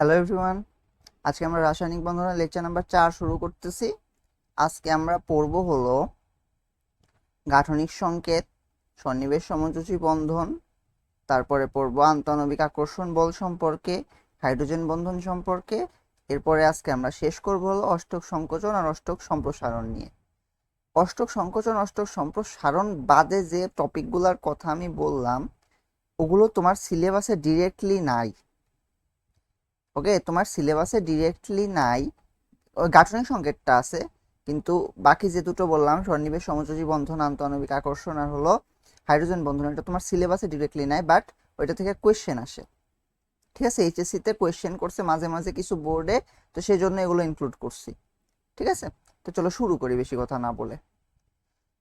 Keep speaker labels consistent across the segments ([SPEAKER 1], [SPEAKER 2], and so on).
[SPEAKER 1] Hello everyone, আজকে আমরা রাসায়নিক বন্ধনের লেকচার নাম্বার 4 শুরু করতেছি। আজকে আমরা পড়ব হলো গাঠনিক সংকেত, সন্নিবেশ সমযোজী বন্ধন, তারপরে পড়ব আন্তঃআণবিক আকর্ষণ বল সম্পর্কে, হাইড্রোজেন বন্ধন সম্পর্কে। এরপরে আজকে আমরা শেষ করব হলো অষ্টক সংকোচন আর অষ্টক সম্প্রসারণ নিয়ে। অষ্টক সংকোচন, অষ্টক সম্প্রসারণ বাদে যে টপিকগুলোর কথা আমি বললাম ওগুলো তোমার সিলেবাসে ডিরেক্টলি নাই। ওকে, তোমার সিলেবাসে ডিরেক্টলি নাই। ওই গাঠনিক সংকেতটা আছে, কিন্তু বাকি যে দুটো বললাম সন্নিবেশ সমযোজী বন্ধন, আন্তঃআণবিক আকর্ষণ আর হলো হাইড্রোজেন বন্ধন, এটা তোমার সিলেবাসে ডিরেক্টলি নাই, বাট ওইটা থেকে কোয়েশ্চেন আসে। ঠিক আছে, এইচএসসি তে কোয়েশ্চেন করছে মাঝে মাঝে কিছু বোর্ডে, তো সেই জন্য এগুলো ইনক্লুড করছি। ঠিক আছে, তো চলো শুরু করি বেশি কথা না বলে।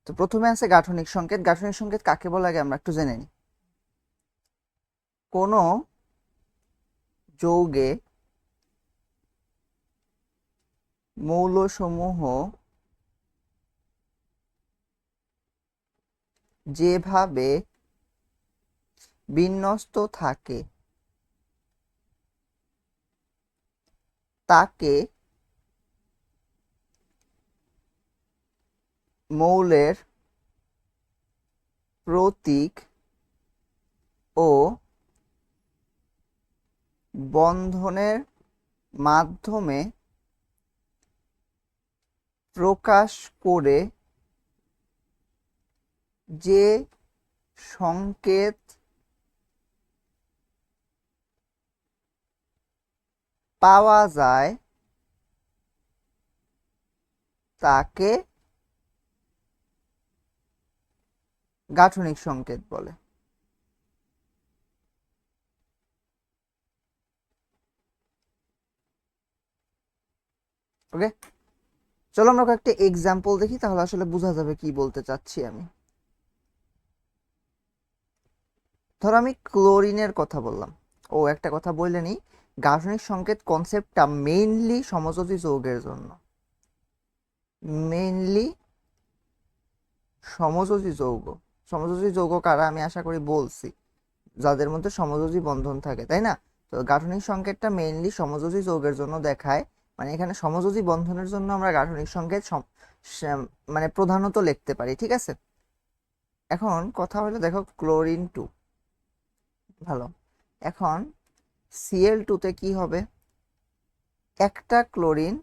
[SPEAKER 1] তো প্রথমে আছে গাঠনিক সংকেত। গাঠনিক সংকেত কাকে বলে আগে আমরা একটু জেনে নিই। কোনো যৌগে মৌলসমূহ যেভাবে বিন্যস্ত থাকে তাকে মৌলের প্রতীক ও বন্ধনের মাধ্যমে প্রকাশ করে যে সংকেত পাওয়া যায় তাকে গাঠনিক সংকেত বলে। ওকে, চলো আমরা কয়েকটা এক্সাম্পল দেখি, তাহলে আসলে বোঝা যাবে কি বলতে চাচ্ছি আমি। ধরো আমি ক্লোরিনের কথা বললাম। একটা কথা বললে নি, গাঠনিক সংকেত কনসেপ্টটা মেইনলি সমযোজী যৌগের জন্য। মেইনলি সমযোজী যৌগ। সমযোজী যৌগ কারা আমি আশা করি বলছি, যাদের মধ্যে সমযোজী বন্ধন থাকে, তাই না? তো গাঠনিক সংকেতটা মেইনলি সমযোজী যৌগের জন্য দেখায়, মানে এখানে সমযোজী বন্ধনের জন্য আমরা গাঠনিক সংকেত মানে প্রধানত লিখতে পারি। ঠিক আছে, এখন কথা হলো দেখো ক্লোরিন 2, ভালো। এখন Cl2 তে কি হবে? একটা ক্লোরিন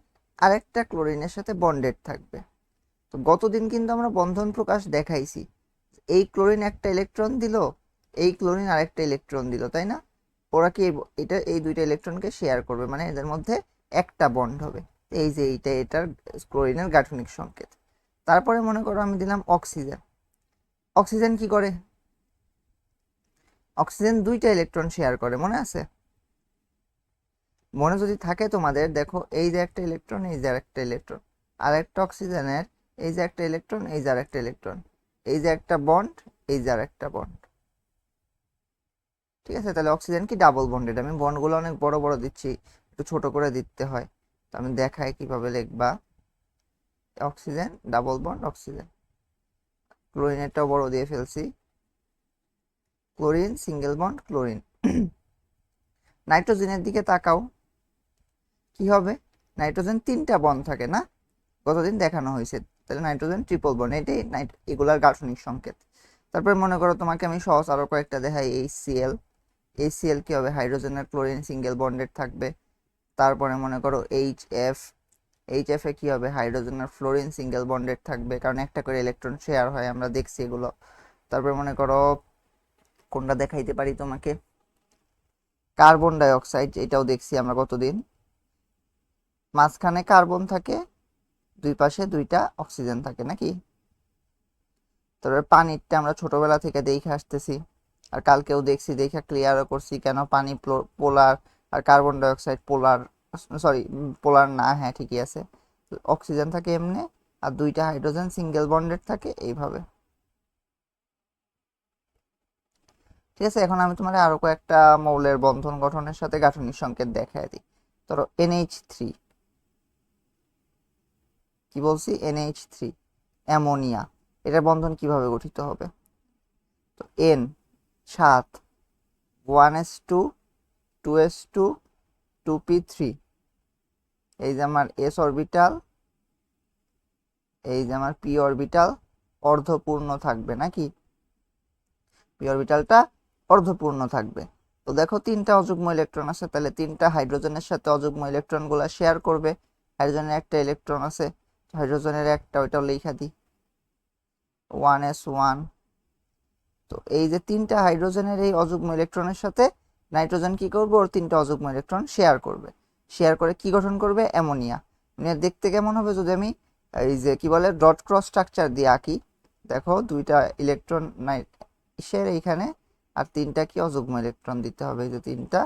[SPEAKER 1] আরেকটা ক্লোরিনের সাথে বন্ডেড থাকবে। তো গতদিন কিন্তু আমরা বন্ধন প্রকাশ দেখাইছি, এই ক্লোরিন একটা ইলেকট্রন দিল, এই ক্লোরিন আরেকটা ইলেকট্রন দিল, তাই না? ওরা কি এটা এই দুইটা ইলেকট্রনকে শেয়ার করবে, মানে এদের মধ্যে একটা বন্ড হবে। এই যে এইটা এটার ক্লোরিনের গাঠনিক সংকেত। তারপরে মনে করো আমি দিলাম অক্সিজেন। অক্সিজেন কি করে? অক্সিজেন দুইটা ইলেকট্রন শেয়ার করে, মনে আছে? মনে যদি থাকে তোমাদের, দেখো এই যে একটা ইলেকট্রন, এই যে আরেকটা ইলেকট্রন, আর একটা অক্সিজেনের এই যে একটা ইলেকট্রন, এই যে আরেকটা ইলেকট্রন, এই যে একটা বন্ড, এই যে আরেকটা বন্ড। ঠিক আছে, তাহলে অক্সিজেন কি ডাবল বন্ডেড। আমি বন্ডগুলো অনেক বড় বড় দিচ্ছি, একটু ছোট করে দিতে হয়, তো আমি দেখাই কিভাবে লিখবা। Oxygen double bond oxygen. ক্লোরিনেরটাও বড় দিয়ে ফেলছি, ক্লোরিন সিঙ্গেল বন্ড ক্লোরিন। নাইট্রোজেনের দিকে তাকাও, কি হবে? নাইট্রোজেন তিনটা বন্ড থাকে না, গতদিন দেখানো হয়েছে। তাহলে নাইট্রোজেন ট্রিপল বন্ড, এটাই এগুলার গাঠনিক সংকেত। তারপরে মনে করো তোমাকে আমি সহজ আরো কয়েকটা দেখাই। HCl, HCl কি হবে? হাইড্রোজেন আর ক্লোরিন সিঙ্গেল বন্ডেড থাকবে। তারপরে মনে করো HF, HF এ কি হবে? হাইড্রোজেন আর ফ্লোরিন সিঙ্গেল বন্ডেড থাকবে, কারণ একটা করে ইলেকট্রন শেয়ার হয়, আমরা দেখছি এগুলো। তারপরে মনে করো কোনটা দেখাইতে পারি তোমাকে, কার্বন ডাই অক্সাইড, এটাও দেখছি আমরা কতদিন। মাঝখানে কার্বন থাকে, দুই পাশে দুইটা অক্সিজেন থাকে নাকি। তারপরে পানিরটা আমরা ছোটবেলা থেকে দেখে আসতেছি, আর কালকেও দেখছি, দেখে ক্লিয়ারও করছি কেন পানি পোলার আর কার্বন ডাই অক্সাইড পোলার। সরি, পোলার না, হ্যাঁ ঠিকই আছে। অক্সিজেন থাকে এমনি, আর দুইটা হাইড্রোজেন সিঙ্গেল বন্ডেড থাকে এইভাবে। ঠিক আছে, এখন আমি তোমার আরো কয়েকটা মৌলের বন্ধন গঠনের সাথে গাঠনিক সংকেত দেখায় দিই। ধরো NH3, কি বলছি? NH3 অ্যামোনিয়া, এটার বন্ধন কিভাবে গঠিত হবে? তো N 7, 1s2, 2s2, 2p3, এই যে আমার s অরবিটাল, এই যে আমার p অরবিটাল অর্ধপূর্ণ থাকবে নাকি, p অরবিটালটা অর্ধপূর্ণ থাকবে। তো দেখো তিনটা অযুগ্ম ইলেকট্রন আছে, তাহলে তিনটা হাইড্রোজেনের সাথে অযুগ্ম ইলেকট্রনগুলো শেয়ার করবে। হাইড্রোজেনের একটা ইলেকট্রন আছে, হাইড্রোজেনের একটা, ওইটাও লেখা দিই 1s1। তো এই যে তিনটা হাইড্রোজেনের এই অযুগ্ম ইলেকট্রনের সাথে নাইট্রোজেন কি করবে, ওর তিনটা অযুগ্ম ইলেকট্রন শেয়ার করবে। শেয়ার করে কি গঠন করবে, অ্যামোনিয়া। দেখতে কেমন হবে যদি আমি এই যে কি বলে ডট ক্রস স্ট্রাকচার দিয়ে আঁকি, দেখো দুইটা ইলেকট্রন নাইট্রোজেন এইখানে, আর তিনটা কি অযুগ্ম ইলেকট্রন দিতে হবে, এই যে তিনটা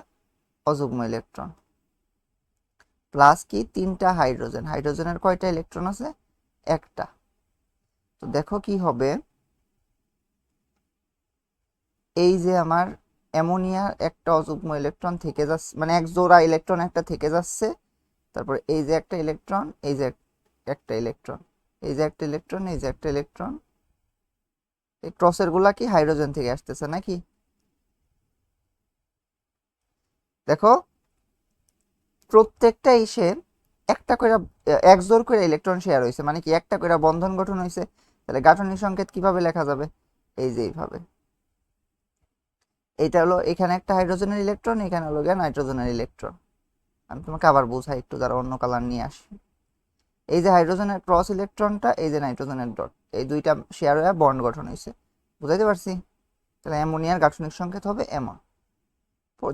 [SPEAKER 1] অযুগ্ম ইলেকট্রন প্লাস কি তিনটা হাইড্রোজেন। হাইড্রোজেনের কয়টা ইলেকট্রন আছে, একটা। তো দেখো কি হবে, এই যে আমার অ্যামোনিয়ার একটা অযুগ্ম ইলেকট্রন থেকে যাচ্ছে, মানে এক জোড়া ইলেকট্রন একটা থেকে যাচ্ছে, তারপর এই যে একটা ইলেকট্রন, এই যে একটা ইলেকট্রন, এই যে একটা ইলেকট্রন, এই যে একটা ইলেকট্রন, এই ক্রসের গুলা কি হাইড্রোজেন থেকে আসতেছে নাকি। দেখো প্রত্যেকটা এসে একটা করে এক জোড় করে ইলেকট্রন শেয়ার হয়েছে, মানে কি একটা করে বন্ধন গঠন হয়েছে। তাহলে গাঠনিক সংকেত কিভাবে লেখা যাবে, এই যে এইভাবে। এইটা হলো এখানে একটা হাইড্রোজেনের ইলেকট্রন, এখানে হলো গিয়ে নাইট্রোজেনের ইলেকট্রন। আমি তোমাকে আবার বোঝাই একটু, যারা অন্য কালার নিয়ে আসি। এই যে হাইড্রোজেনের ক্রস ইলেকট্রনটা, এই যে নাইট্রোজেনের ডট, এই দুইটা শেয়ার হয়ে বন্ড গঠন হয়েছে, বুঝাইতে পারছি। তাহলে অ্যামোনিয়ার গাঠনিক সংকেত হবে এমন।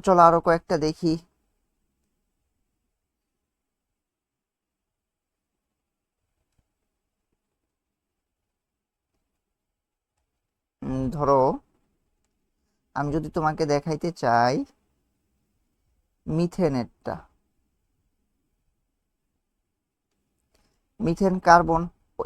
[SPEAKER 1] চলো আরো কয়েকটা দেখি। ধরো আমি যদি তোমাকে দেখাইতে চাই মিথেনেরটা, মিথেন কার্বন,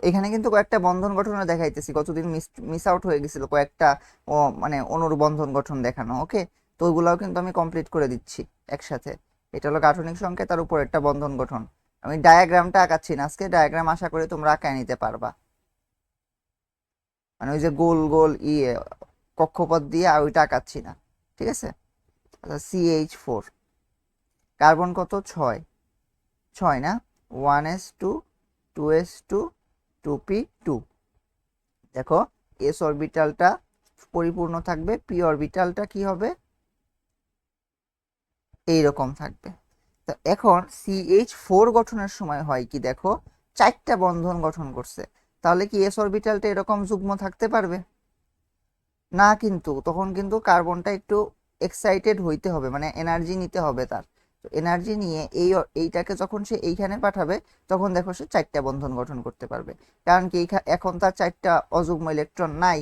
[SPEAKER 1] এখানে কিন্তু কয়েকটা বন্ধন গঠন দেখাইতেছি, কতদিন মিস আউট হয়ে গেছিল কয়েকটা, ও মানে অনুর বন্ধন গঠন দেখানো, ওকে। তো ওইগুলাও কিন্তু আমি কমপ্লিট করে দিচ্ছি একসাথে। এটা হলো গাঠনিক সংকেত, তার উপর একটা বন্ধন গঠন। আমি ডায়াগ্রামটা আঁকাচ্ছি না আজকে, ডায়াগ্রাম আশা করি তোমরা আঁকায় নিতে পারবা, মানে ওই যে গোল গোল কক্ষপথ দিয়ে আর ওইটা আঁকাচ্ছি না, ঠিক আছে। আচ্ছা CH4, কার্বন কত, 6, 6 না, 1s2, 2s2, 2p2। দেখো s অরবিটালটা পরিপূর্ণ থাকবে, p অরবিটালটা কি হবে, এইরকম থাকবে। তো এখন CH4 গঠনের সময় হয় কি, দেখো চারটা বন্ধন গঠন করছে, তাহলে কি s অরবিটালটা এরকম যুগ্ম থাকতে পারবে না, কিন্তু তখন কিন্তু কার্বনটা একটু এক্সাইটেড হইতে হবে, মানে এনার্জি নিতে হবে তার। তো এনার্জি নিয়ে এইটাকে যখন সে এইখানে পাঠাবে, তখন দেখো সে চারটা বন্ধন গঠন করতে পারবে। কারণ কি এখন তার চারটা অযুগ্ম ইলেকট্রন নাই,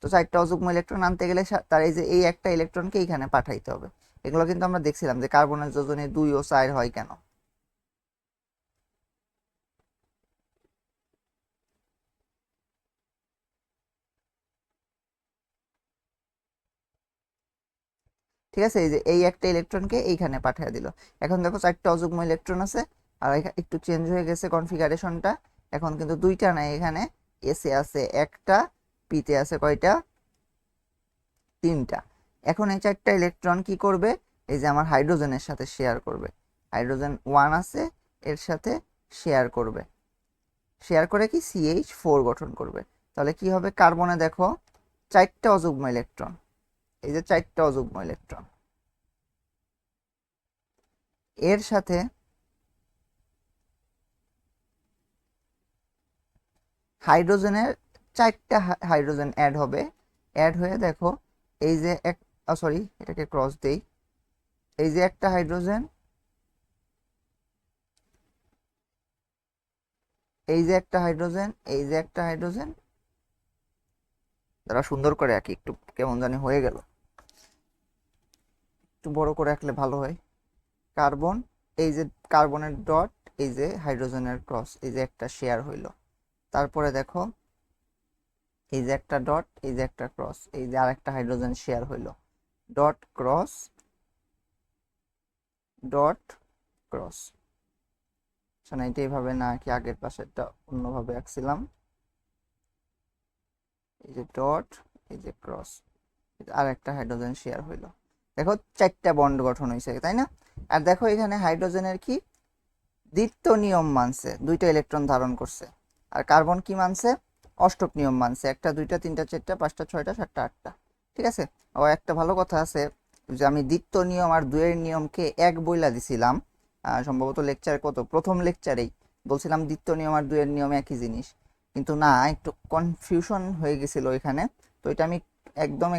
[SPEAKER 1] তো চারটা অযুগ্ম ইলেকট্রন আনতে গেলে তার এই যে এই একটা ইলেকট্রনকে এইখানে পাঠাইতে হবে। এগুলো কিন্তু আমরা দেখছিলাম যে কার্বনের যোজনে 2 ও 4 হয় কেন। ঠিক আছে, এই যে এই একটা ইলেকট্রনকে এইখানে পাঠিয়ে দিল। এখন দেখো চারটা অযুগ্ম ইলেকট্রন আছে, আর একটু চেঞ্জ হয়ে গেছে কনফিগারেশনটা। এখন কিন্তু দুইটা নাই, এখানে এসে আছে একটা, পিতে আছে কয়টা, তিনটা। এখন এই চারটা ইলেকট্রন কি করবে, এই যে আমার হাইড্রোজেনের সাথে শেয়ার করবে। হাইড্রোজেন 1 আছে, এর সাথে শেয়ার করবে, শেয়ার করে কি CH4 গঠন করবে। তাহলে কি হবে, কার্বনে দেখো চারটা অযুগ্ম ইলেকট্রন, এই যে চারটা অযুগ্ম ইলেকট্রন, এর সাথে হাইড্রোজেনের চারটা হাইড্রোজেন অ্যাড হবে। অ্যাড হয়ে দেখো এই যে এক, সরি এটাকে ক্রস দেই, এই যে একটা হাইড্রোজেন, এই যে একটা হাইড্রোজেন, এই যে একটা হাইড্রোজেন, তারা সুন্দর করে আঁকি, একটু কেমন জানি হয়ে গেল, একটু বড় করে আঁকলে ভালো হয়। কার্বন, এই যে কার্বনের ডট, এই যে হাইড্রোজেনের ক্রস, এই যে একটা শেয়ার হইলো। তারপরে দেখো এই যে একটা ডট, এই যে একটা ক্রস, এই যে আরেকটা হাইড্রোজেন শেয়ার হইলো, ডট ক্রস, ডট ক্রস। না এটা এইভাবে না, কি আগের পাশেরটা অন্যভাবে আঁকছিলাম, এই যে ডট, এই যে ক্রস, আর একটা হাইড্রোজেন শেয়ার হইলো। দেখো চারটা বন্ড গঠন হয়েছে, তাই না। আর দেখো এখানে হাইড্রোজেনের কি দ্বিত্ব নিয়ম মানছে, দুইটা ইলেকট্রন ধারণ করছে। আর কার্বন কি মানছে? অষ্টক নিয়ম মানছে, একটা দুইটা তিনটা চারটা পাঁচটা ছয়টা সাতটা আটটা। ঠিক আছে। ও একটা ভালো কথা আছে যে আমি দ্বিত্ব নিয়ম আর দুয়ের নিয়মকে এক বইলা দিছিলাম, সম্ভবত লেকচার কত, প্রথম লেকচারেই বলছিলাম দ্বিত্ব নিয়ম আর দুয়ের নিয়ম একই জিনিস, কিন্তু না, একটু কনফিউশন হয়ে গেছিল এখানে। তো এটা আমি একদম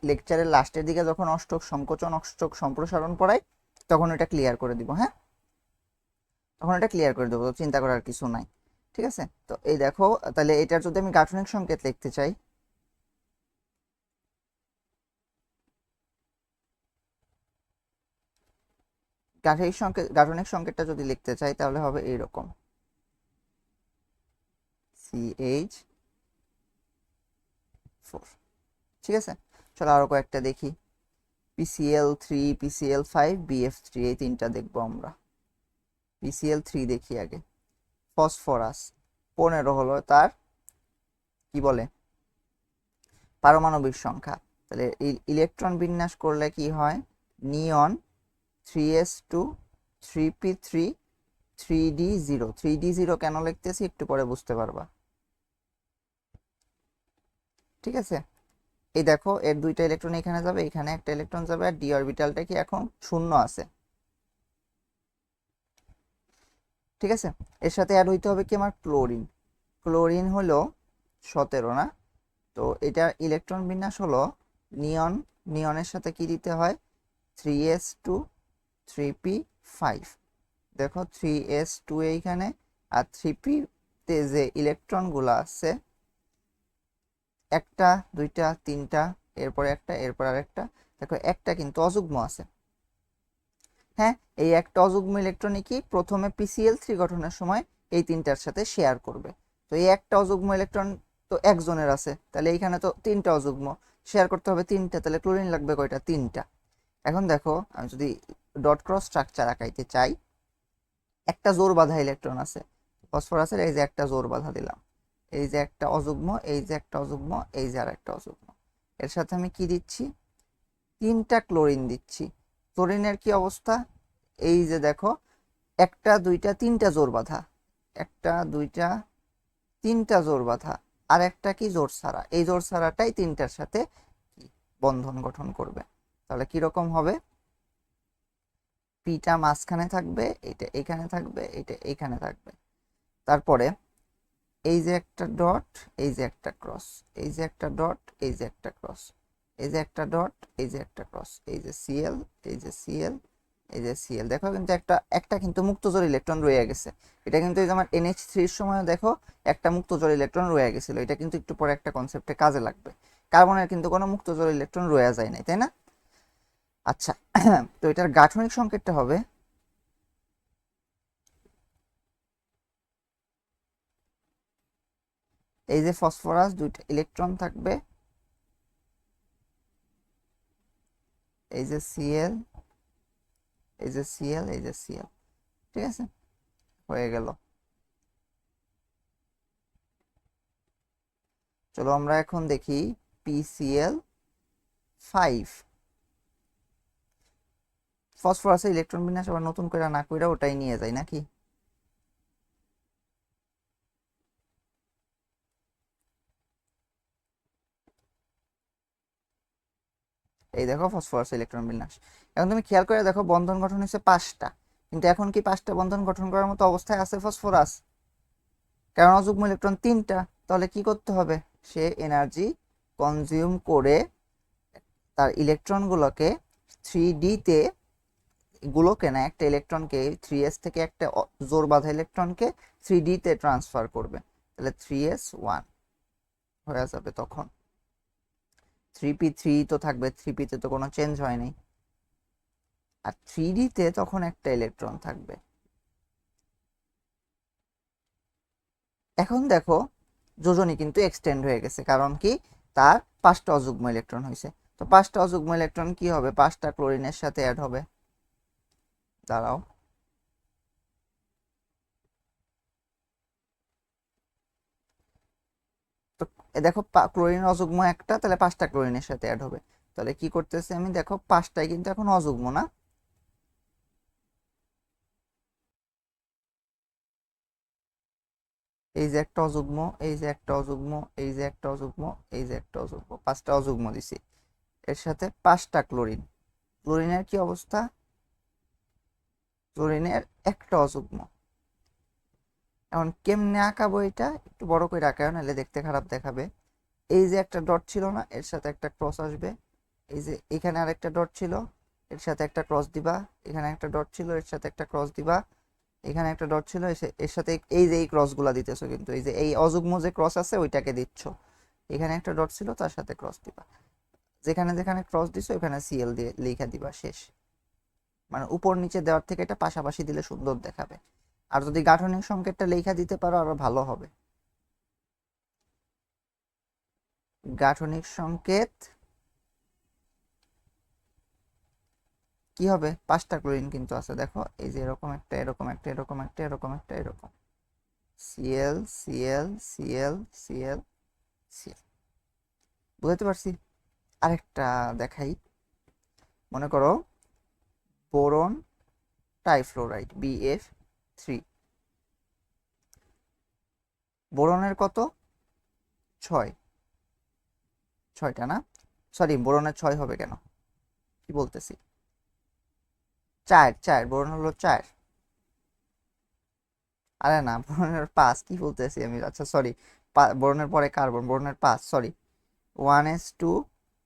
[SPEAKER 1] লেকচারের লাস্টের দিকে যখন অষ্টক সংকোচন অষ্টক সম্প্রসারণ পড়াই তখন এটা ক্লিয়ার করে দিব। হ্যাঁ, তখন এটা ক্লিয়ার করে দেবো, চিন্তা করার কিছু নাই। ঠিক আছে। তো এই দেখো, তাহলে এটার যদি আমি গাঠনিক সংকেত লিখতে চাই, গাঠনিক সংকেতটা যদি লিখতে চাই তাহলে হবে এইরকম, CH4। ঠিক আছে। চলো আরো কয়েকটা দেখি, PCl3, PCl5, BF3, এই তিনটা দেখবো আমরা। PCl3 দেখি আগে, ফসফরাস 15 হলো তার কি বলে পারমাণবিক সংখ্যা। তাহলে ইলেকট্রন বিন্যাস করলে কি হয়, নিয়ন 3s2 3p3 3d0। 3d0 কেন লিখতেছি একটু পরে বুঝতে পারবা। ঠিক আছে। এই দেখো এর দুইটা ইলেকট্রন এখানে যাবে, এখানে একটা ইলেকট্রন যাবে, আর ডি অরবিটালটা কি এখন শূন্য আছে। ঠিক আছে। এর সাথে অ্যাড হইতে হবে কি আমার ক্লোরিন। ক্লোরিন হলো 17 না, তো এটা ইলেকট্রন বিন্যাস হলো নিয়ন, নিয়নের সাথে কি দিতে হয় 3s2 3p5। দেখো 3s2 এইখানে, আর 3p তে যে ইলেকট্রনগুলো আছে একটা দুইটা তিনটা, এরপর একটা, এরপর আরেকটা, দেখো একটা কিন্তু অযুগ্ম আছে। হ্যাঁ, এই একটা অযুগ্ম ইলেকট্রনই কি প্রথমে PCl3 গঠনের সময় এই তিনটার সাথে শেয়ার করবে। তো এই একটা অযুগ্ম ইলেকট্রন তো একজনের আছে, তাহলে এইখানে তো তিনটা অযুগ্ম, শেয়ার করতে হবে তিনটা, তাহলে ক্লোরিন লাগবে কয়টা, তিনটা। এখন দেখো আমি যদি ডট ক্রস স্ট্রাকচার আঁকাইতে চাই, একটা জোর বাঁধা ইলেকট্রন আছে ফসফরাসের, এই যে একটা জোর বাঁধা দিলাম, এই যে একটা অযুগ্ম, এই যে একটা অযুগ্ম, এই যে আর একটা অযুগ্ম, এর সাথে আমি কি দিচ্ছি, তিনটা ক্লোরিন দিচ্ছি। ক্লোরিনের কি অবস্থা, এই যে দেখো একটা দুইটা তিনটা জোর বাঁধা, একটা দুইটা তিনটা জোর বাঁধা, আর একটা কি জোর ছাড়া, এই জোর ছাড়াটাই তিনটার সাথে বন্ধন গঠন করবে। তাহলে কি রকম হবে, পিটা মাঝখানে থাকবে, এটা এখানে থাকবে, এটা এখানে থাকবে। তারপরে এই যে একটা ডট, এই যে একটা ক্রস, এই যে একটা ডট, এই যে একটা ক্রস, এই যে একটা ডট, এই যে একটা ক্রস, এই যে সিএল, এই যে সিএল, এই যে সিএল। দেখো কিন্তু একটা একটা কিন্তু মুক্তজোড় ইলেকট্রন রয়ে গেছে। এটা কিন্তু এই যে আমার NH3 এর সময় দেখো একটা মুক্তজোড় ইলেকট্রন রয়ে গেছিল, এটা কিন্তু একটু পরে একটা কনসেপ্টে কাজে লাগবে। কার্বনের কিন্তু কোনো মুক্তজোড় ইলেকট্রন রয়ে যায় নাই, তাই না? আচ্ছা, তো এটার গাঠনিক সংকেতটা হবে এই যে ফসফরাস দুইটা ইলেকট্রন থাকবে, এই যে সিএল, এই যে সিএল, এই যে সিএল। ঠিক আছে, হয়ে গেল। চলো আমরা এখন দেখি PCl5। ফসফরাসের ইলেকট্রন বিন্যাস আবার নতুন করে না কইরা ওটাই নিয়ে যায় নাকি? এই দেখো ফসফরাসের ইলেকট্রন বিন্যাস। এখন তুমি খেয়াল করে দেখো বন্ধন গঠন হচ্ছে 5টা, কিন্তু এখন কি 5টা বন্ধন গঠন করার মতো অবস্থায় আছে ফসফরাস? কারণ অযুগ্ম ইলেকট্রন 3টা। তাহলে কি করতে হবে, সে এনার্জি কনজিউম করে তার ইলেকট্রনগুলোকে 3D তে, গুলোকে না, একটা ইলেকট্রনকে 3s থেকে একটা জোর বাঁধা ইলেকট্রনকে 3D তে ট্রান্সফার করবে। তাহলে 3s1 হয়ে যাবে তখন। 3p3 তো থাকবে, 3p তে তো কোনো চেঞ্জ হয়নি, আর 3D তে তখন একটা ইলেকট্রন থাকবে। এখন দেখো যোজনী কিন্তু এক্সটেন্ড হয়ে গেছে, কারণ কি তার 5টা অযুগ্ম ইলেকট্রন হয়েছে। তো 5টা অযুগ্ম ইলেকট্রন কি হবে, 5টা ক্লোরিনের সাথে অ্যাড হবে। দাঁড়াও, তো দেখো ক্লোরিন অযুগ্ম একটা, তাহলে 5টা ক্লোরিনের সাথে অ্যাড হবে। তাহলে কি করতেছি আমি, দেখো 5টাই কিন্তু এখন অযুগ্ম না, এই যে একটা অযুগ্ম, এই যে একটা অযুগ্ম, এই যে একটা অযুগ্ম, এই যে একটা অযুগ্ম, 5টা অযুগ্ম দিছি। এর সাথে 5টা ক্লোরিন। ক্লোরিনের কি অবস্থা? ক্লোরিনের একটা অযুগ্ম। এখন কেমনে আঁকাবো এটা? একটু বড় করে আঁকায়, নাহলে দেখতে খারাপ দেখাবে। এই যে একটা ডট ছিল না, এর সাথে একটা ক্রস আসবে। এই যে এখানে আরেকটা ডট ছিল, এর সাথে একটা ক্রস দিবা। এখানে একটা ডট ছিল, এর সাথে একটা ক্রস দিবা। এখানে একটা ডট ছিল, এর সাথে এই যে এই ক্রসগুলা দিতেছো, কিন্তু এই যে এই অযুগ্ম যে ক্রস আছে ওইটাকে দিচ্ছ। এখানে একটা ডট ছিল, তার সাথে ক্রস দিবা। যেখানে যেখানে ক্রস দিছো ওখানে সিএল দিয়ে লিখা দিবা, শেষ। মানে উপর নিচে দেওয়ার থেকে এটা পাশাপাশি দিলে সুন্দর দেখাবে। আর যদি গাঠনিক সংকেতটা লেখা দিতে পারো আরো ভালো হবে। গাঠনিক সংকেত কি হবে? 5টা ক্লোরিন কিন্তু আছে, দেখো এই যে এরকম একটা, এরকম একটা, এরকম একটা, এরকম একটা, এরকম CL CL CL CL CL. বুঝতে পারছি। আরেকটা দেখাই। মনে করো বোরন টাইফ্লোরাইড BF3। বোরনের কত? 6। 6টা না, সরি, বোরনের 6 হবে কেন, কি বলতেছি, 4 4, বোরন হলো 4। আরে না, বোরনের 5, কি বলতেছি আমি, আচ্ছা সরি। বোরনের পরে কার্বন, বোরনের 5, সরি। 1s2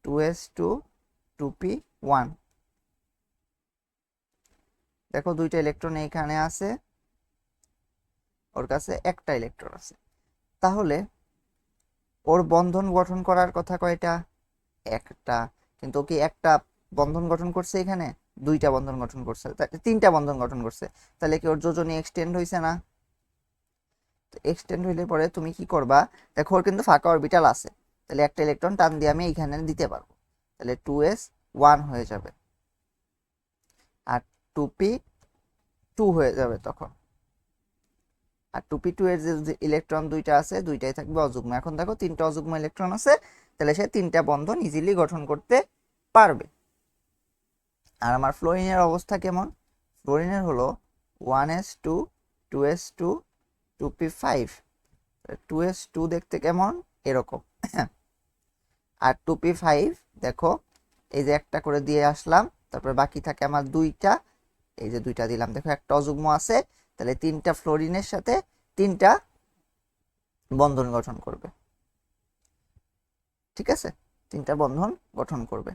[SPEAKER 1] 2s2 2p1। দেখো 2টা ইলেকট্রন এইখানে আছে, ওর কাছে একটা ইলেকট্রন আছে। তাহলে ওর বন্ধন গঠন করার কথা কয়টা? একটা। কিন্তু কি একটা বন্ধন গঠন করছে এখানে? 2টা বন্ধন গঠন করছে, 3টা বন্ধন গঠন করছে। তাহলে কি ওর যোজনী এক্সটেন্ড হয়েছে না? তো এক্সটেন্ড হইলে পরে তুমি কি করবা? দেখো ওর কিন্তু ফাঁকা অরবিটাল আছে, তাহলে একটা ইলেকট্রন টান দিয়ে আমি এইখানে দিতে পারবো। তাহলে 2s1 হয়ে যাবে, আর 2p2 হয়ে যাবে তখন। আর 2p2 এর যে ইলেকট্রন 2টা আছে, 2টাই থাকবে অযুগ্ম। এখন দেখো 3টা অযুগ্ম ইলেকট্রন আছে, তাহলে সে 3টা বন্ধন ইজিলি গঠন করতে পারবে। আর আমার ফ্লোরিনের অবস্থা কেমন? ফ্লোরিনের হলো 1s2 2s2 2p5। 2s2 দেখতে কেমন? এরকম। আর 2p5 দেখো এই যে একটা করে দিয়ে আসলাম, তারপর বাকি থাকে আমার 2টা। এই যে 2টা দিলাম, দেখো একটা অযুগ্ম আছে, তাহলে 3টা ফ্লোরিনের সাথে 3টা বন্ধন গঠন করবে। ঠিক আছে, 3টা বন্ধন গঠন করবে।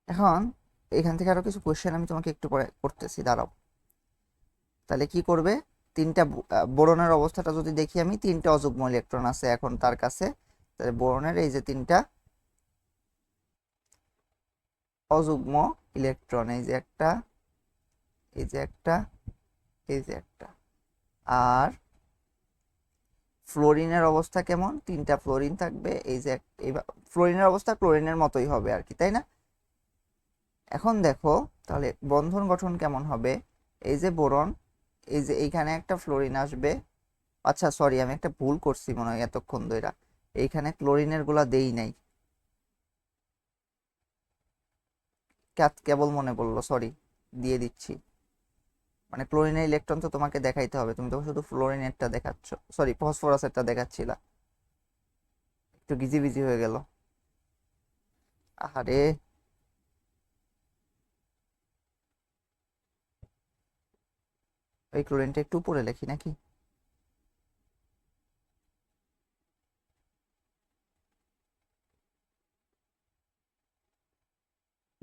[SPEAKER 1] এখন এখান থেকে আরো কিছু কোশ্চেন আমি তোমাকে একটু পরে করতেছি, দাঁড়াও। তাহলে কি করবে? 3টা বোরনের অবস্থাটা যদি দেখি আমি, 3টা অযুগ্ম ইলেকট্রন আছে এখন তার কাছে। তাহলে বোরনের এই যে 3টা অযুগ্ম ইলেকট্রন, এই যে একটা, এই যে একটা, এই যে একটা। আর ফ্লোরিনের অবস্থা কেমন? 3টা ফ্লোরিন থাকবে, এই যে ফ্লোরিনের অবস্থা ক্লোরিনের মতোই হবে আর কি, তাই না? এখন দেখো তাহলে বন্ধন গঠন কেমন হবে? এই যে বোরন, এই যে এইখানে একটা ফ্লোরিন আসবে। আচ্ছা সরি, আমি একটা ভুল করছি মনে হয় এতক্ষণ ধরে, এইখানে ক্লোরিনের গুলা দেই নাই, কেবল মনে পড়লো, সরি, দিয়ে দিচ্ছি। মানে ক্লোরিনের ইলেকট্রন তো তোমাকে দেখাইতে হবে, তুমি তো শুধু ফ্লোরিনেরটা দেখাচ্ছ, সরি ফসফরাসেরটা দেখাচ্ছিলা। একটু গিজি বিজি হয়ে গেল। আহারে, ওই ক্লোরিনটা একটু উপরে লেখি নাকি?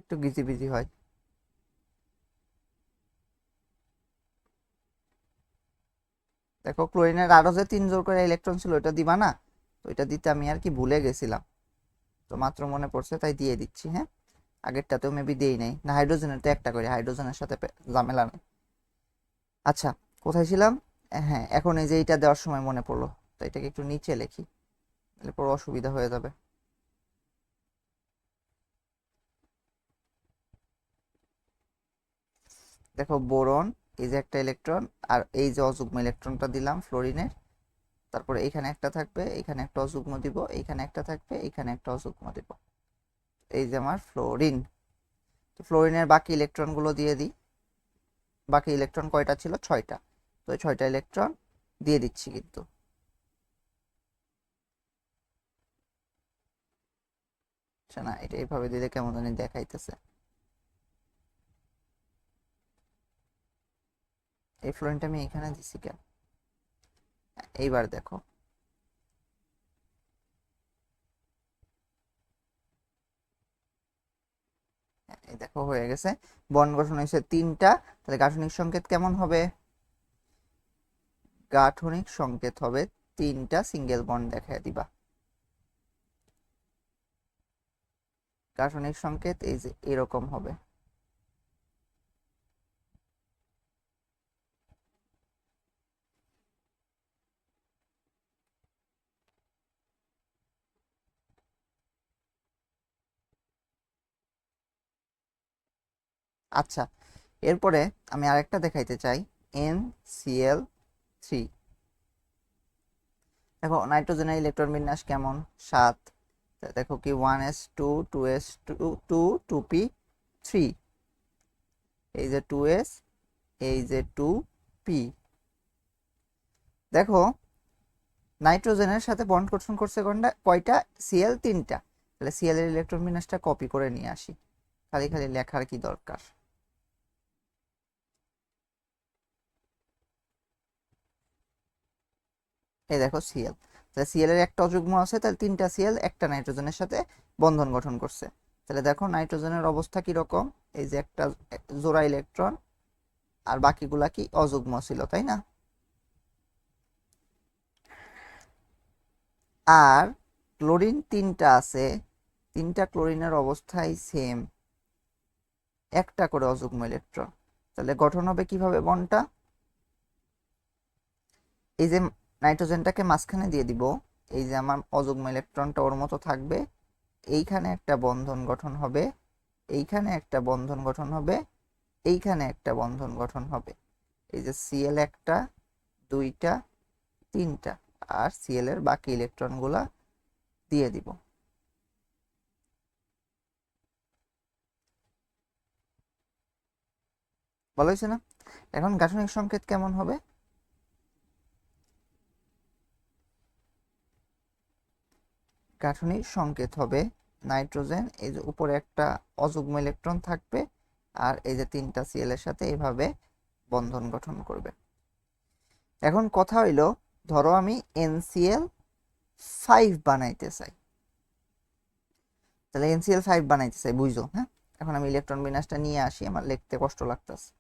[SPEAKER 1] একটু গিজি বিজি হয়। দেখো ক্লোরিনের আরো যে 3 জোড় করে ইলেকট্রন ছিল ওটা দিবা না? তো এটা দিতে আমি আর কি ভুলে গেছিলাম, তো মাত্র মনে পড়ছে তাই দিয়ে দিচ্ছি। হ্যাঁ, আগেরটাতেও মেবি দেই নাই, না হাইড্রোজেনের তো একটা করে, হাইড্রোজেনের সাথে ঝামেলা নেই। আচ্ছা, কোথায় ছিলাম? হ্যাঁ, এখন এই যে এইটা দেওয়ার সময় মনে পড়লো, তো এটাকে একটু নিচে লিখি, তাহলে পরে অসুবিধা হয়ে যাবে। দেখো বোরন, এই যে একটা ইলেকট্রন, আর এই যে অযুগ্ম ইলেকট্রনটা দিলাম ফ্লোরিনের, তারপরে এইখানে একটা থাকবে, এইখানে একটা অযুগ্ম দিব, এইখানে একটা থাকবে, এইখানে একটা অযুগ্ম দিব। এই যে আমার ফ্লোরিন। তো ফ্লোরিনের বাকি ইলেকট্রনগুলো দিয়ে দিই। বাকি ইলেকট্রন কয়টা ছিল? 6টা। তো এই 6টা ইলেকট্রন দিয়ে দিচ্ছি কিন্তু। আচ্ছা না, এটা এইভাবে দিলে কেমন জানি দেখাইতেছে। এই ফ্লোরিনটা আমি এখানে দিছি কেন? এইবার দেখো, এই দেখো হয়ে গেছে, বন্ড গঠন হয়েছে 3টা। তাহলে গাঠনিক সংকেত কেমন হবে? গাঠনিক সংকেত হবে 3টা সিঙ্গেল বন্ড দেখায় দিবা। গাঠনিক সংকেত এই যে এরকম হবে। আচ্ছা, এরপরে আমি আরেকটা দেখাইতে চাই, NCl3। দেখো নাইট্রোজেনের ইলেকট্রন বিন্যাস কেমন? 7। দেখো কি 1s2 2s2 2 2p3, এই যে 2s, এই যে 2p। দেখো নাইট্রোজেনের সাথে বন্ড গঠন করছে কয়টা? Cl 3টা। তাহলে Cl এর ইলেকট্রন বিন্যাসটা কপি করে নিয়ে আসি, খালি খালি লেখার কি দরকার। এই দেখো Cl, তাহলে Cl এর একটা অযুগ্ম আছে, তাহলে 3টা Cl একটা নাইট্রোজেনের সাথে বন্ধন গঠন করছে। তাহলে দেখো নাইট্রোজেনের অবস্থা কি রকম, এই যে একটা জোড়া ইলেকট্রন, আর বাকিগুলা কি অযুগ্ম ছিল, তাই না? আর ক্লোরিন 3টা আছে, 3টা ক্লোরিনের অবস্থাই সেম, একটা করে অযুগ্ম ইলেকট্রন। তাহলে গঠন হবে কিভাবে বন্ডটা? এই যে নাইট্রোজেনটাকে মাঝখানে দিয়ে দিব, এই যে আমার অযুগ্ম ইলেকট্রনটা ওর মতো থাকবে, এইখানে একটা বন্ধন গঠন হবে, এইখানে একটা বন্ধন গঠন হবে, এইখানে একটা বন্ধন গঠন হবে। এই যে Cl একটা, 2টা, 3টা, আর Cl এর বাকি ইলেকট্রনগুলা দিয়ে দিব। ভালো হয়েছে না? এখন গাঠনিক সংকেত কেমন হবে? গাঠনিক সংকেত হবে নাইট্রোজেন, এই যে উপরে একটা অযুগ্ম ইলেকট্রন থাকবে, আর এই যে 3টা Cl এর সাথে এইভাবে বন্ধন গঠন করবে। এখন কথা হইলো, ধরো আমি NCl5 বানাইতে চাই, তাহলে NCl5 বানাইতে চাই, বুঝছো? হ্যাঁ, এখন আমি ইলেকট্রন বিন্যাসটা নিয়ে আসি, আমার লিখতে কষ্ট লাগতেছে।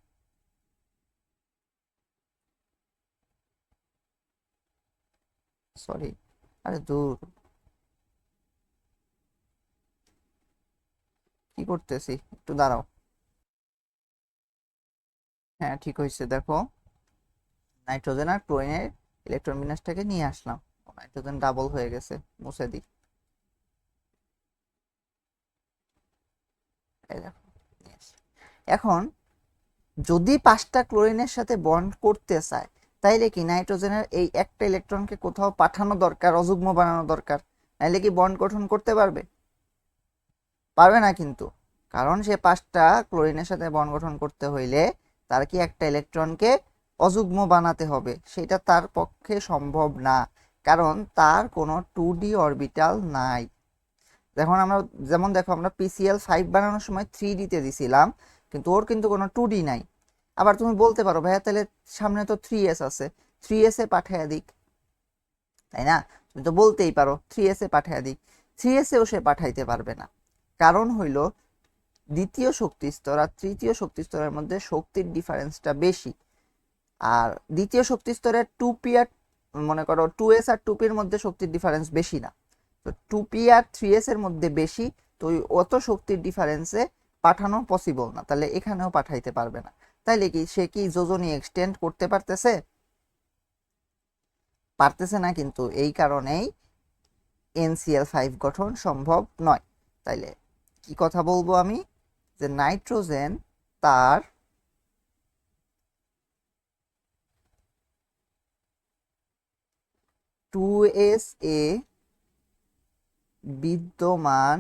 [SPEAKER 1] সরি, আরে দূর, কি করতেছি, একটু দাঁড়াও। হ্যাঁ ঠিক হয়েছে, দেখো নাইট্রোজেন আর ক্লোরিনের ইলেকট্রন বিন্যাসটাকে নিয়ে আসলাম, নাইট্রোজেন ডাবল হয়ে গেছে, মুছে দিই। এই দেখো, এখন যদি 5টা ক্লোরিনের সাথে বন্ড করতে চায়, তাইলে কি নাইট্রোজেনের এই একটা ইলেকট্রনকে কোথাও পাঠানো দরকার, অযুগ্ম বানানো দরকার, নাইলে কি বন্ড গঠন করতে পারবে? পারবে না কিন্তু, কারণ সে 5টা ক্লোরিনের সাথে বন্ড গঠন করতে হইলে তার কি একটা ইলেকট্রনকে অযুগ্ম বানাতে হবে, সেটা তার পক্ষে সম্ভব না, কারণ তার কোনো 2d অরবিটাল নাই। দেখুন আমরা, যেমন দেখো আমরা PCl5 বানানোর সময় 3d তে দিছিলাম, কিন্তু ওর কিন্তু কোনো 2d নাই। আবার তুমি বলতে পারো ভাইয়া তাহলে সামনে তো 3s আছে, 3s এ পাঠাইয়া দিক, তাই না? তুমি তো বলতেই পারো 3s এ পাঠাইয়া দিক, 3s এও সে পাঠাইতে পারবে না। কারণ হইল দ্বিতীয় শক্তি স্তর আর তৃতীয় শক্তি স্তরের মধ্যে শক্তির ডিফারেন্সটা বেশি, আর দ্বিতীয় শক্তি স্তরের 2p আর, মনে করো 2s আর 2p এর মধ্যে শক্তির ডিফারেন্স বেশি না, তো 2p আর 3s এর মধ্যে বেশি, তো অত শক্তির ডিফারেন্সে পাঠানো পসিবল না, তাহলে এখানেও পাঠাইতে পারবে না। তাইলে কি সে কি যোজনী এক্সটেন্ড করতে পারতেছে? পারতেছে না, কিন্তু এই কারণেই NCl5 গঠন সম্ভব নয়। তাইলে কি কথা বলবো আমি, যে নাইট্রোজেন তার 2s এ বিদ্যমান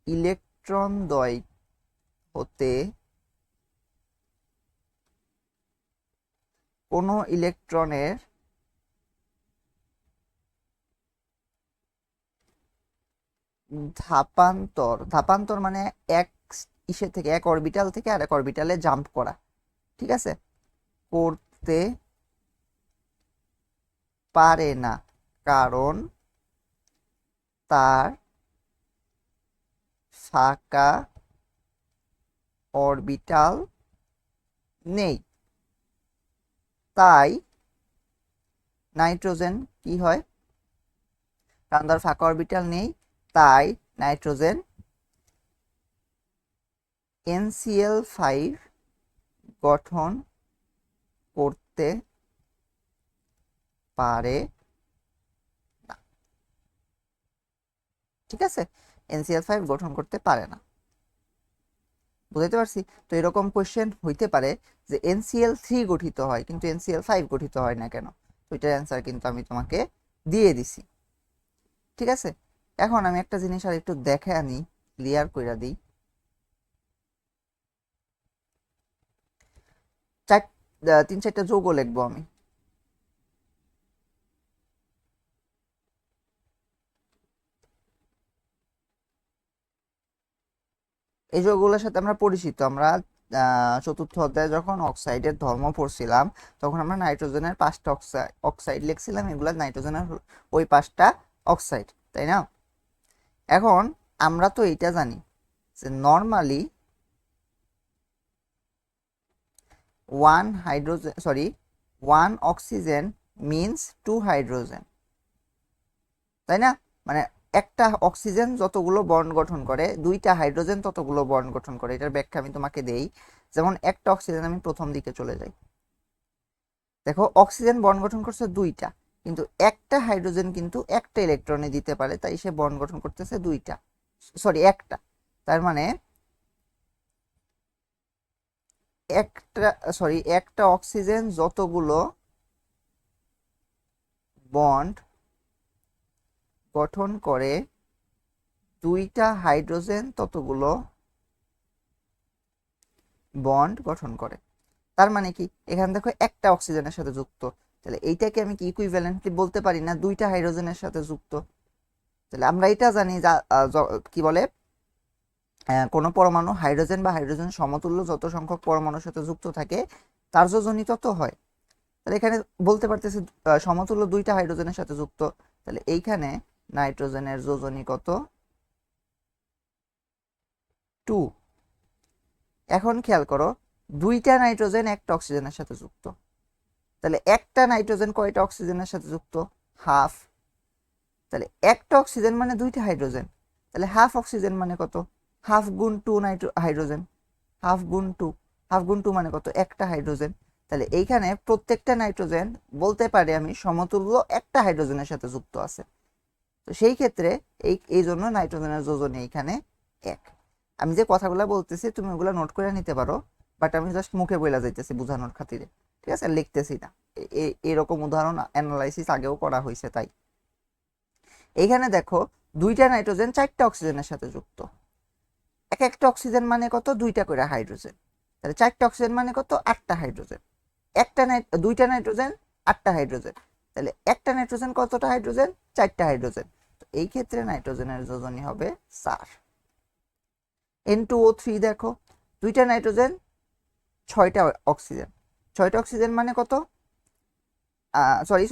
[SPEAKER 1] ইলেকট্রনদ্বয় হতে কোনো ইলেকট্রনের ধাপান্তর মানে এক ইসে থেকে, এক অরবিটাল থেকে আরেক অরবিটালে জাম্প করা, ঠিক আছে, করতে পারে না, কারণ তার ফাঁকা অরবিটাল নেই। তাই নাইট্রোজেন কি হয়, কারণ তার ফাঁকা অরবিটাল নেই, তাই নাইট্রোজেন NCl5 গঠন করতে পারে না, ঠিক আছে, NCl5 গঠন করতে পারে না। বুঝতে পারছি? তো এরকম কোশ্চেন হইতে পারে যে NCl3 গঠিত হয় কিন্তু NCl5 গঠিত হয় না কেন, তো এটার অ্যান্সার কিন্তু আমি তোমাকে দিয়ে দিছি, ঠিক আছে। এখন আমি একটা জিনিস আর একটু দেখে আনি, ক্লিয়ার কইরা দিই। তিন চারটা যৌগ লিখবো আমি। এই যৌগগুলোর সাথে আমরা পরিচিত, আমরা চতুর্থ অধ্যায়ে যখন অক্সাইডের ধর্ম পড়ছিলাম তখন আমরা নাইট্রোজেনের 5টা অক্সাইড লিখছিলাম, এগুলা নাইট্রোজেনের ওই 5টা অক্সাইড, তাই না? এখন আমরা তো এটা জানি যে normally one oxygen means 2 hydrogen, তাই না? মানে একটা অক্সিজেন যতগুলো বন্ড গঠন করে, 2টা হাইড্রোজেন ততগুলো বন্ড গঠন করে। এটার ব্যাখ্যা আমি তোমাকে দেই। যেমন একটা অক্সিজেন, আমি প্রথম দিকে চলে যাই, দেখো অক্সিজেন বন্ড গঠন করছে 2টা, কিন্তু একটা হাইড্রোজেন কিন্তু একটা ইলেকট্রনে দিতে পারে, তাই সে বন্ড গঠন করতেছে 1টা। তার মানে একটা অক্সিজেন যতগুলো বন্ড গঠন করে, 2টা হাইড্রোজেন ততগুলো বন্ড গঠন করে। তার মানে কি, এখানে দেখো একটা অক্সিজেনের সাথে যুক্ত, তাহলে এইটাকে আমি কি ইকুইভ্যালেন্টলি বলতে পারি না 2টা হাইড্রোজেনের সাথে যুক্ত। তাহলে আমরা এটা জানি কি বলে, কোনো পরমাণু হাইড্রোজেন বা হাইড্রোজেন সমতুল্য যত সংখ্যক পরমাণুর সাথে যুক্ত থাকে তার যোজনী তত হয়। তাহলে এখানে বলতে পারতেছি সমতুল্য 2টা হাইড্রোজেনের সাথে যুক্ত, তাহলে এইখানে নাইট্রোজেনের যোজনী কত, 2। এখন খেয়াল করো, 2টা নাইট্রোজেন একটা অক্সিজেনের সাথে যুক্ত, তাহলে একটা নাইট্রোজেন কয়টা অক্সিজেনের সাথে যুক্ত, হাফ। তাহলে একটা অক্সিজেন মানে 2টা হাইড্রোজেন, তাহলে হাফ অক্সিজেন মানে কত, হাফ গুণ 2 হাইড্রোজেন, হাফ গুণ টু মানে কত, একটা হাইড্রোজেন। তাহলে এইখানে প্রত্যেকটা নাইট্রোজেন বলতে পারি আমি সমতুল্য একটা হাইড্রোজেনের সাথে যুক্ত আছে। তো সেই ক্ষেত্রে এই জন্য নাইট্রোজেনের যোজনী এইখানে 1। আমি যে কথাগুলো বলতেছি তুমি ওগুলো নোট করে নিতে পারো, বাট আমি জাস্ট মুখে বইলা যাইতেছি বোঝানোর খাতিরে, ঠিক আছে, লিখতেছি না। এরকম উদাহরণ অ্যানালাইসিস আগেও করা হয়েছে। তাই এইখানে দেখো 2টা নাইট্রোজেন 4টা অক্সিজেনের সাথে যুক্ত, একটা অক্সিজেন মানে কত, 2টা করে হাইড্রোজেন, তাহলে 4টা অক্সিজেন মানে কত, 8টা হাইড্রোজেন। 2টা নাইট্রোজেন 8টা হাইড্রোজেন, তাহলে একটা নাইট্রোজেন কতটা হাইড্রোজেন, 4টা হাইড্রোজেন। তো এই ক্ষেত্রে নাইট্রোজেনের যোজনী হবে 4। N2O3 দেখো, 2টা নাইট্রোজেন 6টা অক্সিজেন, 6টা অক্সিজেন মানে কত, সরি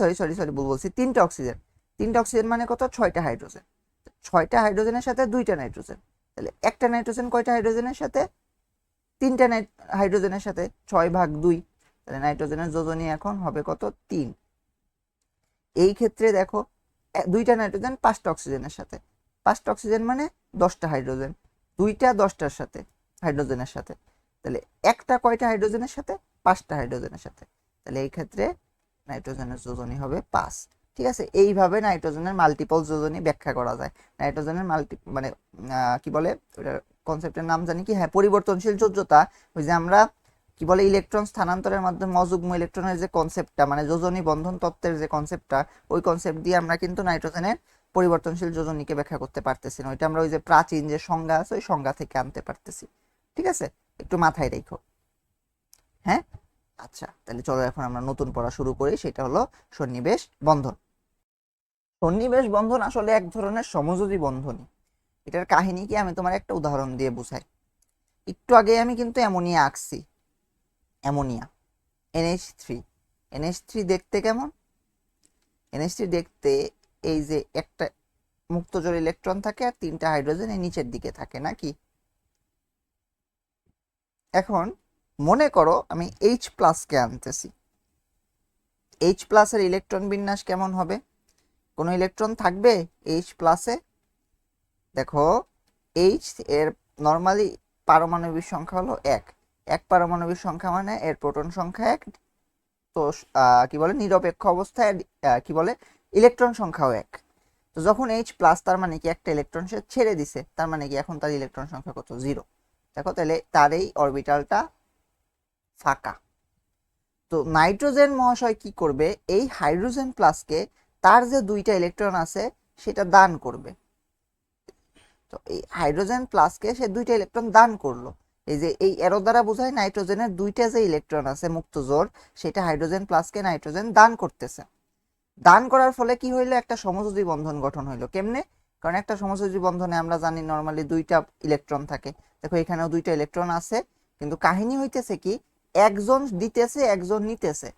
[SPEAKER 1] ভুল বলছি, 3টা অক্সিজেন মানে কত, 6টা হাইড্রোজেন, 6টা হাইড্রোজেনের সাথে 2টা নাইট্রোজেন, তাহলে একটা নাইট্রোজেন কয়টা হাইড্রোজেনের সাথে, 3টা হাইড্রোজেনের সাথে, 6/2, তাহলে নাইট্রোজেনের যোজনী এখন হবে কত, 3। এই ক্ষেত্রে দেখো 2টা নাইট্রোজেন 5টা অক্সিজেনের সাথে, 5টা অক্সিজেন মানে 10টা হাইড্রোজেন, 2টা 10টার সাথে হাইড্রোজেনের সাথে, তাহলে একটা কয়টা হাইড্রোজেনের সাথে, 5টা হাইড্রোজেনের সাথে, তাহলে এই ক্ষেত্রে নাইট্রোজেনের যোজনী হবে 5। ঠিক আছে, এইভাবে নাইট্রোজেনের মাল্টিপল যোজনী ব্যাখ্যা করা যায়। নাইট্রোজেনের মানে কি বলে ওটার কনসেপ্টের নাম জানি কি, হ্যাঁ, পরিবর্তনশীল যোজ্যতা। ওই যে আমরা কি বলে ইলেকট্রন স্থানান্তরের মাধ্যমে অযুগ্ম ইলেকট্রনের যে কনসেপ্টটা, মানে যোজনী বন্ধন তত্ত্বের যে কনসেপ্টটা, ওই কনসেপ্ট দিয়ে আমরা কিন্তু নাইট্রোজেনের পরিবর্তনশীল যোজনীকে ব্যাখ্যা করতে পারতেছি না। ওইটা আমরা ওই যে প্রাচীন যে সংজ্ঞা আছে ওই সংজ্ঞা থেকে আনতে পারতেছি। ঠিক আছে, একটু মাথায় রেখো। হ্যাঁ, আচ্ছা, তাহলে চলো এখন আমরা নতুন পড়া শুরু করি, সেটা হলো সন্নিবেশ বন্ধন। সন্নিবেশ বন্ধন আসলে এক ধরনের সমযোজী বন্ধনী। এটার কাহিনী কি আমি তোমার একটা উদাহরণ দিয়ে বুঝাই। একটু আগে আমি কিন্তু অ্যামোনিয়া আঁকছি, অ্যামোনিয়া NH3। NH3 দেখতে কেমন? NH3 দেখতে এই যে একটা মুক্তজোড় ইলেকট্রন থাকে আর 3টা হাইড্রোজেন এই নিচের দিকে থাকে নাকি। এখন মনে করো আমি H+ কে আনতেছি। H+ এর ইলেকট্রন বিন্যাস কেমন হবে? কোনো ইলেকট্রন থাকবে H+ এ? দেখো H এর নর্মালি পারমাণবিক সংখ্যা হলো 1। এক পারমাণবিক সংখ্যা মানে এর প্রোটন সংখ্যা 1। তো কি বলে নিরপেক্ষ অবস্থায় কি বলে ইলেকট্রন সংখ্যাও 1। তো যখন H+ তার মানে কি একটা ইলেকট্রন সে ছেড়ে দিছে, তার মানে কি এখন তার ইলেকট্রন সংখ্যা কত? 0। দেখো তাহলে তার এই অরবিটালটা ফাঁকা। তো নাইট্রোজেন মহাশয় কি করবে? এই হাইড্রোজেন প্লাসকে তার যে 2টা ইলেকট্রন আছে সেটা দান করবে। তো এই হাইড্রোজেন প্লাসকে সে 2টা ইলেকট্রন দান করলো। এই যে এই এরো দ্বারা বোঝায় নাইট্রোজেনের 2টা যে ইলেকট্রন আছে মুক্ত জোড়, সেটা হাইড্রোজেন প্লাসকে নাইট্রোজেন দান করতেছে। দান করার ফলে কি হইলো? একটা সমযোজী বন্ধন গঠন হইলো। কেমনে? কারণ একটা সমযোজী বন্ধনে আমরা জানি নরমালি 2টা ইলেকট্রন থাকে। দেখো এখানেও 2টা ইলেকট্রন আছে, কিন্তু কাহিনী হইতেছে কি একজন দিতেছে একজন নিতেছে।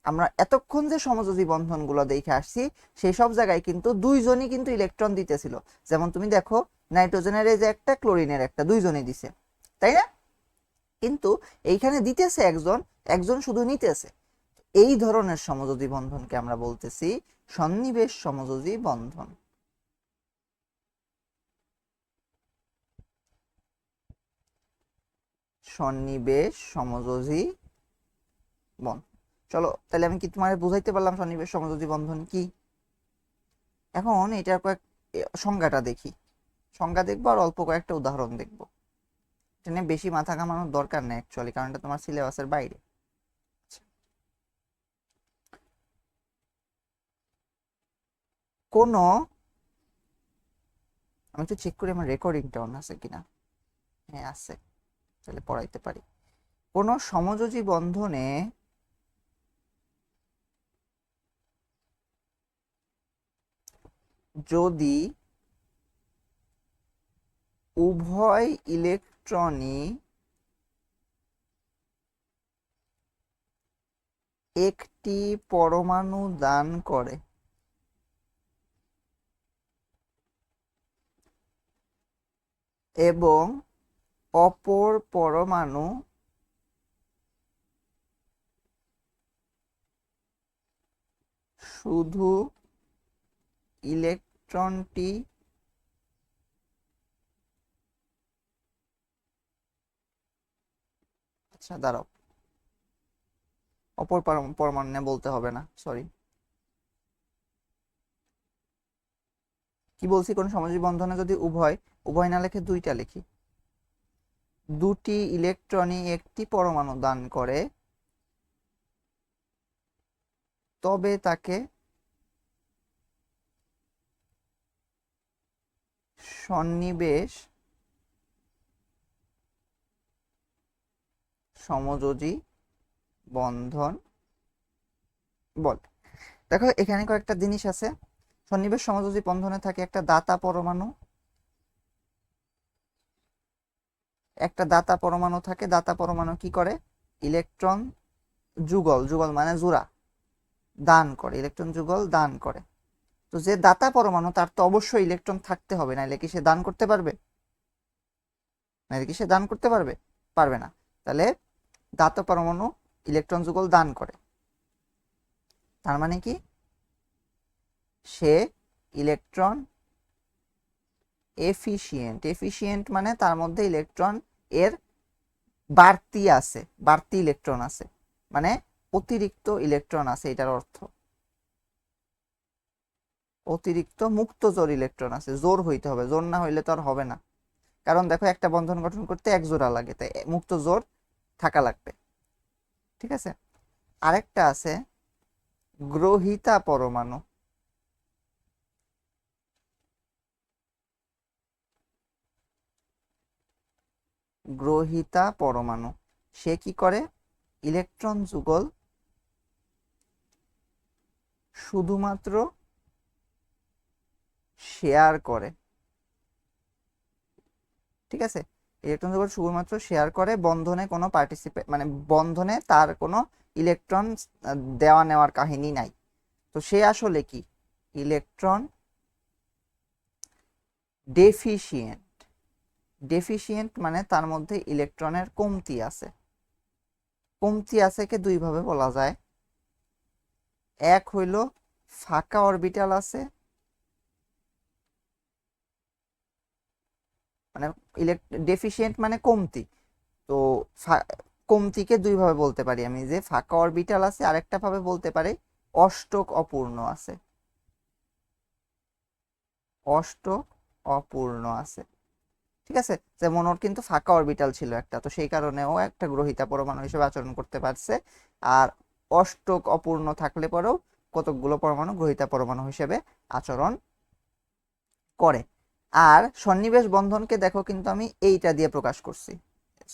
[SPEAKER 1] আমরা এতক্ষণ যে সমযোজী বন্ধনগুলো দেখে আসছি সেই সব জায়গায় কিন্তু দুইজনই কিন্তু ইলেকট্রন দিতেছিল। যেমন তুমি দেখো নাইট্রোজেনের এই যে একটা, ক্লোরিনের একটা, দুইজনই দিছে, তাই না? কিন্তু এইখানে দিতেছে একজন, একজন শুধু নিতেছে। এই ধরনের সমযোজী বন্ধনকে আমরা বলতেছি সন্নিবেশ সমযোজী বন্ধন। সন্নিবেশ সমযোজী বন্ধন। চলো তাহলে আমি কি তোমার বুঝাইতে পারলাম সন্নিবেশ সমযোজী বন্ধন কি? এখন এটার কয়েক সংজ্ঞাটা দেখি। সংজ্ঞা দেখবো আর অল্প কয়েকটা উদাহরণ দেখবো। এটা নিয়ে বেশি মাথা ঘামানোর দরকার নেই অ্যাকচুয়ালি, কারণ এটা তোমার সিলেবাসের বাইরে। কোন, আমি তো চেক করি আমার রেকর্ডিংটা অন আছে কিনা। হ্যাঁ আছে, তাহলে পড়াইতে পারি। কোন সমযোজী বন্ধনে যদি উভয় ইলেকট্রনই একটি পরমাণু দান করে এবং অপর পরমাণু শুধু ইলেকট্রনটি আচ্ছা দাঁড়াও, অপর পরমাণু নিয়ে বলতে হবে না, সরি। কি বলছি? কোন সমযোজী বন্ধনে যদি উভয়, উভয় না লিখে 2টা লিখি, 2টি ইলেকট্রনই একটি পরমাণু দান করে তবে তাকে সন্নিবেশ সমযোজী বন্ধন বলে। দেখো এখানে কয়েকটা জিনিস আছে। সন্নিবেশ সমযোজী বন্ধনে থাকে একটা দাতা পরমাণু, একটা দাতা পরমাণু থাকে। দাতা পরমাণু কি করে? ইলেকট্রন যুগল, যুগল মানে জোড়া, দান করে, ইলেকট্রন যুগল দান করে। তো যে দাতা পরমাণু তার তো অবশ্যই ইলেকট্রন থাকতে হবে, নাহলে কি সে দান করতে পারবে? নাহলে কি সে দান করতে পারবে? পারবে না। তাহলে দাতা পরমাণু ইলেকট্রন যুগল দান করে, তার মানে কি সে ইলেকট্রন এফিশিয়েন্ট। এফিশিয়েন্ট মানে তার মধ্যে ইলেকট্রন এর বাড়তি আছে, বাড়তি ইলেকট্রন আছে, মানে অতিরিক্ত ইলেকট্রন আছে, এটার অর্থ। অতিরিক্ত মুক্ত জোড় ইলেকট্রন আছে। জোর হইতে হবে, জোর না হইলে তো আর হবে না। কারণ দেখো একটা বন্ধন গঠন করতে 1 জোড়া লাগে, তাই মুক্ত জোড় থাকা লাগবে। ঠিক আছে। আরেকটা আছে গ্রহিতা পরমাণু। গ্রহিতা পরমাণু সে কি করে? ইলেকট্রন যুগল শুধুমাত্র শেয়ার করে, ঠিক আছে, ইলেকট্রন যুগল শুধুমাত্র শেয়ার করে, বন্ধনে কোনো পার্টিসিপেট মানে বন্ধনে তার কোনো ইলেকট্রন দেওয়া নেওয়ার কাহিনী নাই। তো সে আসলে কি ইলেকট্রন ডেফিশিয়েন্ট। ডেফিশিয়েন্ট মানে তার মধ্যে ইলেকট্রনের কমতি আছে। কমতি আছে কে দুই ভাবে বলা যায়। এক হইল ফাঁকা অরবিটাল আছে, মানে ডেফিশিয়েন্ট মানে কমতি। তো কমতিকে দুই ভাবে বলতে পারি আমি, যে ফাঁকা অরবিটাল আছে, আরেকটা ভাবে বলতে পারি অষ্টক অপূর্ণ আছে। অষ্টক অপূর্ণ আছে, ঠিক আছে। যেমন ওর কিন্তু ফাঁকা অরবিটাল ছিল একটা, তো সেই কারণে ও একটা গ্রহিতা পরমাণু হিসেবে আচরণ করতে পারছে। আর অষ্টক অপূর্ণ থাকলে পরেও কতকগুলো পরমাণু গ্রহিতা পরমাণু হিসেবে আচরণ করে। আর সন্নিবেশ বন্ধনকে দেখো কিন্তু আমি এইটা দিয়ে প্রকাশ করছি,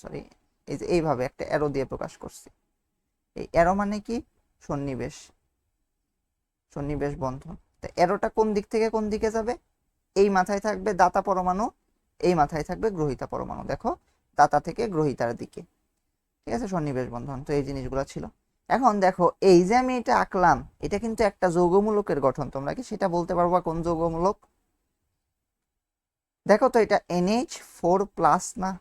[SPEAKER 1] সরি, এই যে এইভাবে একটা অ্যারো দিয়ে প্রকাশ করছি। এই অ্যারো মানে কি? সন্নিবেশ, সন্নিবেশ বন্ধন। তো অ্যারোটা কোন দিক থেকে কোন দিকে যাবে? এই মাথায় থাকবে দাতা পরমাণু, এই মাথায় থাকবে গ্রহিতা পরমাণু। দেখো, দাতা থেকে গ্রহিতার দিকে, ঠিক আছে, সন্নিবেশ বন্ধন। তো এই জিনিসগুলো ছিল। এখন দেখো, এই যে আমি এটা আঁকলাম, এটা কিন্তু একটা যৌগমূলকের গঠন। তোমরা কি সেটা বলতে পারবা কোন যৌগমূলক? দেখো তো, এটা NH4+ না?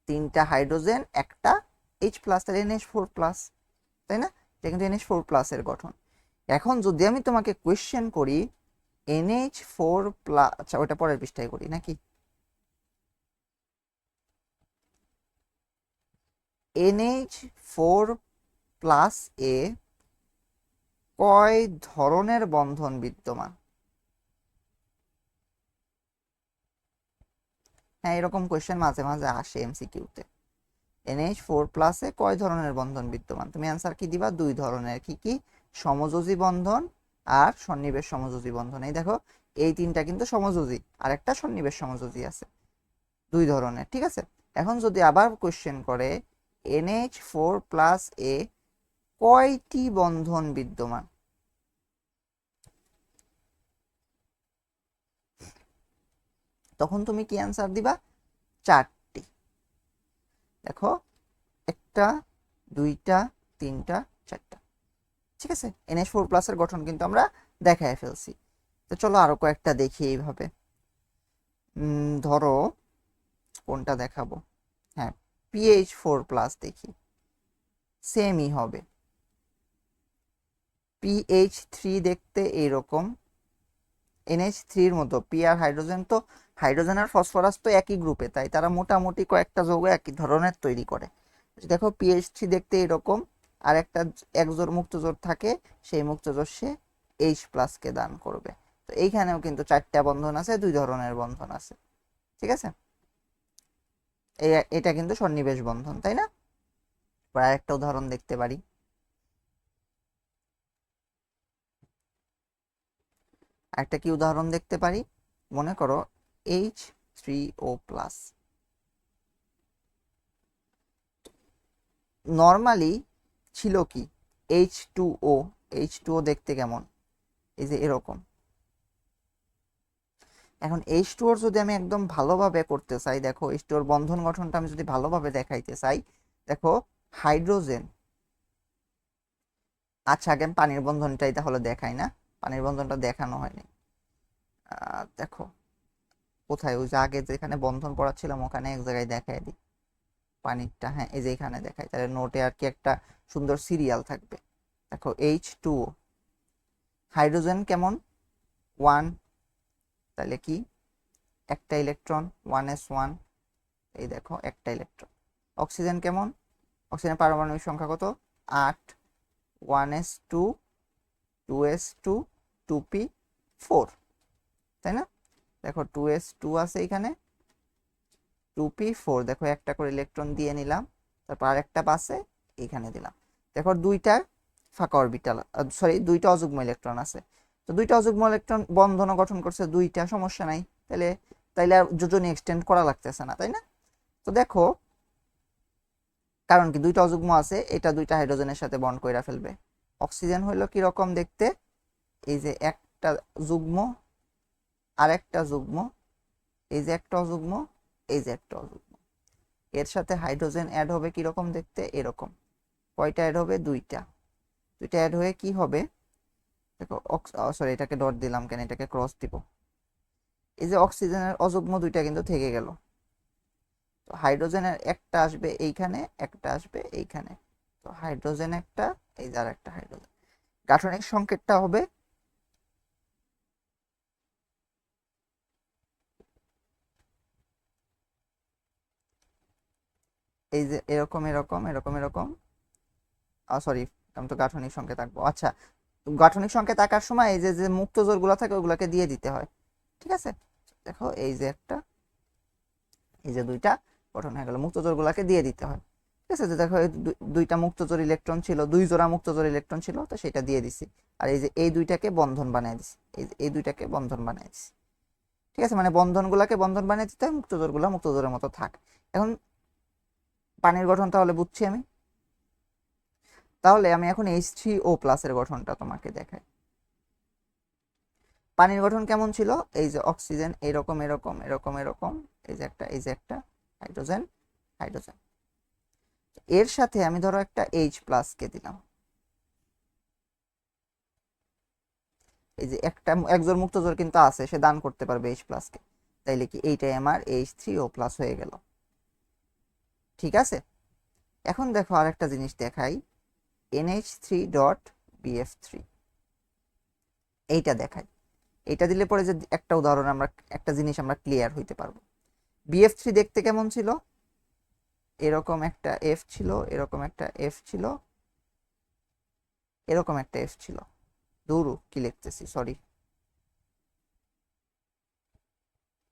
[SPEAKER 1] তিনটা হাইড্রোজেন, একটা H+, তাহলে NH4+, তাই না? এটা কিন্তু NH4+ এর গঠন। এখন যদি আমি তোমাকে কোয়েশ্চেন করি NH4+, আচ্ছা ওটা পরের পৃষ্ঠায় করি নাকি? NH4+ এ কয় ধরনের বন্ধন বিদ্যমান? হ্যাঁ, এরকম কোয়েশ্চেন মাঝে মাঝে আসে MCQ-তে। NH4+ এ কয় ধরনের বন্ধন বিদ্যমান? তুমি অ্যান্সার কি দিবা? দুই ধরনের। কি কি? সমযোজী বন্ধন আর সন্নিবেশ সমযোজী বন্ধন। এই দেখো, এই তিনটা কিন্তু সমযোজী, আর একটা সন্নিবেশ সমযোজী আছে, দুই ধরনের, ঠিক আছে। এখন যদি আবার কোয়েশ্চেন করে NH4+ এ কয়টি বন্ধন বিদ্যমান? তখন তুমি কি অ্যান্সার দিবা? চারটি। দেখো, একটা, দুইটা, তিনটা, চারটা, ঠিক আছে। NH4+ এর গঠন কিন্তু আমরা দেখায় ফেলছি। তো চলো আরো কয়েকটা দেখি এইভাবে। ধরো কোনটা দেখাবো? হ্যাঁ, PH4+ দেখি, সেমই হবে। PH3 দেখতে এইরকম, NH3 এর মতো। পি আর হাইড্রোজেন, তো হাইড্রোজেন আর ফসফরাস তো একই গ্রুপে, তাই তারা মোটামুটি কয়েকটা যৌগ একই ধরনের তৈরি করে। দেখো, PH3 দেখতে এরকম, আর একটা এক জোর মুক্তজোর থাকে, সেই মুক্তজোর সে H+ কে দান করবে। তো এইখানেও কিন্তু চারটা বন্ধন আছে, দুই ধরনের বন্ধন আছে, ঠিক আছে। এটা কিন্তু সন্নিবেশ বন্ধন, তাই না? প্রায় একটা উদাহরণ দেখতে পারি। একটা কি উদাহরণ দেখতে পারি? মনে করো H3O+। নর্মালি ছিল কি H2O। H2O দেখতে কেমন? এই যে এরকম। এখন H2O যদি আমি একদম ভালোভাবে করতে চাই, দেখো H2O বন্ধন গঠনটা আমি যদি ভালোভাবে দেখাইতে চাই, দেখো হাইড্রোজেন, আচ্ছা আগে পানির বন্ধনটাই তাহলে দেখাই না, পানির বন্ধনটা দেখানো হয়নি। দেখো কোথায়, ওই যে আগে যেখানে বন্ধন পড়াচ্ছিলাম ওখানে এক জায়গায় দেখাই দিই পানিরটা। হ্যাঁ, এই যে এখানে দেখাই, তাহলে নোটে আর কি একটা সুন্দর সিরিয়াল থাকবে। দেখো H2O, হাইড্রোজেন কেমন? 1, তাহলে কি একটা ইলেকট্রন, 1s1, এই দেখো একটা ইলেকট্রন। অক্সিজেন কেমন? অক্সিজেনের পারমাণবিক সংখ্যা কত? 8, 1s2, 2s2, 2p4, তাই না? দেখো 2s2 আছে এখানে, 2p4, দেখো একটা করে ইলেকট্রন দিয়ে নিলাম, তারপর আরেকটা পাশে এখানে দিলাম। দেখো দুইটা ফাঁকা অরবিটাল, সরি দুইটা অযুগ্ম ইলেকট্রন আছে। তো দুইটা অযুগ্ম ইলেকট্রন বন্ধন গঠন করছে দুইটা, সমস্যা নাই। তাহলে তাইলে আর যোজনী এক্সটেন্ড করা লাগতেছে না, তাই না? তো দেখো কারণ কি দুইটা অযুগ্ম আছে, এটা দুইটা হাইড্রোজেনের সাথে বন্ড কইরা ফেলবে। অক্সিজেন হইলো কি রকম দেখতে, এই যে একটা যুগ্ম আর একটা যুগ্ম, এই যে একটা অযুগ্ম, এই যে একটা অযুগ্ম, এর সাথে হাইড্রোজেন অ্যাড হবে কি রকম দেখতে, এরকম। কয়টা অ্যাড হবে, দুইটা। দুইটা অ্যাড হয়ে কি হবে দেখো, সরি এটাকে ডট দিলাম কেন, এটাকে ক্রস দিব। এই যে অক্সিজেনের অযুগ্ম দুইটা কিন্তু থেকে গেল, তো হাইড্রোজেনের একটা আসবে এইখানে, একটা আসবে এইখানে, তো হাইড্রোজেন একটা, এই যে আর একটা হাইড্রোজেন। গাঠনিক সংকেতটা হবে এই যে এরকম এরকম এরকম এরকম, সরি আমি তো গাঠনিক সংকেত আঁকবো। আচ্ছা, গাঠনিক সংকেত আঁকার সময় এই যে যে মুক্ত জোরগুলো থাকে ওগুলোকে দিয়ে দিতে হয়, ঠিক আছে। দেখো এই যে একটা, এই যে দুইটা গঠন হয়ে গেল, মুক্ত জোরগুলোকে দিয়ে দিতে হয়, ঠিক আছে। দেখো দুইটা মুক্তজোর ইলেকট্রন ছিল, দুই জোড়া মুক্তজোর ইলেকট্রন ছিল, তো সেটা দিয়ে দিছি। আর এই যে এই দুইটাকে বন্ধন বানিয়ে দিছি, এই যে এই দুইটাকে বন্ধন বানিয়ে দিছি, ঠিক আছে। মানে বন্ধনগুলোকে বন্ধন বানিয়ে দিতে হয়, মুক্তজোরগুলো মুক্তজোরের মতো থাক। এখন পানির গঠন তাহলে বুঝছি আমি। তাহলে আমি এখন H3O+ এর গঠনটা তোমাকে দেখাই। পানির গঠন কেমন ছিল, এই যে অক্সিজেন এরকম এরকম এরকম এরকম, এই যে একটা, এই যে একটা হাইড্রোজেন, হাইড্রোজেন। এর সাথে আমি ধরো একটা H+ কে দিলাম, এই যে একটা একজোড় মুক্তজোড় কিন্তু আছে, সে দান করতে পারবে H+ কে, তাইলে কি এইটাই আমার H3O+ হয়ে গেল, ঠিক আছে। এখন দেখো আরেকটা জিনিস দেখাই, NH3.BF3, এইটা দেখাই। এইটা দিলে পরে যে একটা উদাহরণ আমরা, একটা জিনিস আমরা ক্লিয়ার হইতে পারবো। BF3 দেখতে কেমন ছিল, এরকম একটা F ছিল, এরকম একটা F ছিল, এরকম একটা F ছিল। দূরু কি লিখতেছি, সরি।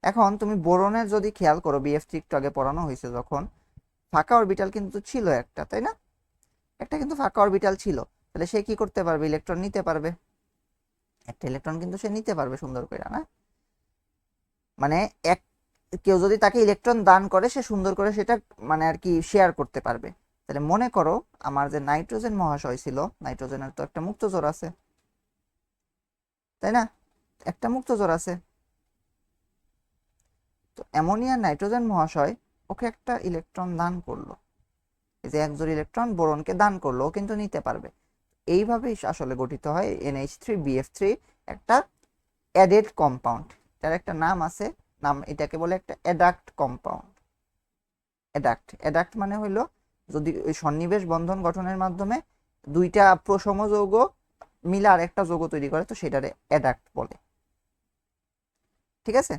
[SPEAKER 1] এখন তুমি বোরনের যদি খেয়াল করো, BF3 একটু আগে পড়ানো হয়েছে যখন, ফাঁকা অরবিটাল কিন্তু ছিল একটা, তাই না? একটা কিন্তু ফাঁকা অরবিটাল ছিল, তাহলে সে কি করতে পারবে, ইলেকট্রন নিতে পারবে, একটা ইলেকট্রন কিন্তু সে নিতে পারবে সুন্দর করে, না? মানে এক, কেউ যদি তাকে ইলেকট্রন দান করে, সে সুন্দর করে সেটা মানে আর কি শেয়ার করতে পারবে। তাহলে মনে করো আমার যে নাইট্রোজেন মহাশয় ছিল, নাইট্রোজেনের তো একটা মুক্তজোড় আছে, তাই না? একটা মুক্তজোড় আছে, তো অ্যামোনিয়া নাইট্রোজেন মহাশয় ওকে একটা ইলেকট্রন দান করলো, এই যে একজোড় ইলেকট্রন বোরনকে দান করলো, ও কিন্তু নিতে পারবে। এইভাবেই আসলে গঠিত হয় NH3BF3, একটা অ্যাডেড কম্পাউন্ড। যার একটা নাম আছে, নাম এটাকে বলে একটা অ্যাডাক্ট কম্পাউন্ড। অ্যাডাক্ট, অ্যাডাক্ট মানে হইলো যদি ওই সন্নিবেশ বন্ধন গঠনের মাধ্যমে দুইটা প্রসম যৌগ মিলে আর একটা যৌগ তৈরি করে, তো সেটারে অ্যাডাক্ট বলে, ঠিক আছে।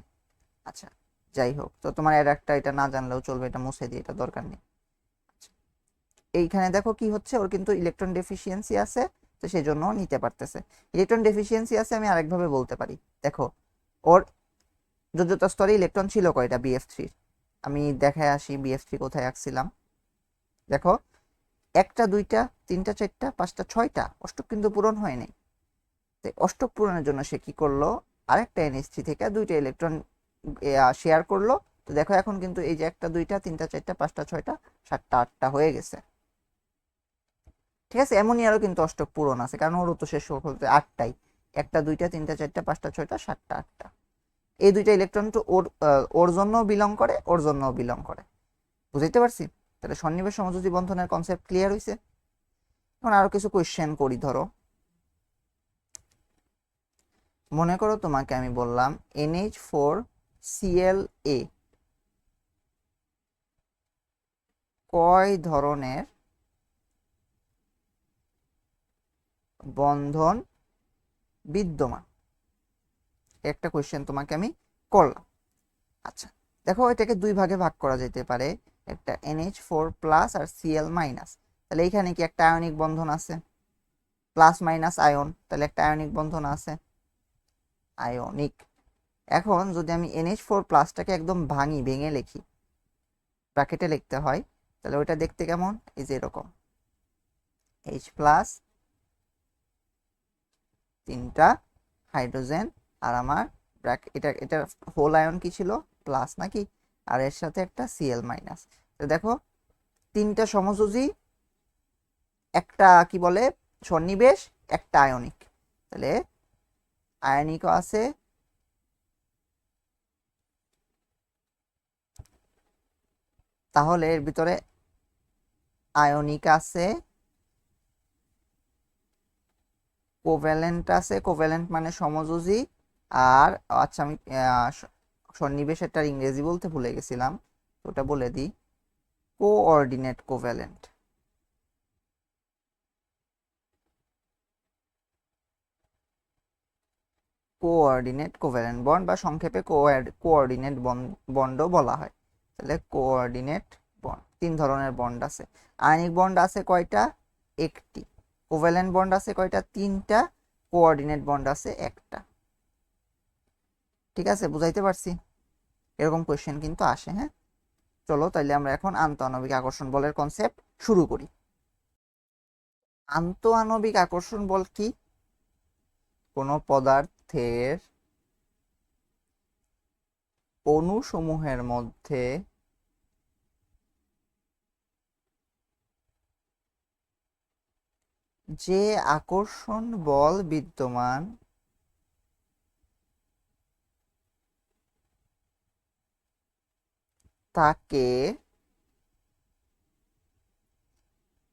[SPEAKER 1] আচ্ছা, যাই হোক, তো তোমার অ্যাডাক্টটা এটা না জানলেও চলবে, এটা মুছে দিয়ে, এটা দরকার নেই। আচ্ছা, এইখানে দেখো কি হচ্ছে, ওর কিন্তু ইলেকট্রন ডেফিসিয়েন্সি আছে, তো সেই জন্য নিতে পারতেছে। ইলেকট্রন ডেফিসিয়েন্সি আছে আমি আরেকভাবে বলতে পারি, দেখো ওর যোজ্যতা স্তরে ইলেকট্রন ছিল কয়টা BF3, আমি দেখায় আসি BF3 কোথায় আঁকছিলাম। দেখো একটা, দুইটা, তিনটা, চারটা, পাঁচটা, ছয়টা, অষ্টক কিন্তু পূরণ হয়নি। অষ্টক পূরণের জন্য সে কি করলো, আরেকটা NH3 থেকে দুইটা ইলেকট্রন শেয়ার করলো। তো দেখো এখন কিন্তু এই যে একটা, দুইটা, তিনটা, চারটা, পাঁচটা, ছয়টা, সাতটা, আটটা হয়ে গেছে, ঠিক আছে। অ্যামোনিয়ারও কিন্তু অষ্টক পূরণ আছে, কারণ ওরও তো শেষ হতে আটটাই, একটা, দুইটা, তিনটা, চারটা, পাঁচটা, ছয়টা, সাতটা, আটটা। এই দুইটা ইলেকট্রন তো ওর ওর জন্য বিলং করে, ওর জন্য বিলং করে, বুঝতে পারছি। তাহলে সন্নিবেশ সমযোজী বন্ধনের কনসেপ্ট ক্লিয়ার হয়েছে। এখন আরো কিছু কোয়েশ্চেন করি, ধরো মনে করো তোমাকে আমি বললাম NH4Cl কয় ধরনের বন্ধন বিদ্যমান, একটা কোয়েশ্চেন তোমাকে আমি করলাম। আচ্ছা, দেখো এটাকে দুই ভাগে ভাগ করা যেতে পারে, একটা NH4+ আর Cl-। তাহলে এইখানে কি একটা আয়নিক বন্ধন আছে, প্লাস মাইনাস আয়ন, তাহলে একটা আয়নিক বন্ধন আছে, আয়নিক। এখন যদি আমি NH4+টাকে একদম ভাঙি, ভেঙে লিখি, ব্র্যাকেটে লিখতে হয়, তাহলে ওইটা দেখতে কেমন, এই যে এরকম H+, তিনটা হাইড্রোজেন, আর আমার এটা হোল আয়ন কি ছিল, প্লাস নাকি, আর এর সাথে একটা Cl-। তো দেখো তিনটা সমযোজী, একটা কি বলে সন্নিবেশ, একটা আয়নিক। তাহলে আয়নিকও আছে, তাহলে এর ভিতরে আয়নিক আছে, কোভ্যালেন্ট আছে, কোভ্যালেন্ট মানে সমযোজী। আর আচ্ছা আমি সন্নিবেশেরটার ইংরেজি বলতে ভুলে গেছিলাম, ওটা বলে দিই, coordinate covalent. Coordinate covalent bond বা সংক্ষেপে কোঅর্ডিনেট বন্ডও বলা হয়। তাহলে কোঅর্ডিনেট বন্ড, তিন ধরনের বন্ড আছে। আয়নিক বন্ড আছে কয়টা? একটি। কোভ্যালেন্ট বন্ড আছে কয়টা? তিনটা। কোঅর্ডিনেট বন্ড আছে একটা। ঠিক আছে, বুঝাইতে পারছি? এরকম কোয়েশ্চেন কিন্তু আসে। হ্যাঁ, চলো তাইলে আমরা এখন আন্তঃআণবিক আকর্ষণ বলের কনসেপ্ট শুরু করি। আন্তঃআণবিক আকর্ষণ বল কি? কোনো পদার্থের অণুসমূহের মধ্যে যে আকর্ষণ বল বিদ্যমান তাকে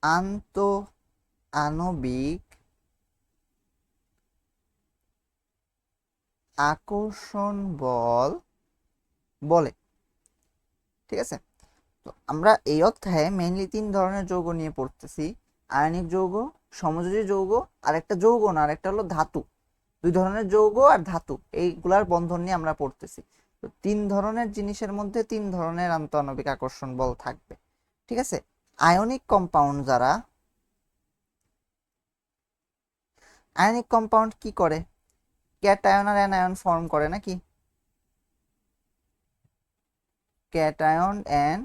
[SPEAKER 1] আন্তঃআণবিক আকর্ষণ বল বলে। ঠিক আছে, তো আমরা এই অধ্যায়ে মেইনলি তিন ধরনের যৌগ নিয়ে পড়তেছি। আয়নিক যৌগ, সমযোজী যৌগ, আর একটা যৌগ না, আর একটা হলো ধাতু। দুই ধরনের যৌগ আর ধাতু, এইগুলার বন্ধন নিয়ে আমরা পড়তেছি। তো তিন ধরনের জিনিসের মধ্যে তিন ধরনের আন্তঃআণবিক আকর্ষণ বল থাকবে। ঠিক আছে, আয়নিক কম্পাউন্ড যারা, আয়নিক কম্পাউন্ড কি করে? ক্যাটায়ন আর অ্যানায়ন ফর্ম করে নাকি? Cation and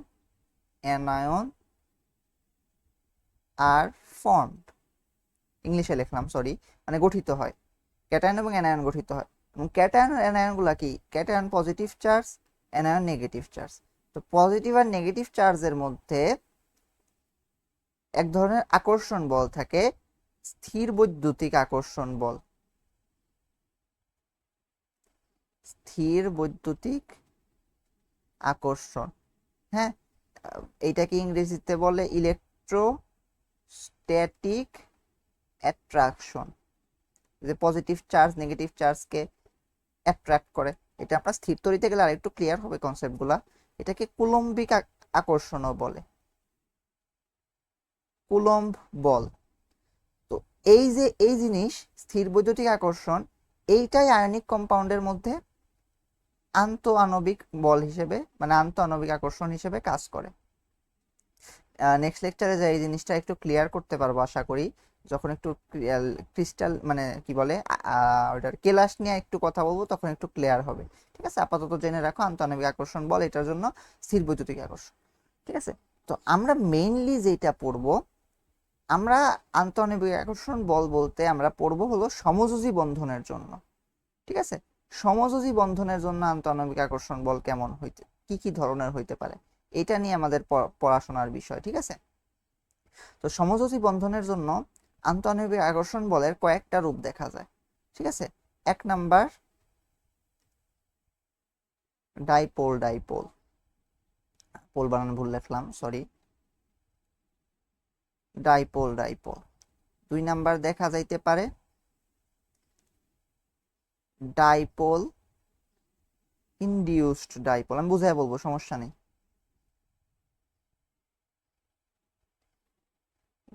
[SPEAKER 1] anion are formed, ইংলিশে লিখলাম সরি, মানে গঠিত হয়। ক্যাটায়ন এবং অ্যানায়ন গঠিত হয়। এবং ক্যাটায়ন আর অ্যানায়নগুলো কি? Cation positive charge, anion negative charge. তো পজিটিভ আর নেগেটিভ চার্জের মধ্যে এক ধরনের আকর্ষণ বল থাকে, স্থির বৈদ্যুতিক আকর্ষণ বল। স্থির বৈদ্যুতিক আকর্ষণ, হ্যাঁ, এইটাকে ইংরেজিতে বলে ইলেকট্রোস্ট্যাটিক অ্যাট্রাকশন। যে পজিটিভ চার্জ নেগেটিভ চার্জকে অ্যাট্রাক্ট করে। এটা আমরা স্থির তরিতে গেলে আরেকটু ক্লিয়ার হবে কনসেপ্টগুলা। এটাকে কুলম্বিক আকর্ষণও বলে, কুলম্ব বল। তো এই যে এই জিনিস স্থির বৈদ্যুতিক আকর্ষণ, এইটাই আয়নিক কম্পাউন্ডের মধ্যে আন্তঃআণবিক বল হিসেবে, মানে আন্তঃআণবিক আকর্ষণ হিসেবে কাজ করে। নেক্সট লেকচারে যে এই জিনিসটা একটু ক্লিয়ার করতে পারবো আশা করি, যখন একটু ক্রিস্টাল মানে কি বলে ওটার কেলাস নিয়ে একটু কথা বলবো, তখন একটু ক্লিয়ার হবে। ঠিক আছে, আপাতত জেনে রাখো আন্তঃআণবিক আকর্ষণ বল এটার জন্য স্থির বৈদ্যুতিক আকর্ষণ। ঠিক আছে, তো আমরা মেইনলি যেটা পড়বো, আমরা আন্তঃআণবিক আকর্ষণ বল বলতে আমরা পড়বো হলো সমযোজী বন্ধনের জন্য। ঠিক আছে, সমযোজী বন্ধনের জন্য আন্তঃআণবিক আকর্ষণ বল কেমন হইতে, কি কি ধরনের হইতে পারে, এটা নিয়ে আমাদের পড়াশোনার বিষয়। ঠিক আছে, তো সমযোজী বন্ধনের জন্য আন্তঃআণবিক আকর্ষণ বলের কয়েকটা রূপ দেখা যায়। ঠিক আছে, এক নাম্বার ডাইপোল, ডাইপোল, পোল বানানো ভুল লিখলাম সরি, ডাইপোল, ডাইপোল। দুই নাম্বার দেখা যাইতে পারে ডাইপোল ইনডিউসড ডাইপোল, আমি বুঝাই বলবো সমস্যা নেই।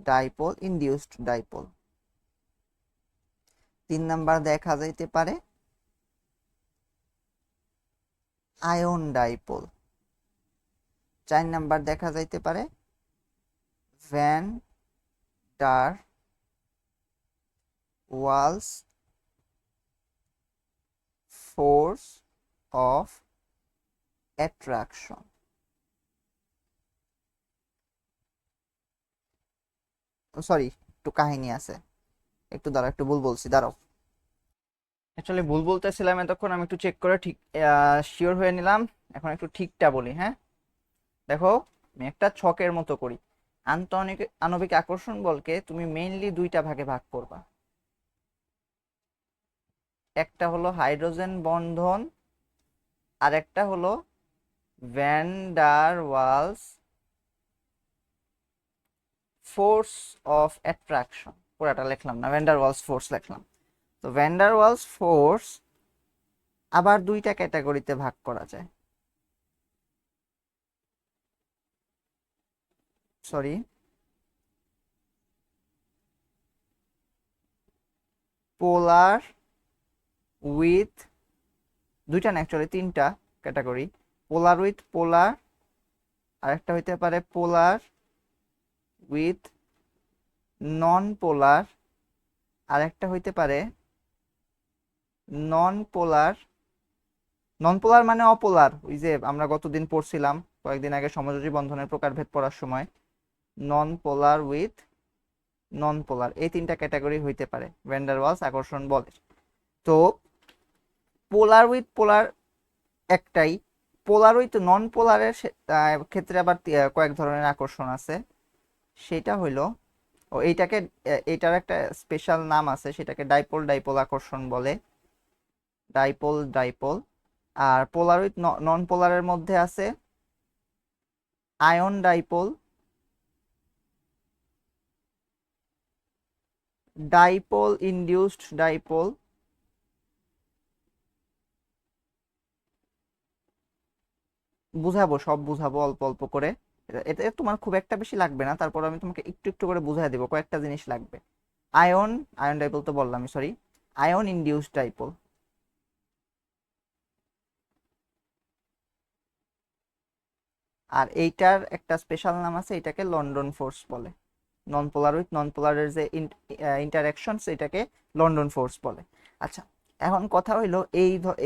[SPEAKER 1] Dipole induced dipole. তিন নাম্বার দেখা যাইতে পারে আয়ন ডাইপোল। চার নাম্বার দেখা যাইতে পারে van der Waals force of attraction. Sorry, একটু কাহিনী আছে, একটু দাঁড়াও, একটু ভুল বলছি, দাঁড়াও। অ্যাকচুয়ালি ভুল বলতেছিলাম এতক্ষণ, আমি একটু চেক করে ঠিক শিওর হয়ে নিলাম। এখন একটু ঠিকটা বলি। হ্যাঁ, দেখো আমি একটা ছকের মতো করি। আণবিক আকর্ষণ বলকে তুমি মেইনলি দুইটা ভাগে ভাগ করবা। একটা হলো হাইড্রোজেন বন্ধন, আর একটা হলো van der Waals force of attraction. পুরাটা লিখলাম না, ভ্যান ডার ওয়ালস ফোর্স লিখলাম। তো ভ্যান ডার ওয়ালস ফোর্স আবার দুইটা ক্যাটাগরিতে ভাগ করা যায়। সরি, পোলার উইথ, দুইটা না অ্যাকচুয়ালি তিনটা ক্যাটাগরি। পোলার উইথ পোলার, আরেকটা হইতে পারে পোলার উইথ নন পোলার, আরেকটা হইতে পারে নন পোলার। নন পোলার মানে অপোলার, ওই যে আমরা গতদিন পড়ছিলাম কয়েকদিন আগে সমযোজী বন্ধনের প্রকারভেদ পড়ার সময়। নন পোলার উইথ নন পোলার, এই তিনটা ক্যাটাগরি হইতে পারে ভ্যান ডার ওয়ালস আকর্ষণ বলের। তো পোলার উইথ পোলার একটাই, পোলার উইথ নন পোলারের ক্ষেত্রে আবার কয়েক ধরনের আকর্ষণ আছে। সেটা হইলো, ও এইটাকে, এইটার একটা স্পেশাল নাম আছে, সেটাকে ডাইপোল ডাইপোল আকর্ষণ বলে, ডাইপোল ডাইপোল। আর পোলার উইথ নন পোলারের মধ্যে আছে ion dipole, dipole induced dipole, বুঝাবো, সব বুঝাবো অল্প অল্প করে। এটা তোমার খুব একটা বেশি লাগবে না, তারপর আমি তোমাকে একটু একটু করে বুঝাই দেবো, কয়েকটা জিনিস লাগবে। আয়ন, আয়ন ডাইপোল তো বললাম, সরি, আয়ন ইনডিউসড ডাইপোল। আর এইটার একটা স্পেশাল নাম আছে, এটাকে লন্ডন ফোর্স বলে। নন পোলার উইথ নন পোলারের যে ইন্টারাকশন, সেটাকে লন্ডন ফোর্স বলে। আচ্ছা, এখন কথা হইলো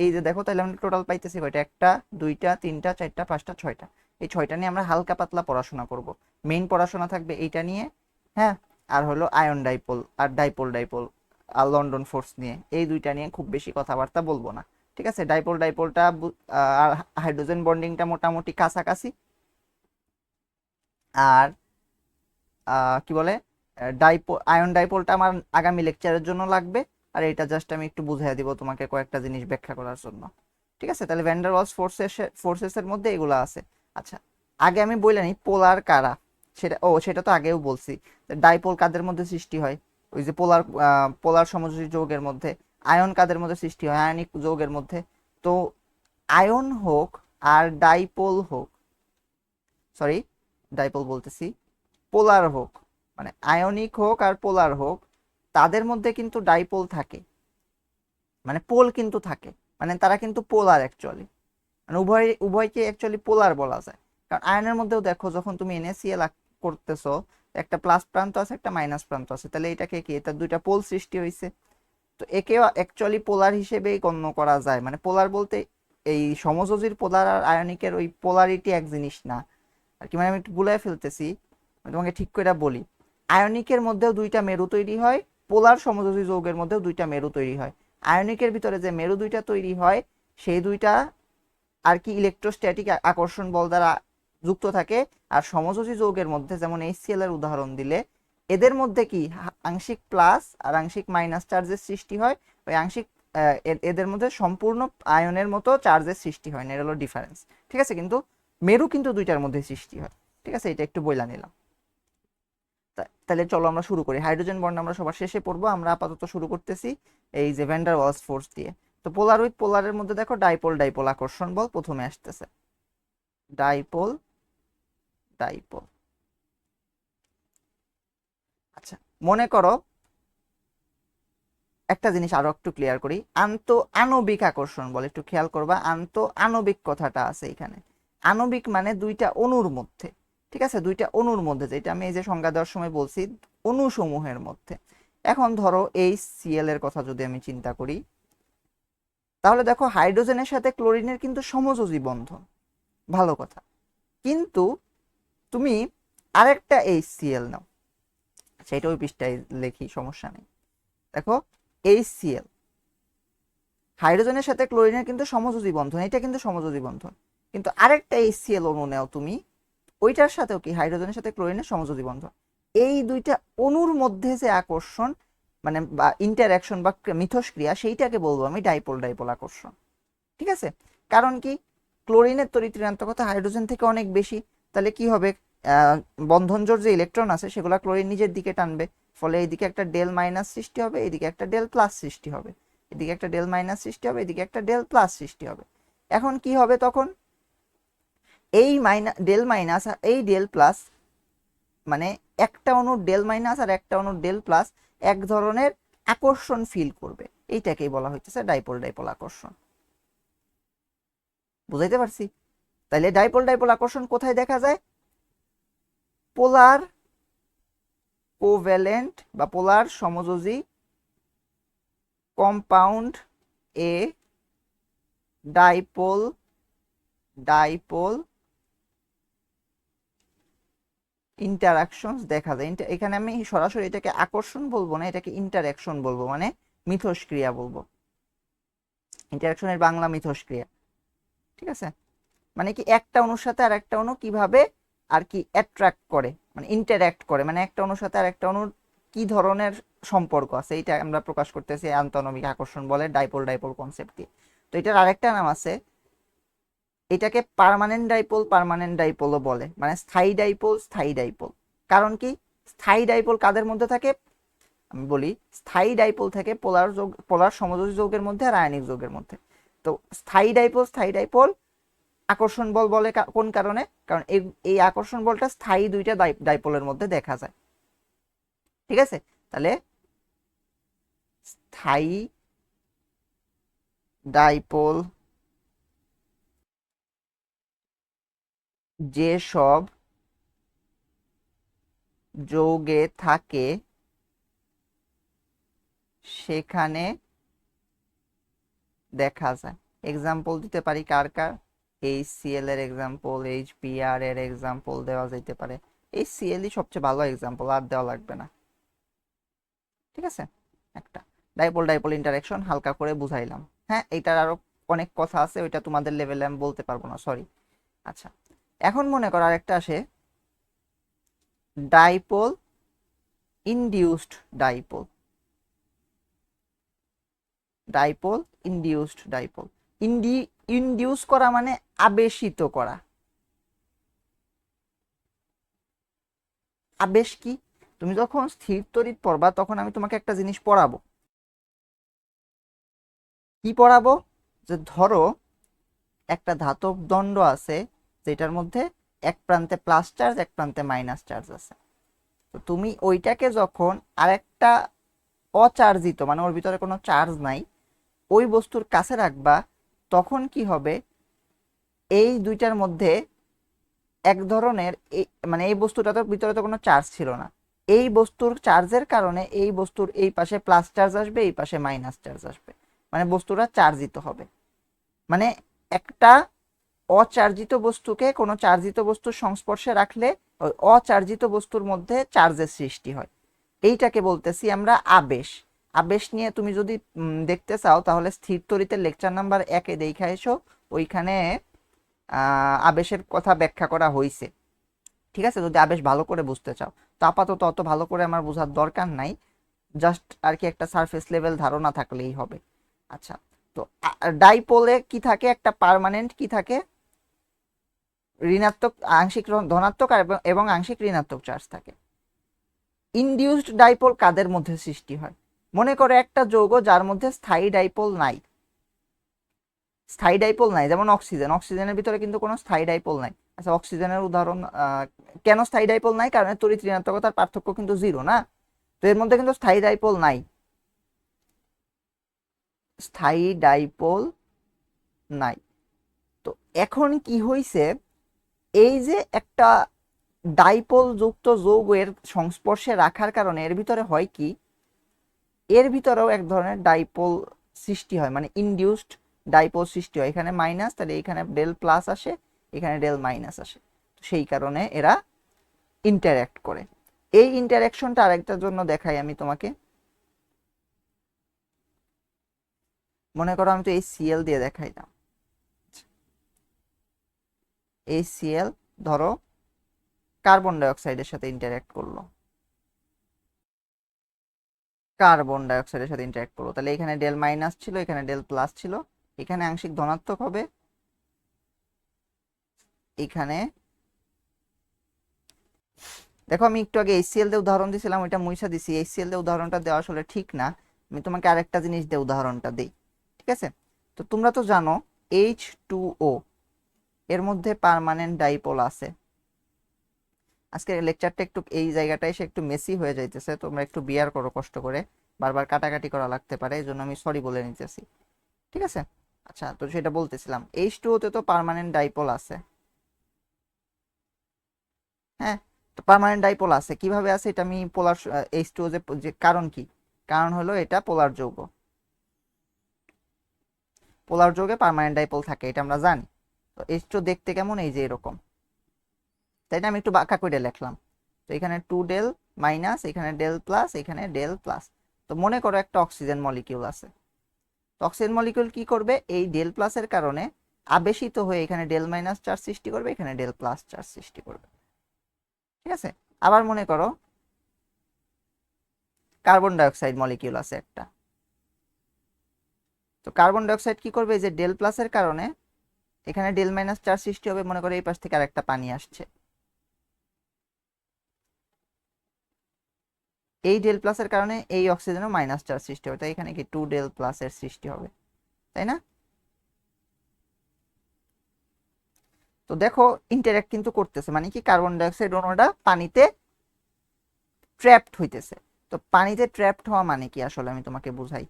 [SPEAKER 1] এই যে দেখো, তাহলে আমরা টোটাল পাইতেছি কয়টা, একটা দুইটা তিনটা চারটা পাঁচটা ছয়টা। এই ছয়টা নিয়ে আমরা হালকা পাতলা পড়াশোনা করব। মেইন পড়াশোনা থাকবে এইটা নিয়ে, হ্যাঁ। আর হলো আয়ন ডাইপোল আর ডাইপোল ডাইপোল আর লন্ডন ফোর্স নিয়ে, এই দুইটা নিয়ে খুব বেশি কথাবার্তা বলবো না। ঠিক আছে, ডাইপোল ডাইপোলটা আর হাইড্রোজেন বন্ডিংটা মোটামুটি কাছাকাছি। আর কি বলে, আয়ন ডাইপোলটা আমার আগামী লেকচারের জন্য লাগবে। আর এটা জাস্ট আমি একটু বুঝাই দিব তোমাকে কয়েকটা জিনিস ব্যাখ্যা করার জন্য। ঠিক আছে, তাহলে ভ্যান ডার ওয়ালস ফোর্সেসের মধ্যে এগুলো আছে। আচ্ছা, আগে আমি বলে নিই পোলার কারা। সেটা তো আগেও বলছি। ডাইপোল কাদের মধ্যে সৃষ্টি হয়? ওই যে পোলার পোলার সমযোজী যৌগের মধ্যে। আয়ন কাদের মধ্যে সৃষ্টি হয়? আয়নিক যৌগের মধ্যে। তো আয়ন হোক আর ডাইপোল হোক, সরি, ডাইপোল বলতেছি, পোলার হোক, মানে আয়নিক হোক আর পোলার হোক, তাদের মধ্যে কিন্তু ডাইপোল থাকে, মানে পোল কিন্তু থাকে, মানে তারা কিন্তু পোলার অ্যাকচুয়ালি, মানে উভয়কে অ্যাকচুয়ালি পোলার বলা যায়। কারণ আয়নের মধ্যেও দেখো, যখন তুমি NaCl করতেছো, একটা প্লাস প্রান্ত আছে একটা মাইনাস প্রান্ত আছে, তাহলে এটাকে কি, এটা দুইটা পোল সৃষ্টি হয়েছে। তো একেও অ্যাকচুয়ালি পোলার হিসেবেই গণ্য করা যায়। মানে পোলার বলতে এই সমযোজীর পোলার আর আয়নিকের ওই পোলারিটি এক জিনিস না আর কি, মানে আমি একটু গুলাই ফেলতেছি, আমি তোমাকে ঠিক করে বলি। আয়নিকের মধ্যেও দুইটা মেরু তৈরি হয়, পোলার সমযোজী যৌগের মধ্যেও দুইটা মেরু তৈরি হয়। আয়নিকের ভিতরে যে মেরু দুইটা তৈরি হয়, সেই দুইটা আর কি ইলেকট্রোস্ট্যাটিক আকর্ষণ বল দ্বারা যুক্ত থাকে। আর সমযোজী যৌগের মধ্যে, যেমন HCl এর উদাহরণ দিলে, এদের মধ্যে কি আংশিক প্লাস আর আংশিক মাইনাস চার্জের সৃষ্টি হয়। ওই আংশিক এদের মধ্যে সম্পূর্ণ আয়নের মতো চার্জের সৃষ্টি হয় না, এটা হলো ডিফারেন্স। ঠিক আছে, কিন্তু মেরু কিন্তু দুইটার মধ্যে সৃষ্টি হয়। ঠিক আছে, এটা একটু বইলা নিলাম। তাহলে চলো আমরা শুরু করি। হাইড্রোজেন বন্ড আমরা সবার শেষে পড়বো, আমরা আপাতত শুরু করতেছি এই যে ভ্যান ডার ওয়ালস ফোর্স দিয়ে। তো পোলার উইথ পোলারের মধ্যে দেখো ডাইপোল ডাইপোল আকর্ষণ বল প্রথমে আসতেছে, ডাইপোল ডাইপোল। আচ্ছা, মনে করো একটা জিনিস আরো একটু ক্লিয়ার করি, আণবিক আকর্ষণ বল, একটু খেয়াল করবা, আণবিক কথাটা আছে এখানে। আণবিক মানে দুইটা অণুর মধ্যে। ঠিক আছে, দুইটা অণুর মধ্যে, যেটা আমি এই যে সংজ্ঞা দেওয়ার সময় বলছি, অণু সমূহের মধ্যে। এখন ধরো HCl এর কথা যদি আমি চিন্তা করি, তাহলে দেখো হাইড্রোজেনের সাথে ক্লোরিনের কিন্তু সমযোজী বন্ধন, ভালো কথা। কিন্তু তুমি আরেকটা HCl নাও, সেটা ওই পৃষ্ঠায় লেখি, সমস্যা নেই। দেখো HCl, হাইড্রোজেনের সাথে ক্লোরিনের কিন্তু সমযোজী বন্ধন, এটা কিন্তু সমযোজী বন্ধন। কিন্তু আরেকটা HCl অণু নাও তুমি, ওইটার সাথেও কি হাইড্রোজেনের সাথে ক্লোরিনের সমযোজী বন্ধন। এই দুইটা অণুর মধ্যে যে আকর্ষণ মানে বা ইন্টারঅ্যাকশন বা মিথস্ক্রিয়া সেইটাকে বলবো আমি ডাইপোল ডাইপোল আকর্ষণ। ঠিক আছে, কারণ কি ক্লোরিনের তড়িৎ ঋণাত্মকতা হাইড্রোজেন থেকে অনেক বেশি, তাহলে কি হবে বন্ধন জোড় যে ইলেকট্রন আছে সেগুলো ক্লোরিন নিজের দিকে টানবে, ফলে এইদিকে একটা ডেল মাইনাস সৃষ্টি হবে, এইদিকে একটা ডেল প্লাস সৃষ্টি হবে, এদিকে একটা ডেল মাইনাস সৃষ্টি হবে, এদিকে একটা ডেল প্লাস সৃষ্টি হবে। এখন কি হবে তখন এই ডেল মাইনাস আর এই ডেল প্লাস মানে একটা অণুর ডেল মাইনাস আর একটা অণুর ডেল প্লাস এক ধরনের আকর্ষণ ফিল করবে, এইটাকেই বলা হইতেছে ডাইপোল ডাইপোল আকর্ষণ। বুঝাইতে পারছি? তাহলে ডাইপোল ডাইপোল আকর্ষণ কোথায় দেখা যায়? পোলার কোভ্যালেন্ট বা পোলার সমযোজী কম্পাউন্ড এ ডাইপোল ডাইপোল ইন্টারাকশনস দেখা যায়। এখানে আমি সরাসরি এটাকে আকর্ষণ বলবো না, এটাকে ইন্টারাকশন বলবো, মানে মিথস্ক্রিয়া বলবো। ইন্টারাকশনের বাংলা মিথস্ক্রিয়া। ঠিক আছে, মানে কি একটা অণুর সাথে আর একটা অণু কিভাবে আর কি অ্যাট্রাক্ট করে, মানে ইন্টারঅ্যাক্ট করে, মানে একটা অণুর সাথে আর একটা অণুর কি ধরনের সম্পর্ক আছে এইটা আমরা প্রকাশ করতেছি আন্তঃআণবিক আকর্ষণ বলে ডাইপোল ডাইপোল কনসেপ্ট দিয়ে। তো এটার আরেকটা নাম আছে, এটাকে পার্মানেন্ট ডাইপোলও বলে, মানে স্থায়ী ডাইপোল। কারণ কি স্থায়ী ডাইপোল কাদের মধ্যে থাকে? আমি বলি স্থায়ী ডাইপোল থাকে পোলার সমযোজী যৌগের মধ্যে আর আয়নিক যৌগের মধ্যে। তো স্থায়ী ডাইপোল আকর্ষণ বল বলে কোন কারণে? কারণ এই আকর্ষণ বলটা স্থায়ী দুইটা ডাইপোলের মধ্যে দেখা যায়। ঠিক আছে, তাহলে স্থায়ী ডাইপোল যেসব যৌগে থাকে সেখানে দেখা যায়। এক্সাম্পল দিতে পারি কার কার? HCl এর এক্সাম্পল, HBr এর এক্সাম্পল দেওয়া যেতে পারে। HCl সবচেয়ে ভালো এক্সাম্পল, আর দেওয়া লাগবে না। ঠিক আছে, একটা ডাইপোল ডাইপোল ইন্টারঅ্যাকশন হালকা করে বুঝাইলাম। হ্যাঁ, এটার আরো অনেক কথা আছে, ওইটা তোমাদের লেভেলে আমি বলতে পারবো না, সরি। আচ্ছা, এখন মনে করো আরেকটা আসে dipole induced dipole. Dipole induced dipole, induce করা মানে আবেশিত করা। আবেশ কি? তুমি যখন স্থির তড়িৎ পড়বা তখন আমি তোমাকে একটা জিনিস পড়াবো। কি পড়াবো? যে ধরো একটা ধাতব দণ্ড আছে যেটার মধ্যে এক প্রান্তে প্লাস চার্জ এক প্রান্তে মাইনাস চার্জ আছে। তো তুমি ওইটাকে যখন আরেকটা অচার্জিত মানে ওর ভিতরে কোনো চার্জ নাই ওই বস্তুর কাছে রাখবা, তখন কি হবে? এই দুইটার মধ্যে এক ধরনের মানে এই বস্তুটার ভিতরে তো কোনো চার্জ ছিল না, এই বস্তুর চার্জের কারণে এই বস্তুর এই পাশে প্লাস চার্জ আসবে, এই পাশে মাইনাস চার্জ আসবে, মানে বস্তুটা চার্জিত হবে। মানে একটা অচার্জিত বস্তুকে কোনো চার্জিত বস্তুর সংস্পর্শে রাখলে ওই অচার্জিত বস্তুর মধ্যে চার্জের সৃষ্টি হয়। এইটাকে বলতেছি আমরা আবেশ। আবেশ নিয়ে তুমি যদি দেখতে চাও তাহলে স্থির তড়িতের লেকচার নাম্বার 1-এ দেখা এসো, ওইখানে আবেশের কথা ব্যাখ্যা করা হয়েছে। ঠিক আছে, যদি আবেশ ভালো করে বুঝতে চাও। তো আপাতত অত ভালো করে আমার বোঝার দরকার নাই, জাস্ট আর কি একটা সারফেস লেভেল ধারণা থাকলেই হবে। আচ্ছা, তো ডাইপোলে কি থাকে? একটা পার্মানেন্ট কি থাকে? ঋণাত্মক আংশিক ধনাত্মক এবং আংশিক ঋণাত্মক চার্জ থাকে। ইনডিউসড ডাইপোল কাদের মধ্যে সৃষ্টি হয়? মনে করো একটা যৌগ যার মধ্যে স্থায়ী ডাইপোল নাই, যেমন অক্সিজেনের ভিতরে কিন্তু কোনো স্থায়ী ডাইপোল নাই। আচ্ছা, অক্সিজেনের উদাহরণ কেন স্থায়ী ডাইপোল নাই? কারণ তড়িৎ ঋণাত্মকতার পার্থক্য কিন্তু 0 না, তো এর মধ্যে কিন্তু স্থায়ী ডাইপোল নাই। স্থায়ী ডাইপোল নাই। তো এখন কি হইছে? এই যে একটা ডাইপোল যুক্ত যৌগের সংস্পর্শে রাখার কারণে এর ভিতরে হয় কি, এর ভিতরেও এক ধরনের ডাইপোল সৃষ্টি হয়, মানে ইনডিউসড ডাইপোল সৃষ্টি হয়। এখানে মাইনাস, তাহলে এখানে ডেল প্লাস আসে, এখানে ডেল মাইনাস আসে, সেই কারণে এরা ইন্টারঅ্যাক্ট করে। এই ইন্টারঅ্যাকশনটা আরেকটার জন্য দেখাই আমি তোমাকে। মনে করো আমি তো এই সিএল দিয়ে দেখাইলাম, এই সিএল ধরো কার্বন ডাইঅক্সাইডের সাথে ইন্টারঅ্যাক্ট করলো, কার্বন ডাইঅক্সাইডের সাথে ইন্টারঅ্যাক্ট করলো, তাহলে এখানে ডেল মাইনাস ছিল, এখানে ডেল প্লাস ছিল, এখানে আংশিক ধনাত্মক হবে, এখানে দেখো আমি একটু আগে HCl দিয়ে উদাহরণ দিয়েছিলাম, ওইটা মুইসা দিছি। HCl দিয়ে উদাহরণটা দেওয়া আসলে ঠিক না, আমি তোমাকে আরেকটা জিনিস দিয়ে উদাহরণটা দিই, ঠিক আছে? তো তোমরা তো জানো H2O এর মধ্যে পার্মানেন্ট ডাইপোল আছে। আজকে লেকচারটা একটু এই জায়গাটা এসে একটু মেসি হয়ে যাইতেছে, তোমরা একটু বিয়ার করো কষ্ট করে, বারবার কাটাকাটি করা লাগতে পারে, এই জন্য আমি সরি বলে নিতেছি, ঠিক আছে? আচ্ছা, তো সেটা বলতেছিলাম, H2O তে তো পার্মানেন্ট ডাইপোল আছে, হ্যাঁ? তো পার্মানেন্ট ডাইপোল আছে, কিভাবে আছে এটা আমি পোলার H2O যে কারণ কি, কারণ হলো এটা পোলার যৌগ, পোলার যৌগে পার্মানেন্ট ডাইপোল থাকে, এটা আমরা জানি। তো H2O দেখতে কেমন, এই যে এরকম, তাই না? আমি একটু বাঁকা করে লিখলাম, তো এখানে 2 ডেল মাইনাস, এখানে ডেল প্লাস, এখানে ডেল প্লাস। তো মনে করো একটা অক্সিজেন মলিকিউল আছে, তো অক্সিজেন মলিকিউল কি করবে, এই ডেল প্লাসের কারণে আবেশিত হয়ে এখানে ডেল মাইনাস চার্জ সৃষ্টি করবে, এখানে ডেল প্লাস চার্জ সৃষ্টি করবে, ঠিক আছে? আবার মনে করো কার্বন ডাইঅক্সাইড মলিকিউল আছে একটা, তো কার্বন ডাইঅক্সাইড কি করবে, এই যে ডেল প্লাসের কারণে এখানে ডেল মাইনাস চার্জ সৃষ্টি হবে, মনে করো এই পাশ থেকে আরেকটা পানি আসছে, এই ডেল প্লাসের কারণে এই অক্সিজেনও মাইনাস চার্জ সৃষ্টি হবে, তাই এখানে কি 2 ডেল প্লাসের সৃষ্টি হবে, তাই না? তো দেখো ইন্টারঅ্যাক্ট কিন্তু করতেছে, মানে কি কার্বন ডাইঅক্সাইড অণুটা পানিতে ট্র্যাপড হইতেছে। তো পানিতে ট্র্যাপড হওয়া মানে কি আসলে আমি তোমাকে বুঝাই।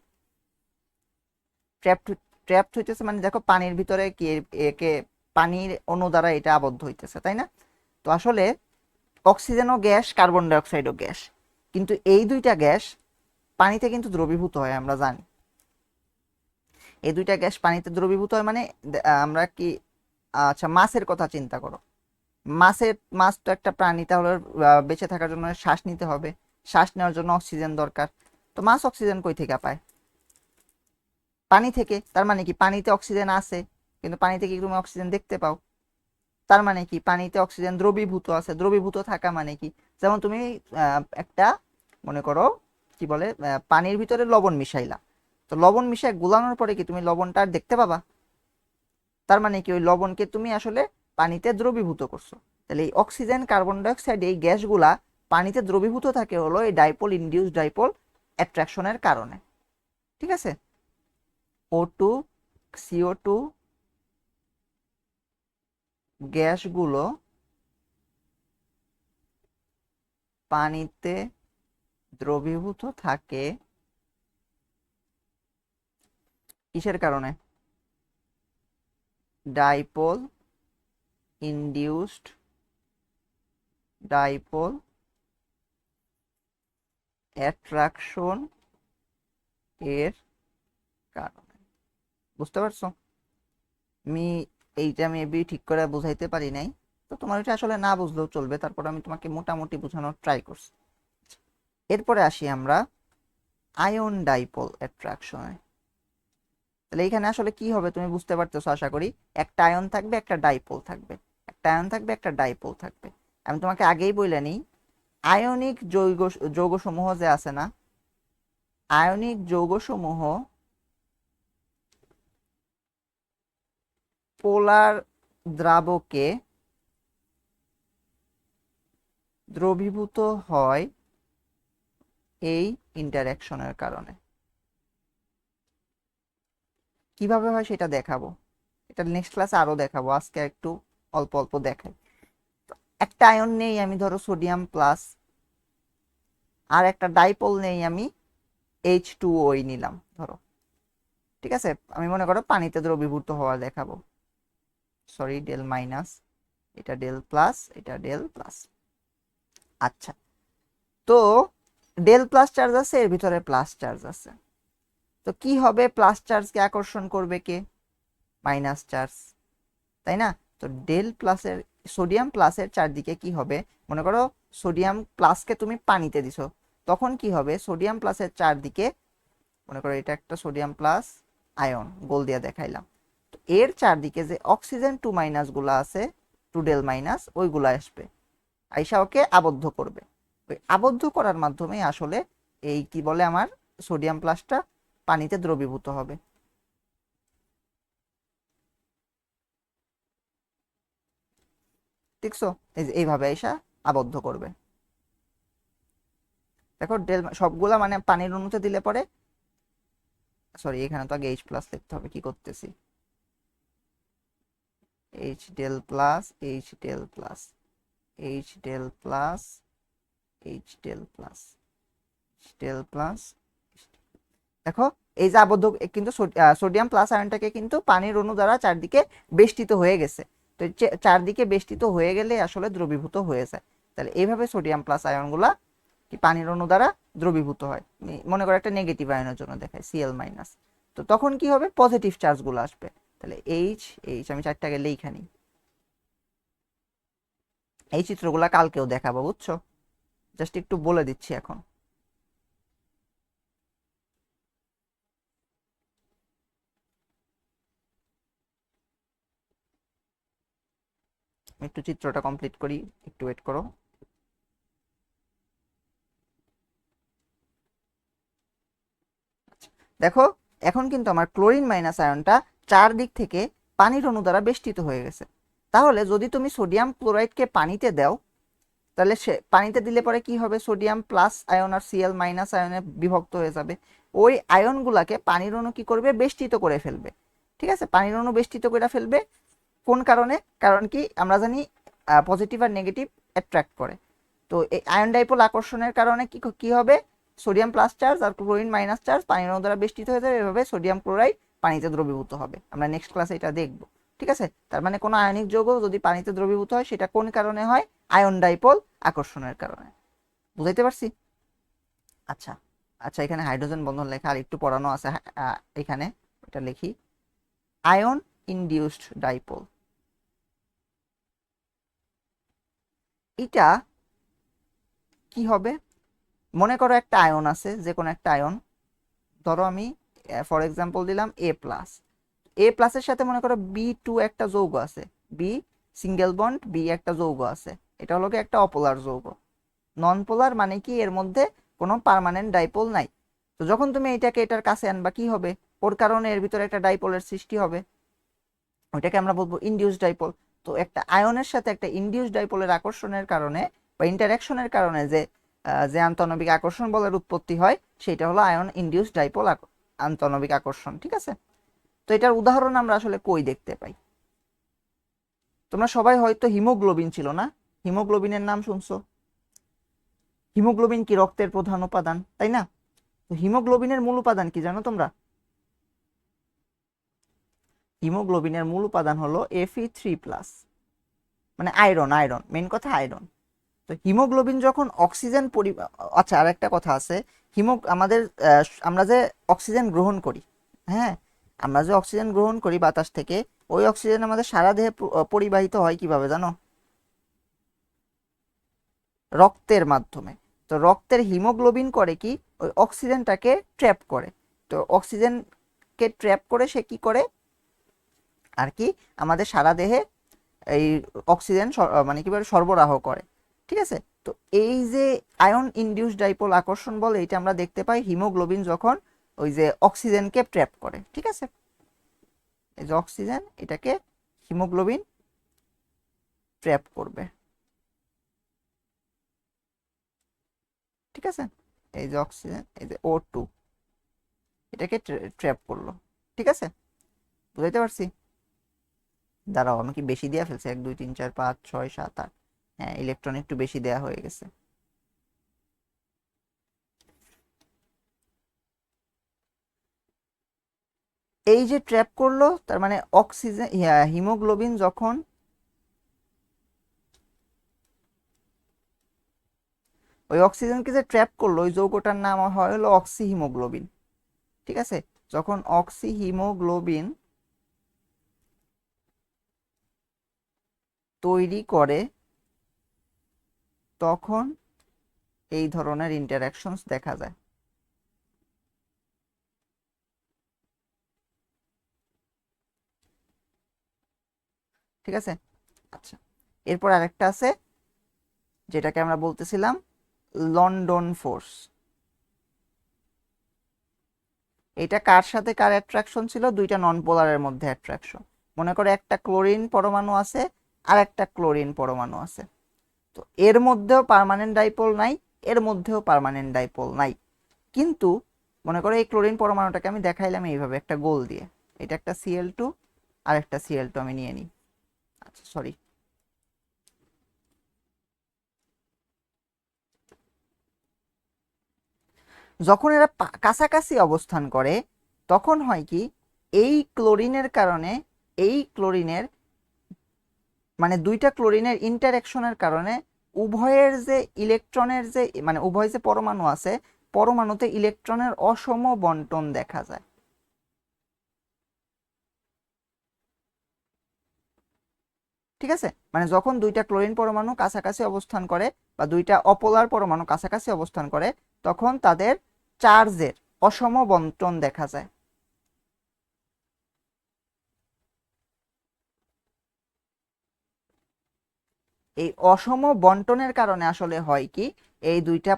[SPEAKER 1] ট্র্যাপড ট্র্যাপড হইতেছে মানে দেখো পানির ভিতরে কি একে পানির অণু দ্বারা এটা আবদ্ধ হইতেছে, তাই না? তো আসলে অক্সিজেনও গ্যাস, কার্বন ডাইঅক্সাইডও গ্যাস, কিন্তু এই দুইটা গ্যাস পানিতে কিন্তু দ্রবীভূত হয়, আমরা জানি। এই দুইটা গ্যাস পানিতে দ্রবীভূত হয় মানে আমরা কি, আচ্ছা মাছের কথা চিন্তা করো, মাছ তো একটা প্রাণী, তাহলে বেঁচে থাকার জন্য শ্বাস নিতে হবে, শ্বাস নেওয়ার জন্য অক্সিজেন দরকার। তো মাছ অক্সিজেন কই থেকে পায়, পানি থেকে। তার মানে কি পানিতে অক্সিজেন আছে, কিন্তু পানিতে কি তুমি অক্সিজেন দেখতে পাও? তার মানে কি পানিতে অক্সিজেন দ্রবীভূত আছে, দ্রবীভূত থাকা মানে কি, যেমন তুমি একটা মনে করো কি বলে পানির ভিতরে লবণ মিশাইলা, তো লবণ মিশাই গুলানোর পরে কি তুমি লবণটা আর দেখতে পাবা? তার মানে কি ওই লবণকে তুমি আসলে পানিতে দ্রবীভূত করছো। তাহলে এই অক্সিজেন, কার্বন ডাইঅক্সাইড এই গ্যাসগুলা পানিতে দ্রবীভূত থাকে হলো এই ডাইপোল ইনডিউস ডাইপোল অ্যাট্রাকশনের কারণে, ঠিক আছে? O2 CO2 গ্যাসগুলো পানিতে দ্রবীভূত থাকে কিসের কারণে? ডাইপোল ইনডিউসড ডাইপোল অ্যাট্রাকশন এর কারণে। বুঝতে পারছো? আমি এইটা মেবি ঠিক করে বুঝাইতে পারি নাই, তো তোমার এটা আসলে না বুঝলেও চলবে, তারপর আমি তোমাকে মোটামুটি বোঝানোর ট্রাই করছি। এরপরে আসি আমরা আয়ন ডাইপোল অ্যাট্রাকশনে। তাহলে এখানে আসলে কি হবে তুমি বুঝতে পারতেছো আশা করি। একটা আয়ন থাকবে, একটা ডাইপোল থাকবে, একটা আয়ন থাকবে, একটা ডাইপোল থাকবে। আমি তোমাকে আগেই বলে নিই, আয়নিক যৌগসমূহ যে আছে না, আয়নিক যৌগসমূহ পোলার দ্রাবকে দ্রবীভূত হয় এই ইন্টারঅ্যাকশনের কারণে। কিভাবে হয় সেটা দেখাবো, এটা নেক্সট ক্লাসে আরো দেখাবো, আজকে একটু অল্প অল্প দেখাই। একটা আয়ন নেই আমি, ধরো সোডিয়াম প্লাস, আর একটা ডাইপোল নেই আমি, H2O নিলাম ধরো, ঠিক আছে? আমি মনে করো পানিতে দ্রবীভূত হওয়া দেখাবো, সরি ডেল মাইনাস, এটা ডেল প্লাস, এটা ডেল প্লাস। আচ্ছা, তো ডেল প্লাস চার্জ আছে, এর ভিতরে প্লাস চার্জ আছে, তো কি হবে, প্লাস চার্জকে আকর্ষণ করবে কে, মাইনাস চার্জ, তাই না? তো ডেল প্লাসের, সোডিয়াম প্লাসের চারদিকে কি হবে, মনে করো সোডিয়াম প্লাসকে তুমি পানিতে দিছো, তখন কি হবে, সোডিয়াম প্লাসের চারদিকে, মনে করো এটা একটা সোডিয়াম প্লাস আয়ন, গোল দিয়ে দেখাইলাম, তো এর চারদিকে যে অক্সিজেন 2 মাইনাস গুলা আছে, 2 ডেল মাইনাস, ওইগুলা আসবে। আইসা ওকে আবদ্ধ করবে। ওই আবদ্ধ করার মাধ্যমে আসলে এই কি বলে আমার সোডিয়াম প্লাসটা পানিতে দ্রবীভূত হবে। দেখছো, এই যে এইভাবে আইসা আবদ্ধ করবে। দেখো সবগুলা মানে পানির অণুতে দিলে পরে, সরি এখানে তো আগে এইচ প্লাস লিখতে হবে, কি করতেছি, H del plus, H del plus, H del plus, H del plus, del plus. দেখো এই যে আবদ্ধ, কিন্তু সোডিয়াম প্লাস আয়নটাকে কিন্তু পানির অণু দ্বারা চারদিকে বেষ্টিত হয়ে গেছে। তো চারদিকে বেষ্টিত হয়ে গেলে আসলে দ্রবীভূত হয়ে যায়। তাহলে এইভাবে সোডিয়াম প্লাস আয়নগুলা কি পানির অণু দ্বারা দ্রবীভূত হয়। মনে করো একটা নেগেটিভ আয়নের জন্য দেখায় Cl মাইনাস, তো তখন কি হবে, পজিটিভ চার্জগুলো আসবে। তাহলে এইচ এইচ আমি চারটা গেলে এইখানেই, এই চিত্রগুলা কালকেও দেখাবো বুঝছো, জাস্ট একটু বলে দিচ্ছি এখন। একটু চিত্রটা কমপ্লিট করি, একটু ওয়েট করো। দেখো এখন কিন্তু আমার ক্লোরিন মাইনাস আয়নটা চারদিক থেকে পানির অণু দ্বারা বেষ্টিত হয়ে গেছে। তাহলে যদি তুমি সোডিয়াম ক্লোরাইডকে পানিতে দাও, তাহলে সে পানিতে দিলে পরে কি হবে, সোডিয়াম প্লাস আয়ন আর Cl মাইনাস আয়নে বিভক্ত হয়ে যাবে। ওই আয়নগুলাকে পানির অণু কি করবে, বেষ্টিত করে ফেলবে। ঠিক আছে, পানির অণু বেষ্টিত করে ফেলবে। কোন কারণে, কারণ কি আমরা জানি পজিটিভ আর নেগেটিভ অ্যাট্রাক্ট করে। তো এই আয়ন ডাইপোল আকর্ষণের কারণে কি কি হবে, সোডিয়াম প্লাস চার্জ আর ক্লোরিন মাইনাস চার্জ পানির অণু দ্বারা বেষ্টিত হয়ে যাবে। এভাবে সোডিয়াম ক্লোরাইড পানিতে দ্রবীভূত হবে। আমরা নেক্সট ক্লাসে এটা দেখব। ঠিক আছে, তার মানে কোনো আয়নিক যৌগ যদি পানিতে দ্রবীভূত হয় সেটা কোন কারণে হয়, আয়ন ডাইপোল আকর্ষণের কারণে। বুঝাইতে পারছি? আচ্ছা, আচ্ছা এখানে হাইড্রোজেন বন্ধন লেখা আর একটু পড়ানো আছে, এখানে এটা লিখি, আয়ন ইনডিউসড ডাইপোল। এটা কি হবে, মনে করো একটা আয়ন আছে, যে কোনো একটা আয়ন, ধরো আমি ফর এক্সাম্পল দিলাম এ প্লাস। এ প্লাসের সাথে মনে করো বি টু একটা যৌগ আছে, বি সিঙ্গেল বন্ড বি একটা যৌগ আছে। এটা হলো কি একটা অপোলার যৌগ। নন পোলার মানে কি, এর মধ্যে কোনো পার্মানেন্ট ডাইপোল নাই। তো যখন তুমি এটাকে এটার কাছে আনবা কি হবে, ওর কারণে এর ভিতরে একটা ডাইপোলের সৃষ্টি হবে, ওইটাকে আমরা বলবো ইনডিউস ডাইপোল। তো একটা আয়নের সাথে একটা ইনডিউস ডাইপোলের আকর্ষণের কারণে বা ইন্টারাকশনের কারণে যে যে আন্তঃনবিক আকর্ষণ বলের উৎপত্তি হয়, সেটা হলো আয়ন ইনডিউস ডাইপোল আন্তঃনবিক আকর্ষণ। ঠিক আছে, তো এটার উদাহরণ আমরা আসলে কই দেখতে পাই, তোমরা সবাই হয়তো হিমোগ্লোবিন ছিল না, হিমোগ্লোবিনের নাম শুনছো। হিমোগ্লোবিন কি রক্তের প্রধান উপাদান, তাই না? তো হিমোগ্লোবিনের মূল উপাদান কি জানো তোমরা? হিমোগ্লোবিনের মূল উপাদান হলো Fe3+, মানে আয়রন, আয়রন মেন কথা আয়রন। তো হিমোগ্লোবিন যখন অক্সিজেন আচ্ছা আর একটা কথা আছে, আমাদের আমরা যে অক্সিজেন গ্রহণ করি, হ্যাঁ, আমরা যে অক্সিজেন গ্রহণ করি বাতাস থেকে, ওই অক্সিজেন আমাদের সারা দেহে পরিবাহিত হয় কিভাবে জানো? রক্তের মাধ্যমে। তো রক্তের হিমোগ্লোবিন করে কি, ওই অক্সিজেনটাকে ট্র্যাপ করে। তো অক্সিজেনকে ট্র্যাপ করে সে কি করে আর কি, আমাদের সারা দেহে এই অক্সিজেন মানে কি বলে সরবরাহ করে। ঠিক আছে, তো এই যে আয়ন ইনডিউসড ডাইপোল আকর্ষণ বল, এটা আমরা দেখতে পাই হিমোগ্লোবিন যখন ওই যে অক্সিজেনকে ট্র্যাপ করে। ঠিক আছে, এই যে অক্সিজেন এটাকে হিমোগ্লোবিন ট্র্যাপ করবে। ঠিক আছে, এই যে অক্সিজেন, এই যে O2 এটাকে ট্র্যাপ করলো। ঠিক আছে, বুঝাইতে পারছি? দাঁড়াও আমি কি বেশি দেওয়া ফেলছি, 1 2 3 4 5 6 7 8, হ্যাঁ ইলেকট্রন একটু বেশি দেওয়া হয়ে গেছে। এই যে ট্র্যাপ করলো, তার মানে অক্সিজেন হিমোগ্লোবিন যখন ওই অক্সিজেনকে যে ট্র্যাপ করলো, ওই যৌগটার নাম হয় হলো অক্সি হিমোগ্লোবিন। ঠিক আছে, যখন অক্সি হিমোগ্লোবিন তৈরি করে, তখন এই ধরনের ইন্টারঅ্যাকশনস দেখা যায়। ঠিক আছে, আচ্ছা এরপর আরেকটা আছে, যেটাকে আমরা বলতেছিলাম লন্ডন ফোর্স। এটা কার সাথে কার অ্যাট্রাকশন ছিল? দুইটা নন পোলারের মধ্যে অ্যাট্রাকশন। মনে করো একটা ক্লোরিন পরমাণু আছে আর একটা ক্লোরিন পরমাণু আছে, তো এর মধ্যেও পার্মানেন্ট ডাইপোল নাই, এর মধ্যেও পার্মানেন্ট ডাইপোল নাই, কিন্তু মনে করো এই ক্লোরিন পরমাণুটাকে আমি দেখাইলাম এইভাবে একটা গোল দিয়ে, এটা একটা Cl2 আর একটা Cl2 আমি নিয়ে নিই। আচ্ছা সরি, যখন এরা কাছাকাছি অবস্থান করে তখন হয় কি, এই ক্লোরিনের কারণে, এই ক্লোরিনের মানে দুইটা ক্লোরিনের ইন্টারঅ্যাকশনের কারণে উভয়ের যে ইলেকট্রনের যে মানে উভয় যে পরমাণু আছে, পরমাণুতে ইলেকট্রনের অসম বন্টন দেখা যায়। ঠিক আছে, মানে যখন দুইটা ক্লোরিন পরমাণু কাছাকাছি অবস্থান করে বা দুইটা অপোলার পরমাণু কাছাকাছি অবস্থান করে তখন তাদের চার্জের অসম বন্টন দেখা যায়। এই অসম বন্টনের কারণে আসলে হয় কি, এই দুইটা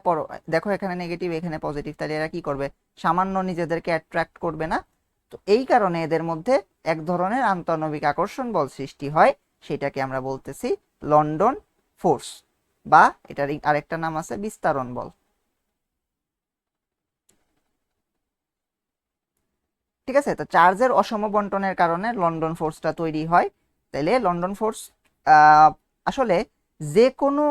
[SPEAKER 1] দেখো এখানে নেগেটিভ এখানে পজিটিভ, তাহলে এরা কি করবে? সামান্য নিজেদেরকে অ্যাট্রাক্ট করবে না? তো এই কারণে এদের মধ্যে এক ধরনের আন্তঃনবিক আকর্ষণ বল সৃষ্টি হয়, সেটাকে আমরা বলতেছি লন্ডন ফোর্স, বা এটার আরেকটা নাম আছে বিস্তারণ বল। ঠিক আছে, তো চার্জের অসম বন্টনের কারণে লন্ডন ফোর্সটা তৈরি হয়। তাইলে লন্ডন ফোর্স আসলে যে কোনো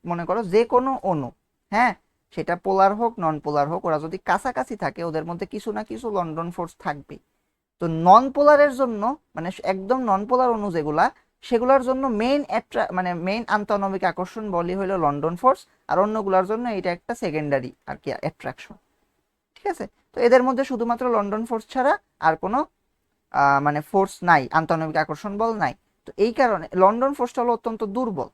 [SPEAKER 1] মনে করো যে কোনো অণু, হ্যাঁ, সেটা পোলার হোক নন পোলার হোক, ওরা যদি কাছাকাছি থাকে ওদের মধ্যে কিছু না কিছু লন্ডন ফোর্স থাকবে। তো নন পোলারের জন্য মানে একদম নন পোলার অণু যেগুলা, সেগুলোর জন্য মেইন মানে মেইন আন্তঃনবিক আকর্ষণ বলই হলো লন্ডন ফোর্স, আর অন্যগুলোর জন্য এটা একটা সেকেন্ডারি আর কি অ্যাট্রাকশন। ঠিক আছে, তো এদের মধ্যে শুধুমাত্র লন্ডন ফোর্স ছাড়া আর কোনো মানে ফোর্স নাই, আন্তঃনবিক আকর্ষণ বল নাই। তো এই কারণে লন্ডন ফোর্সটা হলো অত্যন্ত দুর্বল,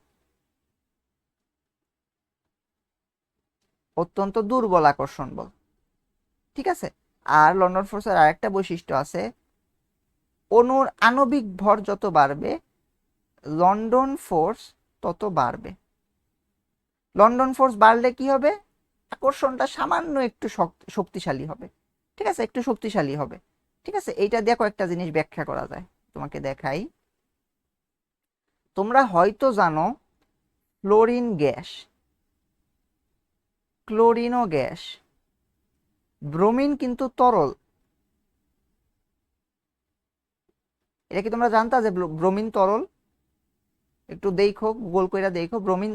[SPEAKER 1] অত্যন্ত দুর্বল আকর্ষণ বল। ঠিক আছে, আর লন্ডন ফোর্সের আরেকটা বৈশিষ্ট্য আছে, অণুর আণবিক ভর যত বাড়বে লন্ডন ফোর্স তত বাড়বে। লন্ডন ফোর্স বাড়লে কি হবে? আকর্ষণটা সামান্য একটু শক্তিশালী হবে। ঠিক আছে, একটু শক্তিশালী হবে। ঠিক আছে, এইটা দিয়ে কয়েকটা জিনিস ব্যাখ্যা করা যায়, তোমাকে দেখাই। তোমরা হয়তো জানো ফ্লোরিন গ্যাস, ক্লোরিনও গ্যাস, ব্রোমিন কিন্তু তরল। এটা কি তোমরা জানতা যে ব্রোমিন তরল? একটু দেখো, গুগল কইরা দেখো, ব্রোমিন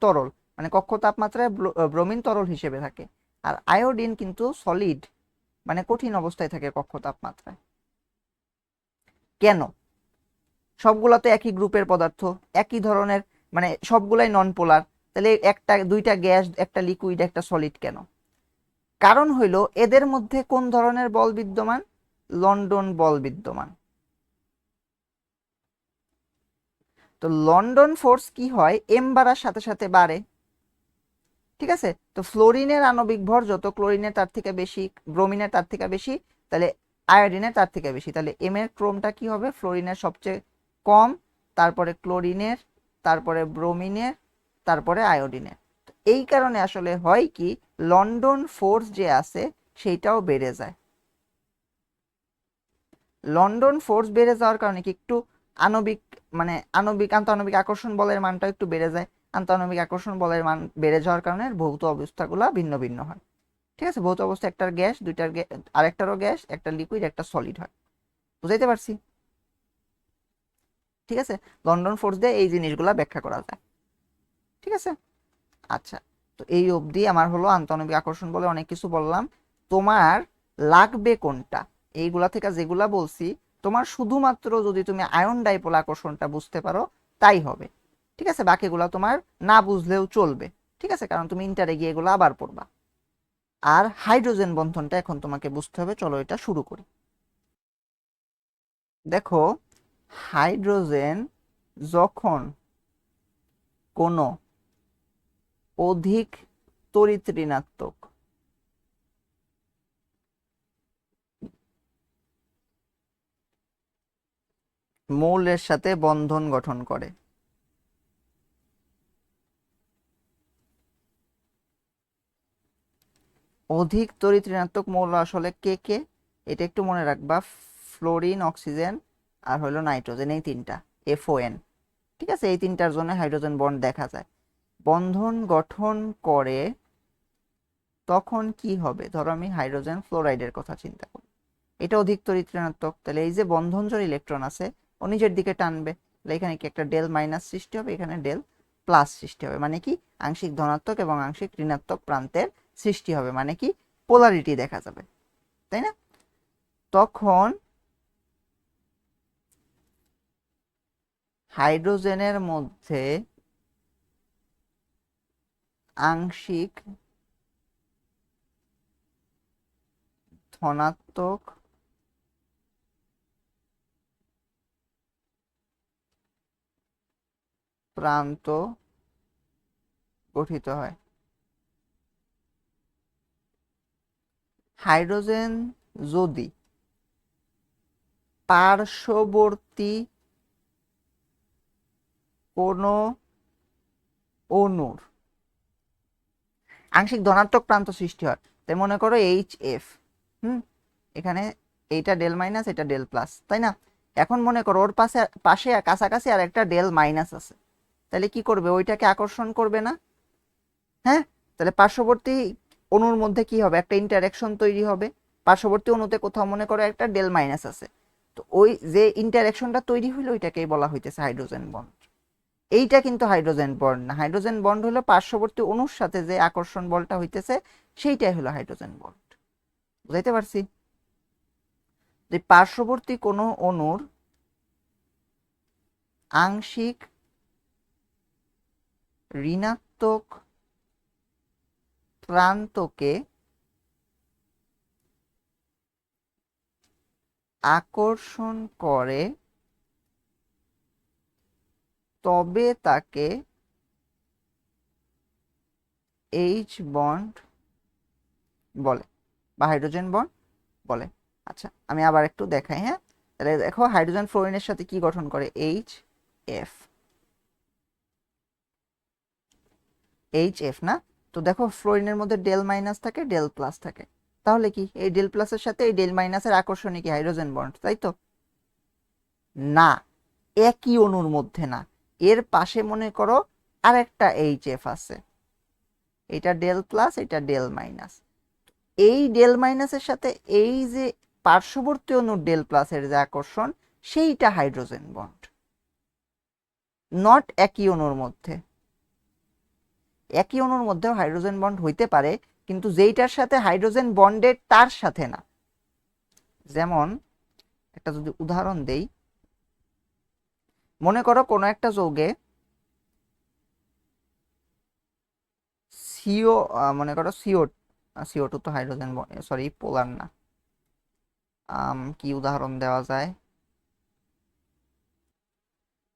[SPEAKER 1] তরল, মানে কক্ষ তাপমাত্রায় ব্রোমিন তরল হিসেবে থাকে। আর আয়োডিন কিন্তু সলিড, মানে কঠিন অবস্থায় থাকে কক্ষ তাপমাত্রায়। কেন? সবগুলা তো একই গ্রুপের পদার্থ, একই ধরনের, মানে সবগুলাই নন পোলার, তাহলে একটা দুইটা গ্যাস একটা লিকুইড একটা সলিড কেন? কারণ হইল এদের মধ্যে কোন ধরনের বল বিদ্যমান? লন্ডন বল বিদ্যমান। তো লন্ডন ফোর্স কি হয়, এম বাড়ার সাথে সাথে বাড়ে। ঠিক আছে, তো ফ্লোরিনের আণবিক ভর যত, ক্লোরিনের তার থেকে বেশি, ব্রোমিনের তার থেকে বেশি, তাহলে আয়োডিনের তার থেকে বেশি, তাহলে এম এর ক্রমটা কি হবে? ফ্লোরিনের সবচেয়ে কম, তারপরে ক্লোরিনের, তারপরে ব্রোমিনের, তারপরে আয়োডিনের। এই কারণে আসলে হয় কি, লন্ডন ফোর্স যে আছে সেইটাও বেড়ে যায়। লন্ডন ফোর্স বেড়ে যাওয়ার কারণে কি একটু আণবিক মানে আন্তঃআণবিক আকর্ষণ বলের মানটা একটু বেড়ে যায়। আন্তঃআণবিক আকর্ষণ বলের মান বেড়ে যাওয়ার কারণে ভৌত অবস্থাগুলো ভিন্ন ভিন্ন হয়। ঠিক আছে, ভৌত অবস্থা একটার গ্যাস, দুইটার আরেকটারও গ্যাস, একটা লিকুইড একটা সলিড হয়। বুঝাইতে পারছি? ঠিক আছে, লন্ডন ফোর্স দিয়ে এই জিনিসগুলো ব্যাখ্যা করা যায়। ঠিক আছে, আচ্ছা, তো এই অবধি আমার হলো আন্তঃআণবিক আকর্ষণ বলে অনেক কিছু বললাম। তোমার লাগবে কোনটা? এইগুলা থেকে যেগুলা বলছি, তোমার শুধুমাত্র যদি তুমি আয়ন ডাইপোল আকর্ষণটা বুঝতে পারো তাই হবে। ঠিক আছে, বাকিগুলা তোমার না বুঝলেও চলবে। ঠিক আছে, কারণ তুমি ইন্টারে গিয়ে এগুলো আবার পড়বা। আর হাইড্রোজেন বন্ধনটা এখন তোমাকে বুঝতে হবে, চলো এটা শুরু করি। দেখো, হাইড্রোজেন যখন কোনো অধিক তড়িৎ ঋণাত্মক মৌলের সাথে বন্ধন গঠন করে, অধিক তড়িৎ ঋণাত্মক মৌল আসলে কে কে, এটা একটু মনে রাখবা। ফ্লোরিন, অক্সিজেন আর হলো নাইট্রোজেন, এই তিনটা, FON। ঠিক আছে, এই তিনটার জন্য হাইড্রোজেন বন্ড দেখা যায়। বন্ধন গঠন করে তখন কি হবে? ধরো আমি হাইড্রোজেন ফ্লোরাইডের কথা চিন্তা করি, এটা অধিক তড়িৎ ঋণাত্মক, তাহলে এই যে বন্ধন জোড় ইলেকট্রন আছে ও নিজের দিকে টানবে, তাহলে এখানে কি একটা ডেল মাইনাস সৃষ্টি হবে, এখানে ডেল প্লাস সৃষ্টি হবে, মানে কি আংশিক ধনাত্মক এবং আংশিক ঋণাত্মক প্রান্তের সৃষ্টি হবে, মানে কি পোলারিটি দেখা যাবে, তাই না? তখন হাইড্রোজেনের মধ্যে আংশিক ধনাত্মক প্রান্ত গঠিত হয়। হাইড্রোজেন যদি পার্শ্ববর্তী কোনো অণুর আংশিক ধনাত্মক প্রান্ত সৃষ্টি হয়, তাই মনে করো HF, এখানে এইটা ডেল মাইনাস, এটা ডেল প্লাস, তাই না? এখন মনে করো ওর পাশে পাশে কাছাকাছি আর একটা ডেল মাইনাস আছে, তাহলে কি করবে? ওইটাকে আকর্ষণ করবে না? হ্যাঁ, তাহলে পার্শ্ববর্তী অণুর মধ্যে কি হবে? একটা ইন্টারঅ্যাকশন তৈরি হবে। পার্শ্ববর্তী অণুতে কোথাও মনে করো একটা ডেল মাইনাস আছে, তো ওই যে ইন্টারঅ্যাকশনটা তৈরি হলো ওইটাকেই বলা হইতেছে হাইড্রোজেন বন্ড। এইটা কিন্তু হাইড্রোজেন বন্ড না, হাইড্রোজেন বন্ড হলো পার্শ্ববর্তী অণুর সাথে যে আকর্ষণ বলটা হইতেছে সেইটাই হলো হাইড্রোজেন বন্ড। বুঝাইতে পারছি? যে পার্শ্ববর্তী কোনো অণুর আংশিক ঋণাত্মক প্রান্তকে আকর্ষণ করে তবে তাকে H বন্ড বলে বা হাইড্রোজেন বন্ড বলে। আচ্ছা, আমি আবার একটু দেখাই। হ্যাঁ, তাহলে দেখো হাইড্রোজেন ফ্লোরিনের সাথে কি গঠন করে? HF না? তো দেখো ফ্লোরিনের মধ্যে ডেল মাইনাস থাকে, ডেল প্লাস থাকে, তাহলে কি এই ডেল প্লাসের সাথে এই ডেল মাইনাসের আকর্ষণই কি হাইড্রোজেন বন্ড, তাই তো? না, একই অণুর মধ্যে না, এর পাশে মনে করো আরেকটা HF আছে, এটা ডেল প্লাস, এটা ডেল মাইনাস, এই ডেল মাইনাসের সাথে এই যে পার্শ্ববর্তী অণুর ডেল প্লাসের যে আকর্ষণ সেইটা হাইড্রোজেন বন্ড, নট একই অণুর মধ্যে। একই অণুর মধ্যেও হাইড্রোজেন বন্ড হইতে পারে, কিন্তু যেইটার সাথে হাইড্রোজেন বন্ডের তার সাথে না। যেমন একটা যদি উদাহরণ দেই, মনে করো কোনো একটা যৌগে সিও, মনে করো CO2 তো হাইড্রোজেন, সরি পোলার না, কি উদাহরণ দেওয়া যায়?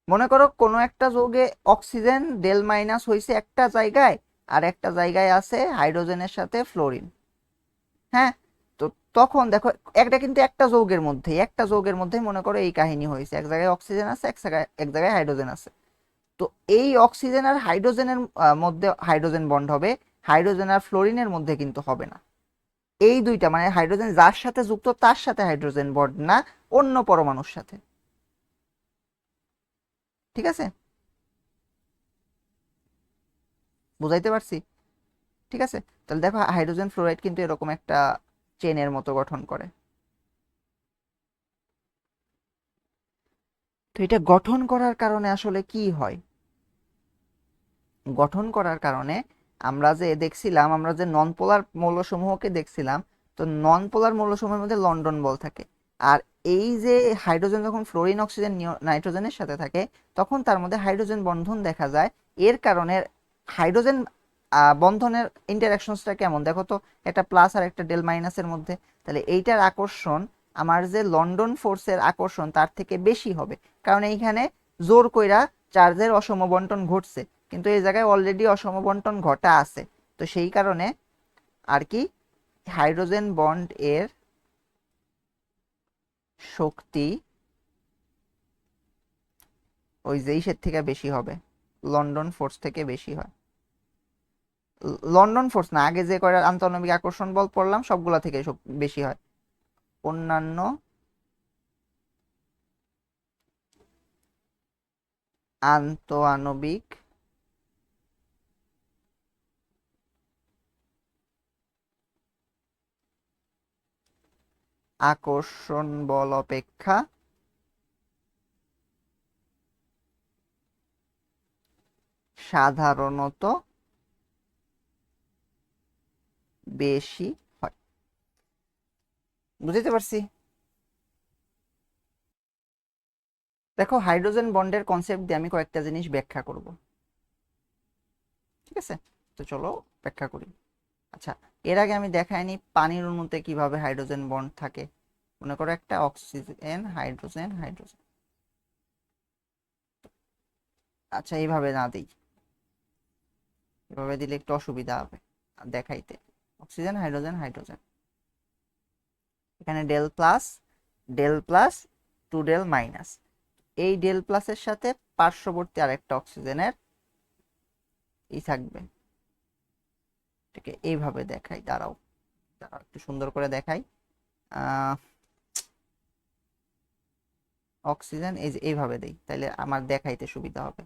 [SPEAKER 1] মনে করো কোনো একটা যৌগে অক্সিজেন ডেল মাইনাস হয়েছে একটা জায়গায়, আর একটা জায়গায় আছে হাইড্রোজেনের সাথে ফ্লোরিন। হ্যাঁ, তো তখন দেখো একটা কিন্তু একটা যৌগের মধ্যে মনে করো এই কাহিনী হয়েছে, এক জায়গায় অক্সিজেন আছে, এক জায়গায় হাইড্রোজেন আছে। তো এই অক্সিজেন আর হাইড্রোজেনের মধ্যে হাইড্রোজেন বন্ড হবে, হাইড্রোজেন আর ফ্লোরিনের মধ্যে কিন্তু হবে না। এই দুইটা মানে হাইড্রোজেন যার সাথে যুক্ত তার সাথে হাইড্রোজেন বন্ড না, অন্য পরমাণুর সাথে। ঠিক আছে, বুঝাইতে পারছি? ঠিক আছে, তাহলে দেখো হাইড্রোজেন ফ্লোরাইড কিন্তু এরকম একটা চেনের মতো গঠন করে। তো এটা গঠন করার কারণে আসলে কি হয়? গঠন করার কারণে আমরা যে দেখছিলাম, আমরা যে নন পোলার মৌলসমূহকে দেখছিলাম, তো নন পোলার মৌলসমূহের মধ্যে লন্ডন বল থাকে, আর এই যে হাইড্রোজেন যখন ফ্লোরিন, অক্সিজেন, নাইট্রোজেনের সাথে থাকে তখন তার মধ্যে হাইড্রোজেন বন্ধন দেখা যায়। এর কারণে হাইড্রোজেন বন্ধনের ইন্টারাকশনসটা কেমন দেখো তো, একটা প্লাস আর একটা ডেল মাইনাসের মধ্যে, তাহলে এইটার আকর্ষণ আমার যে লন্ডন ফোর্সের আকর্ষণ তার থেকে বেশি হবে, কারণ এইখানে জোর কইরা চার্জের অসম বন্টন ঘটছে, কিন্তু এই জায়গায় অলরেডি অসম বন্টন ঘটা আছে। তো সেই কারণে আর কি হাইড্রোজেন বন্ড এর শক্তি ওই যে ইসের থেকে বেশি হবে, লন্ডন ফোর্স থেকে বেশি হয়। লন্ডন ফোর্স না, আগে যে কয়টা আন্তঃআণবিক আকর্ষণ বল পড়লাম সবগুলা থেকে সব বেশি হয়। অন্যান্য আন্তঃআণবিক আকর্ষণ বল অপেক্ষা সাধারণত বেশি হয়। বুঝতে পারছি? দেখো, হাইড্রোজেন বন্ডের কনসেপ্ট দিয়ে আমি কয়েকটা জিনিস ব্যাখ্যা করব। ঠিক আছে, তো চলো ব্যাখ্যা করি। আচ্ছা, এর আগে আমি দেখাইনি পানির অণুতে কিভাবে হাইড্রোজেন বন্ড থাকে। মনে করো একটা অক্সিজেন হাইড্রোজেন হাইড্রোজেন। আচ্ছা, এইভাবে না দিই, এভাবে দিলে একটু অসুবিধা হবে দেখাইতে। অক্সিজেন হাইড্রোজেন হাইড্রোজেন, এখানে del plus two del minus. এই ডেল প্লাসের সাথে পার্শ্ববর্তী আরেকটা অক্সিজেনের ই থাকবে। এটাকে এইভাবে দেখাই, দাঁড়াও দাঁড়াও একটু সুন্দর করে দেখাই। অক্সিজেন এই যে এইভাবে দেই, তাইলে আমার দেখাইতে সুবিধা হবে।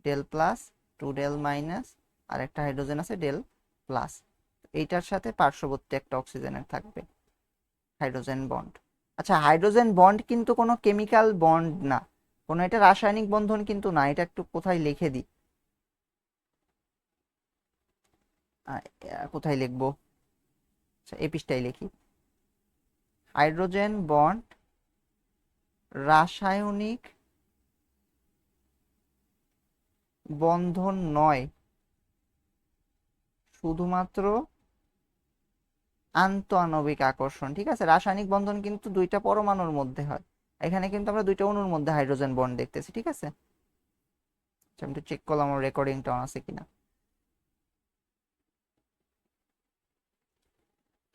[SPEAKER 1] Del plus two del minus, আর একটা হাইড্রোজেন আছে ডেল প্লাস, এইটার সাথে পার্শ্ববর্তী একটা অক্সিজেনের থাকবে হাইড্রোজেন বন্ড। আচ্ছা, হাইড্রোজেন বন্ড কিন্তু কোনো কেমিক্যাল বন্ড না, কোনো এটা রাসায়নিক বন্ধন কিন্তু না। এটা একটু কোথায় লিখে দিই, কোথায় লিখবো, আচ্ছা এই পৃষ্ঠায় লিখি। হাইড্রোজেন বন্ড রাসায়নিক বন্ধন নয়, শুধুমাত্র আন্তঃআণবিক আকর্ষণ। ঠিক আছে, রাসায়নিক বন্ধন কিন্তু দুইটা পরমাণুর মধ্যে হয়, এখানে কিন্তু আমরা দুইটা অণুর মধ্যে হাইড্রোজেন বন্ড দেখতেছি। ঠিক আছে, আচ্ছা, আমি একটু চেক করলাম আমার রেকর্ডিংটা অন আছে কিনা।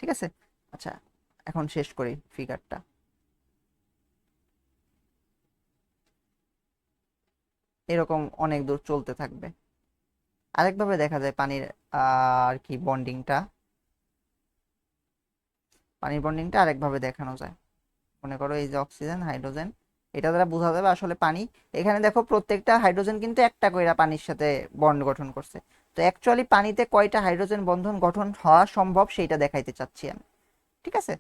[SPEAKER 1] ঠিক আছে, আচ্ছা এখন শেষ করি ফিগারটা। এরকম অনেক দূর চলতে থাকবে। আরেকভাবে দেখা যায় পানির আর কি বন্ডিংটা, পানির বন্ডিংটা আরেকভাবে দেখানো যায়। মনে করো এই যে অক্সিজেন হাইড্রোজেন, এটা দ্বারা বোঝা যাবে আসলে পানি। এখানে দেখো প্রত্যেকটা হাইড্রোজেন কিন্তু একটা কইরা পানির সাথে বন্ড গঠন করছে। তো অ্যাকচুয়ালি পানিতে কয়টা হাইড্রোজেন বন্ধন গঠন হওয়া সম্ভব সেইটা দেখাইতে চাচ্ছি আমি। ঠিক আছে,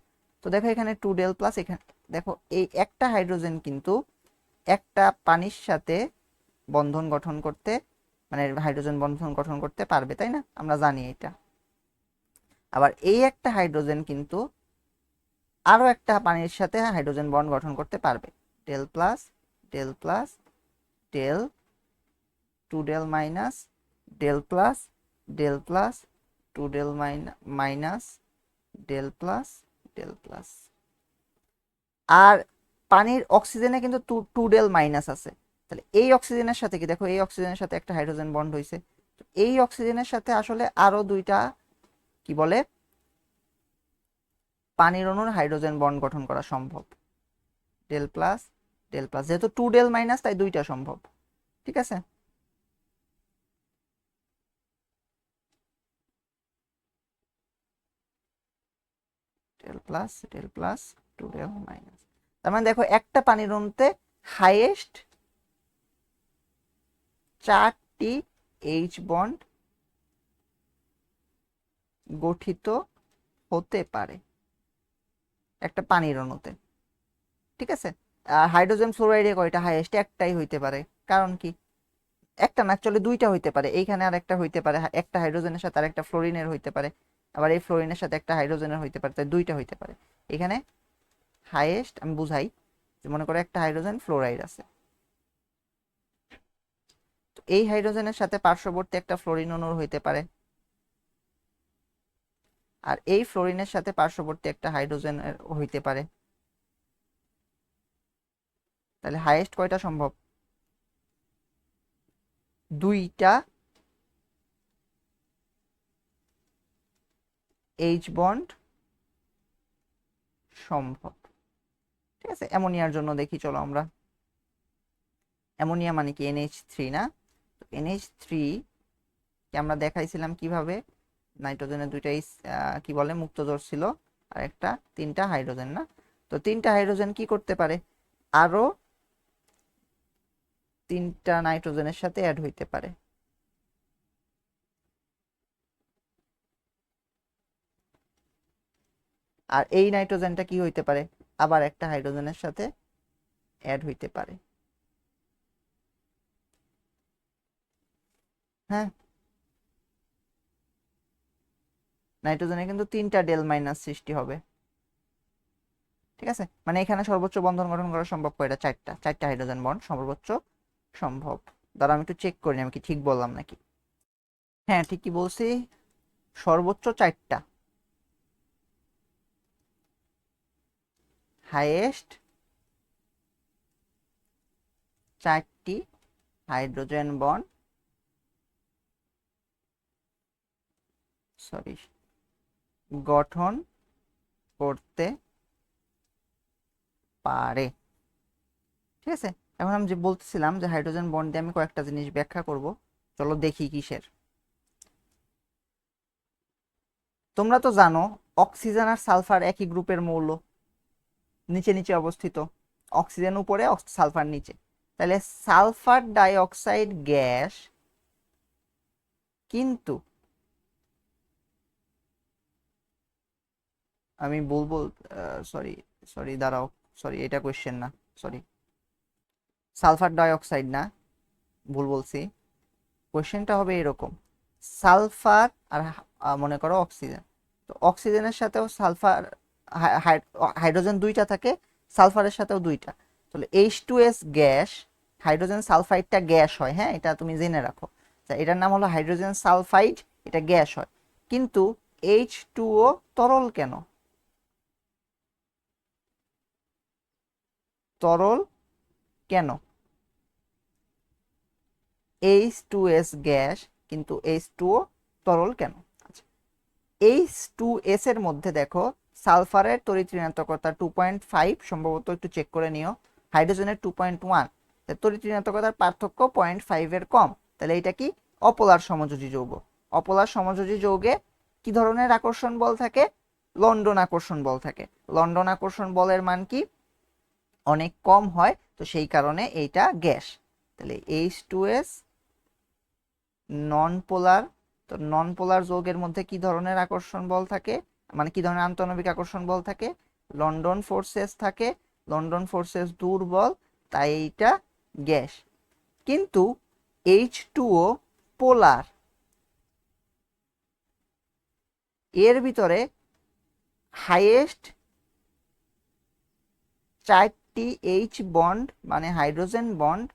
[SPEAKER 1] তো দেখো এখানে টু ডেল প্লাস, এখানে দেখো এই একটা হাইড্রোজেন কিন্তু একটা পানির সাথে বন্ধন গঠন করতে, মানে হাইড্রোজেন বন্ধন গঠন করতে পারবে, তাই না? আমরা জানি এটা। আবার এই একটা হাইড্রোজেন কিন্তু আরো একটা পানির সাথে হাইড্রোজেন বন্ড গঠন করতে পারবে। Del plus del plus del two del minus del plus del plus two del minus del plus del plus. আর পানির অক্সিজেনে কিন্তু টু ডেল মাইনাস আছে। তাহলে এই অক্সিজেনের সাথে কি দেখো, এই অক্সিজেনের সাথে একটা হাইড্রোজেন বন্ড হয়েছে, এই অক্সিজেনের সাথে আসলে আরো দুইটা কি বলে পানির অণুর হাইড্রোজেন বন্ড গঠন করা সম্ভব। ডেল প্লাস ডেল প্লাস, যেহেতু টু ডেল মাইনাস তাই দুইটা সম্ভব। ঠিক আছে, del plus two del minus. তার মানে দেখো একটা পানির অণুতে হাইয়েস্ট 4টি এইচ বন্ড গঠিত হতে পারে একটা পানির অণুতে। ঠিক আছে, আর হাইড্রোজেন ফ্লোরাইডে কয়টা হাইয়েস্ট? একটাই হইতে পারে। কারণ কি, একটা না অ্যাকচুয়ালি দুইটা হইতে পারে, এইখানে আর একটা হইতে পারে, একটা হাইড্রোজেনের সাথে আর একটা ফ্লোরিনের হইতে পারে, আবার এই ফ্লোরিনের সাথে একটা হাইড্রোজেনের হইতে পারে, তাই দুইটা হইতে পারে। এখানে হাইয়েস্ট আমি বুঝাই, যে মনে করো একটা হাইড্রোজেন ফ্লোরাইড আছে, তো এই হাইড্রোজেনের সাথে পার্শ্ববর্তী একটা ফ্লোরিন অণুর হইতে পারে, আর এই ফ্লোরিনের সাথে পার্শ্ববর্তী একটা হাইড্রোজেন হইতে পারে। তাহলে হাইয়েস্ট কয়টা সম্ভব? দুইটা এইচ বন্ড সম্ভব। ঠিক আছে, অ্যামোনিয়ার জন্য দেখি চলো আমরা। অ্যামোনিয়া মানে কি NH3 না? NH3 কে আমরা দেখাইছিলাম কিভাবে, নাইট্রোজেনের দুইটাই কি বলে মুক্তজোড় ছিল, আর একটা তিনটা হাইড্রোজেন না। তো তিনটা হাইড্রোজেন কি করতে পারে, আরো তিনটা নাইট্রোজেনের সাথে অ্যাড হইতে পারে। আর এই নাইট্রোজেনটা কি হইতে পারে, আবার একটা হাইড্রোজেনের সাথে অ্যাড হইতে পারে। হ্যাঁ, নাইট্রোজেনে কিন্তু তিনটা ডেল মাইনাস সৃষ্টি হবে। ঠিক আছে, মানে এখানে সর্বোচ্চ বন্ধন গঠন করা সম্ভব কয়টা, চারটা, চারটা হাইড্রোজেন বন্ড সর্বোচ্চ সম্ভব। দাঁড়া আমি একটু চেক করি আমি কি ঠিক বললাম নাকি। হ্যাঁ ঠিকই বলছি, সর্বোচ্চ চারটা, হাইয়েস্ট চারটি হাইড্রোজেন বন্ড, সরি, গঠন করতে পারে। ঠিক আছে, এখন আমি যে বলতেছিলাম যে হাইড্রোজেন বন্ড দিয়ে আমি কয়েকটা জিনিস ব্যাখ্যা করব, চলো দেখি কিসের। তোমরা তো জানো অক্সিজেন আর সালফার একই গ্রুপের মৌল, নিচে নিচে অবস্থিত, অক্সিজেন উপরে সালফার নিচে। তাহলে সালফার ডাইঅক্সাইড গ্যাস কিন্তু, আমি বলবো, সরি সরি দাঁড়াও, সরি এটা কোয়েশ্চেন না, সরি সালফার ডাইঅক্সাইড না, ভুল বলছি। কোয়েশ্চেনটা হবে এরকম, সালফার আর মনে করো অক্সিজেন, তো অক্সিজেনের সাথেও সালফার হাইড্রোজেন দুইটা থাকে, সালফারের সাথেও দুইটা, তাহলে H2S গ্যাস, হাইড্রোজেন সালফাইডটা গ্যাস হয়, হ্যাঁ এটা তুমি জেনে রাখো, এটার নাম হলো হাইড্রোজেন সালফাইড, এটা গ্যাস হয়। কিন্তু H2O তরল কেন, তরল কেন, H2S গ্যাস কিন্তু H2O তরল কেন? আচ্ছা, H2S এর মধ্যে দেখো সালফারের তড়িৎ ঋণাত্মকতা 2.5, সম্ভবত একটু চেক করে নিও, হাইড্রোজেনের 2.1, তড়িৎ ঋণাত্মকতার পার্থক্য 0.5 এর কম, তাহলে এটা কি অপোলার সমযোজী যৌগ। অপোলার সমযোজী যৌগে কি ধরনের আকর্ষণ বল থাকে, লন্ডন আকর্ষণ বল থাকে। লন্ডন আকর্ষণ বলের মান কি, অনেক কম হয়, তো সেই কারণে এইটা গ্যাস। তাহলে H2S নন পোলার, তো নন পোলার যৌগের মধ্যে কি ধরনের আকর্ষণ বল থাকে, মানে কি ধরনের আন্তঃনবিক আকর্ষণ বল থাকে, লন্ডন ফোর্সেস থাকে, লন্ডন ফোর্সেস দুর্বল, তাই এইটা গ্যাস। কিন্তু H2O পোলার, এর ভিতরে হাইয়েস্ট চারটি H বন্ড মানে হাইড্রোজেন বন্ড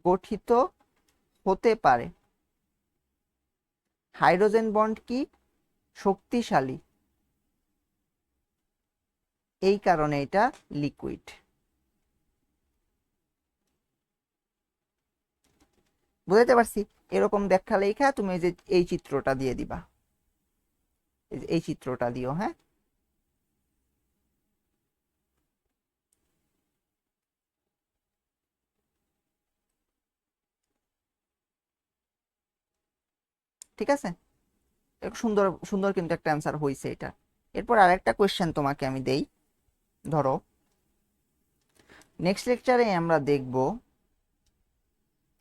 [SPEAKER 1] গঠিত হতে পারে। হাইড্রোজেন বন্ড কি শক্তিশালী, এই কারণে এটা লিকুইড। বুঝতে পারছি, এরকম ব্যাখ্যা লেখা তুমি যে এই চিত্রটা দিয়ে দিবা, এই চিত্রটা দিও, হ্যাঁ ঠিক আছে, সুন্দর সুন্দর কিন্তু একটা অ্যান্সার হয়েছে এটা। এরপর আরেকটা কোয়েশ্চেন তোমাকে আমি দেই, ধরো নেক্সট লেকচারে আমরা দেখব,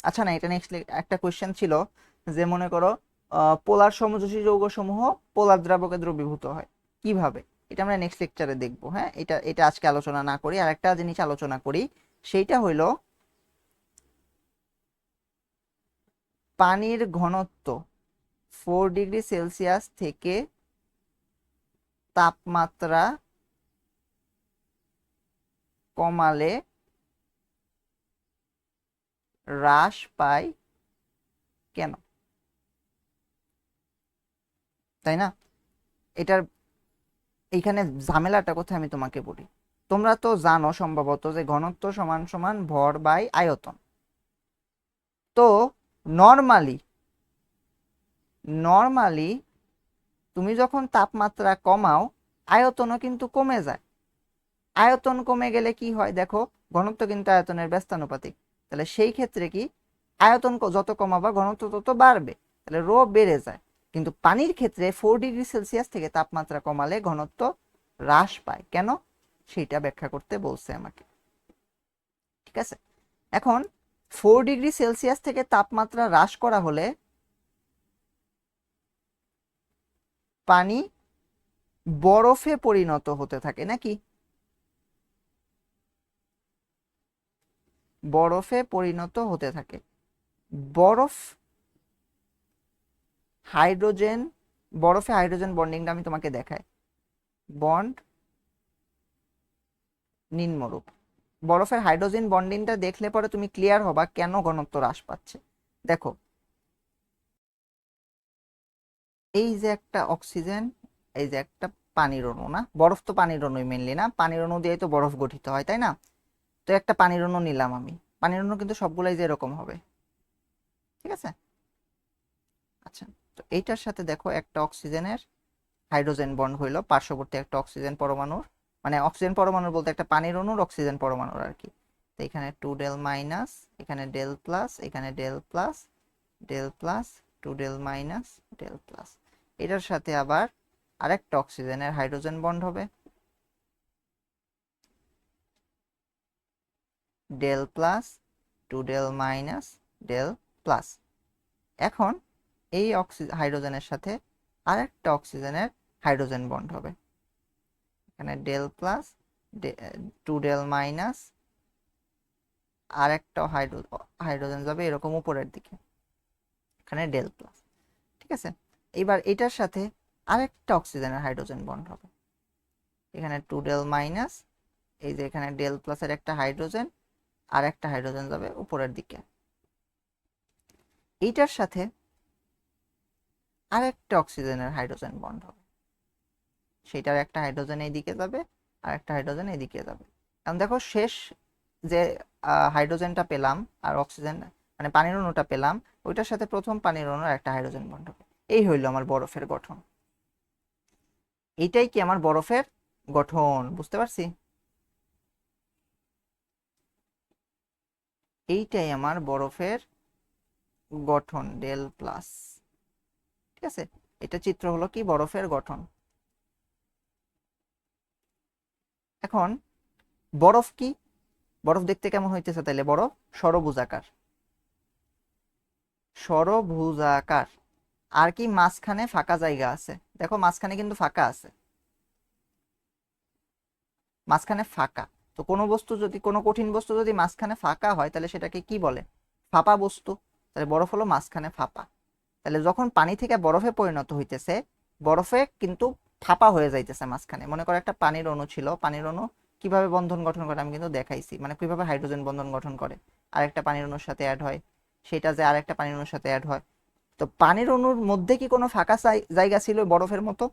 [SPEAKER 1] আচ্ছা না এটা নেক্সট একটা কোয়েশ্চেন ছিল যে মনে করো পোলার সমযোজী যৌগ সমূহ পোলার দ্রাবকে দ্রবীভূত হয় কিভাবে, এটা আমরা নেক্সট লেকচারে দেখব। হ্যাঁ, এটা এটা আজকে আলোচনা না করি, আরেকটা জিনিস আলোচনা করি, সেইটা হইল পানির ঘনত্ব 4 ডিগ্রি সেলসিয়াস থেকে তাপমাত্রা কমালে হ্রাস পায় কেন, তাই না? এটার এইখানে ঝামেলাটা কোথায় আমি তোমাকে বলি, তোমরা তো জানো সম্ভবত যে ঘনত্ব সমান সমান ভর বাই আয়তন। তো নর্মালি নর্মালি তুমি যখন তাপমাত্রা কমাও আয়তনও কিন্তু কমে যায়। আয়তন কমে গেলে কি হয় দেখো, ঘনত্ব কিন্তু আয়তনের ব্যস্তানুপাতিক, তাহলে সেই ক্ষেত্রে কি আয়তন যত কমাবা ঘনত্ব তত বাড়বে, তাহলে রো বেড়ে যায়। কিন্তু পানির ক্ষেত্রে 4°C থেকে তাপমাত্রা কমালে ঘনত্ব হ্রাস পায়। কেন? সেটা ব্যাখ্যা করতে বলছে আমাকে। ঠিক আছে, এখন 4°C থেকে তাপমাত্রা হ্রাস করা হলে পানি বরফে পরিণত হতে থাকে নাকি? বরফে পরিণত হতে থাকে। বরফ হাইড্রোজেন, বরফে হাইড্রোজেন বন্ডিংটা আমি তোমাকে দেখাই। বন্ড নিম্নরূপ। বরফের হাইড্রোজেন বন্ডিংটা দেখলে পরে তুমি ক্লিয়ার হবা কেন ঘনত্ব হ্রাস পাচ্ছে। দেখো, এই যে একটা অক্সিজেন, এই যে একটা পানির অণু, না বরফ তো পানির অণুই মেনলি, না পানির অণু দিয়ে তো বরফ গঠিত হয়, তাই না? তো একটা পানির অণু নিলাম আমি, পানির অণু কিন্তু সবগুলাই যে এরকম হবে, ঠিক আছে? আচ্ছা, তো এইটার সাথে দেখো একটা অক্সিজেনের হাইড্রোজেন বন্ড হইলো পার্শ্ববর্তী একটা অক্সিজেন পরমাণুর, মানে অক্সিজেন পরমাণুর বলতে একটা পানির অণুর অক্সিজেন পরমাণুর আর কি। তো এখানে 2 ডেল মাইনাস, এখানে ডেল প্লাস, এখানে del plus, del plus, 2 del minus, del plus. এটার সাথে আবার আরেকটা অক্সিজেনের হাইড্রোজেন বন্ড হবে, del plus, 2 del minus, del plus. এখন এই হাইড্রোজেনের সাথে আরেকটা অক্সিজেনের হাইড্রোজেন বন্ড হবে, এখানে ডেল প্লাস, 2 ডেল মাইনাস, আর একটা হাইড্রোজেন যাবে এরকম উপরের দিকে, এখানে ডেল প্লাস। ঠিক আছে, এবার এটার সাথে আরেকটা অক্সিজেনের হাইড্রোজেন বন্ড হবে, এখানে 2 ডেল মাইনাস, এই যে এখানে ডেল প্লাসের একটা হাইড্রোজেন, আর একটা হাইড্রোজেন যাবে উপরের দিকে। এইটার সাথে আরেকটা অক্সিজেনের হাইড্রোজেন বন্ড হবে, সেটার একটা হাইড্রোজেন এইদিকে যাবে আর একটা হাইড্রোজেন এইদিকে যাবে। এখন দেখো শেষ যে হাইড্রোজেনটা পেলাম আর অক্সিজেন মানে পানির অণুটা পেলাম, ওইটার সাথে প্রথম পানির অণুর একটা হাইড্রোজেন বন্ড হবে। এই হইল আমার বরফের গঠন। এইটাই কি আমার বরফের গঠন, বুঝতে পারছি? এইটাই আমার বরফের গঠন, ডেল প্লাস। ঠিক আছে, এটা চিত্র হলো কি বরফের গঠন। এখন বরফ কি, বরফ দেখতে কেমন হইতেছে তাইলে? বরফ ষড়ভুজাকার, ষড়ভুজাকার। আর কি মাঝখানে ফাঁকা জায়গা আছে, দেখো মাঝখানে কিন্তু ফাঁকা আছে, মাঝখানে ফাঁকা। তো কোনো বস্তু যদি, কোনো কঠিন বস্তু যদি মাঝখানে ফাঁকা হয় তাহলে সেটাকে কি বলে? ফাঁপা বস্তু। তাহলে বরফ হলো মাঝখানে ফাঁপা। তাহলে যখন পানি থেকে বরফে পরিণত হইতেছে, বরফে কিন্তু ফাঁপা হয়ে যাইতেছে মাঝখানে। মনে করো একটা পানির অণু ছিল, পানির অণু কিভাবে বন্ধন গঠন করে আমি কিন্তু দেখাইছি, মানে কিভাবে হাইড্রোজেন বন্ধন গঠন করে, আরেকটা পানির অণুর সাথে অ্যাড হয়, সেটা যে আরেকটা পানির অণুর সাথে অ্যাড হয়। তো পানির অণুর মধ্যে কি কোনো ফাঁকা জায়গা ছিল বরফের মতো?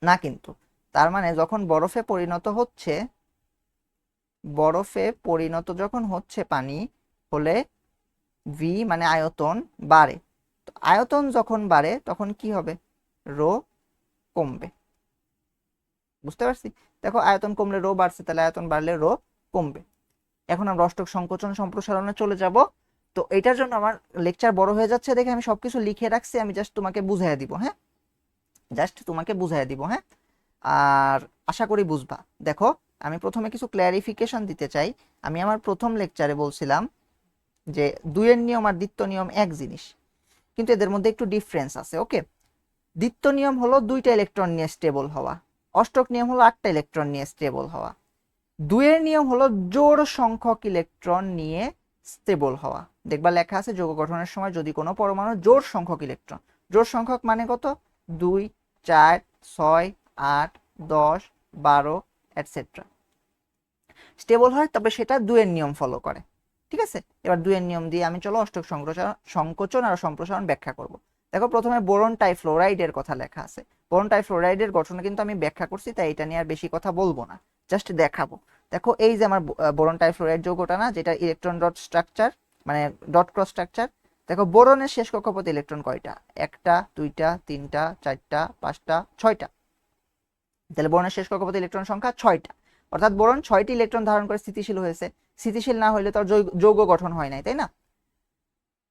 [SPEAKER 1] না কিন্তু। তার মানে যখন বরফে পরিণত হচ্ছে, বরফে পরিণত যখন হচ্ছে পানি হলে ভি মানে আয়তন বাড়ে। তো আয়তন যখন বাড়ে তখন কি হবে? রো কমবে। বুঝতে পারছি? দেখো আয়তন কমলে রো বাড়ছে, তাহলে আয়তন বাড়লে রো কমবে। এখন আমরা অষ্টক সংকোচন সম্প্রসারণে চলে যাব। তো এটার জন্য আমার লেকচার বড় হয়ে যাচ্ছে দেখে আমি সবকিছু লিখে রাখছি, আমি জাস্ট তোমাকে বুঝাইয়া দিব। হ্যাঁ, জাস্ট তোমাকে বুঝাইয়া দিব। হ্যাঁ, আর আশা করি বুঝবা। দেখো আমি প্রথমে কিছু ক্ল্যারিফিকেশন দিতে চাই। আমি আমার প্রথম লেকচারে বলছিলাম যে দুইয়ের নিয়ম আর দ্বিতীয় নিয়ম এক জিনিস, কিন্তু এদের মধ্যে একটু ডিফারেন্স আছে। ওকে, দ্বিতীয় নিয়ম হলো 2টা ইলেকট্রন নিয়ে স্টেবল হওয়া, অষ্টক নিয়ম হলো 8টা ইলেকট্রন নিয়ে স্টেবল হওয়া, দুইয়ের নিয়ম হলো জোড় সংখ্যক ইলেকট্রন নিয়ে স্টেবল হওয়া। দেখবা লেখা আছে যৌগ গঠনের সময় যদি কোনো পরমাণু জোড় সংখ্যক ইলেকট্রন, জোড় সংখ্যক মানে কত? 2, 4, 6, 8, 10, 12 এটসেট্রা স্টেবল হয়, তবে সেটা দুইয়ের নিয়ম ফলো করে। ঠিক আছে, এবার দুইয়ের নিয়ম দিয়ে আমি চলো অষ্টক সংকোচন আর সম্প্রসারণ ব্যাখ্যা করব। দেখো প্রথমে বোরন টাইফ্লোরাইডের কথা লেখা আছে। বোরন টাইফ্লোরাইডের গঠন কিন্তু আমি ব্যাখ্যা করছি, তাই এটা নিয়ে আর বেশি কথা বলবো না, জাস্ট দেখাবো। দেখো এই যে আমার বোরন টাইফ্লোরাইড যৌগটা না, যেটা ইলেকট্রন ডট স্ট্রাকচার মানে ডট ক্রস স্ট্রাকচার। দেখো বোরনের শেষ কক্ষপথে ইলেকট্রন কয়টা? 1টা, 2টা, 3টা, 4টা, 5টা, 6টা। তাহলে বোরনের শেষ কক্ষপথে ইলেকট্রন সংখ্যা 6টা, অর্থাৎ বোরন 6টি ইলেকট্রন ধারণ করে স্থিতিশীল হয়েছে। স্থিতিশীল না হলে তো যৌগ গঠন হয় নাই, তাই না?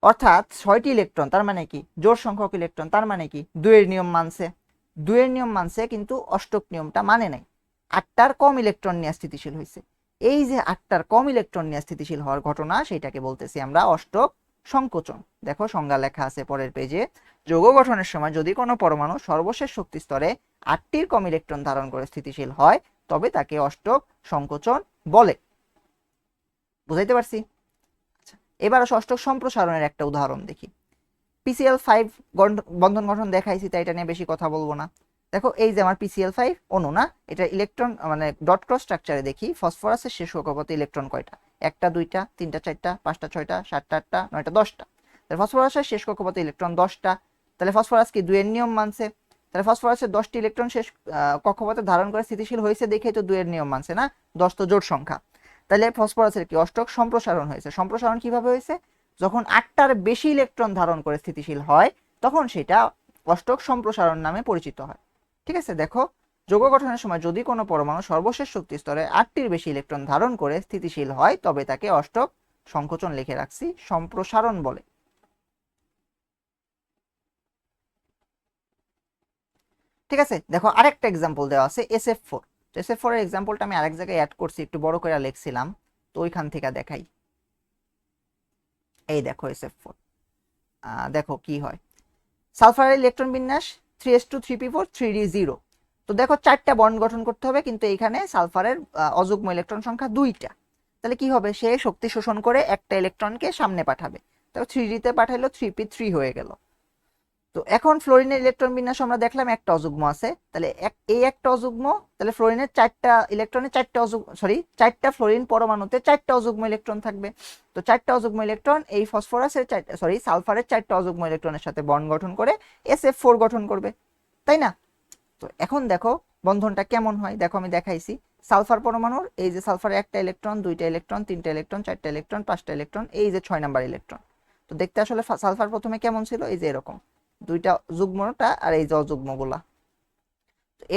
[SPEAKER 1] অর্থাৎ 6টি ইলেকট্রন তার মানে কি জোড় সংখ্যক ইলেকট্রন, তার মানে কি 2-এর নিয়ম মানছে, 2-এর নিয়ম মানছে কিন্তু অষ্টক নিয়মটা মানে নাই, 8টার কম ইলেকট্রন নিয়ে স্থিতিশীল হয়েছে। এই যে 8টার কম ইলেকট্রন নিয়ে স্থিতিশীল হওয়ার ঘটনা, সেটাকে বলতেছি আমরা অষ্টক সংকোচন। দেখো সংজ্ঞা লেখা আছে পরের পেজে, যৌগ গঠনের সময় যদি কোনো পরমাণু সর্বশেষ শক্তি স্তরে 8টির কম ইলেকট্রন ধারণ করে স্থিতিশীল হয় তবে তাকে অষ্টক সংকোচন বলে। বুঝাইতে পারছি? এবার অষ্টক সম্প্রসারণের একটা উদাহরণ দেখি। PCl5 বন্ধন গঠন দেখাইছি, তাই এটা নিয়ে বেশি কথা বলবো না। দেখো এই যে আমার PCl5 অণু না, এটা ইলেকট্রন মানে ডট ক্রস স্ট্রাকচারে দেখি ফসফরাসের শেষ কক্ষপথে ইলেকট্রন কয়টা, 1টা 2টা 3টা 4টা 5টা 6টা 7টা 8টা 9টা 10টা। তাহলে ফসফরাসের শেষ কক্ষপথে ইলেকট্রন 10টা, তাহলে ফসফরাস কি 2-এর নিয়ম মানছে, তাহলে ফসফরাসের 10টি ইলেকট্রন শেষ কক্ষপথে ধারণ করে স্থিতিশীল হয়েছে দেখেই তো 2-এর নিয়ম মানছে না, 10 তো জোড় সংখ্যা। তাহলে ফসফরাসের কি অষ্টক সম্প্রসারণ হয়েছে। সম্প্রসারণ কিভাবে হয়েছে, যখন 8টার বেশি ইলেকট্রন ধারণ করে স্থিতিশীল হয় তখন সেটা অষ্টক সম্প্রসারণ নামে পরিচিত হয়। ঠিক আছে, দেখো যৌগ গঠনের সময় যদি কোনো পরমাণু সর্বশেষ শক্তি স্তরে 8টির বেশি ইলেকট্রন ধারণ করে স্থিতিশীল হয় তবে তাকে অষ্টক সংকোচন লিখে রাখছি সম্প্রসারণ বলে। ঠিক আছে, দেখো আরেকটা এক্সাম্পল দেওয়া আছে SF4। তো SF4 এর এক্সাম্পলটা আমি আরেক জায়গায় অ্যাড করছি, একটু বড় করে লিখছিলাম, তো ওইখান থেকে দেখাই। এই দেখো SF4, দেখো কি হয়। সালফারের ইলেকট্রন বিন্যাস 3s2 3p4 3d0। তো দেখো 4টা বন্ড গঠন করতে হবে, কিন্তু এখানে সালফারের অযুগ্ম ইলেকট্রন সংখ্যা 2টা। তাহলে কি হবে, সে শক্তি শোষণ করে একটা ইলেকট্রনকে সামনে পাঠাবে, তাহলে 3d তে পাঠাইলো 3p3 হয়ে গেল। তো এখন ফ্লোরিনের ইলেকট্রন বিন্যাস আমরা দেখলাম একটা অযুগ্ম আছে, তাহলে এই একটা অযুগ্ম, তাহলে ফ্লোরিনের 4টা ইলেকট্রনে 4টা চারটা ফ্লোরিন পরমাণুতে 4টা অযুগ্ম ইলেকট্রন থাকবে। তো 4টা অযুগ্ম ইলেকট্রন এই ফসফরাসের সালফারের 4টা অযুগ্ম ইলেকট্রনের সাথে বন্ড গঠন করে SF4 গঠন করবে, তাই না? তো এখন দেখো বন্ধনটা কেমন হয়, দেখো আমি দেখাইছি। সালফার পরমাণুর এই যে সালফারের একটা ইলেকট্রন 2টা ইলেকট্রন 3টা ইলেকট্রন 4টা ইলেকট্রন 5টা ইলেকট্রন, এই যে 6 নাম্বার ইলেকট্রন। তো দেখতে আসলে সালফার প্রথমে কেমন ছিল, এই যে এরকম 2টা যুগ্মটা আর এই যে অযুগ্মগুলা।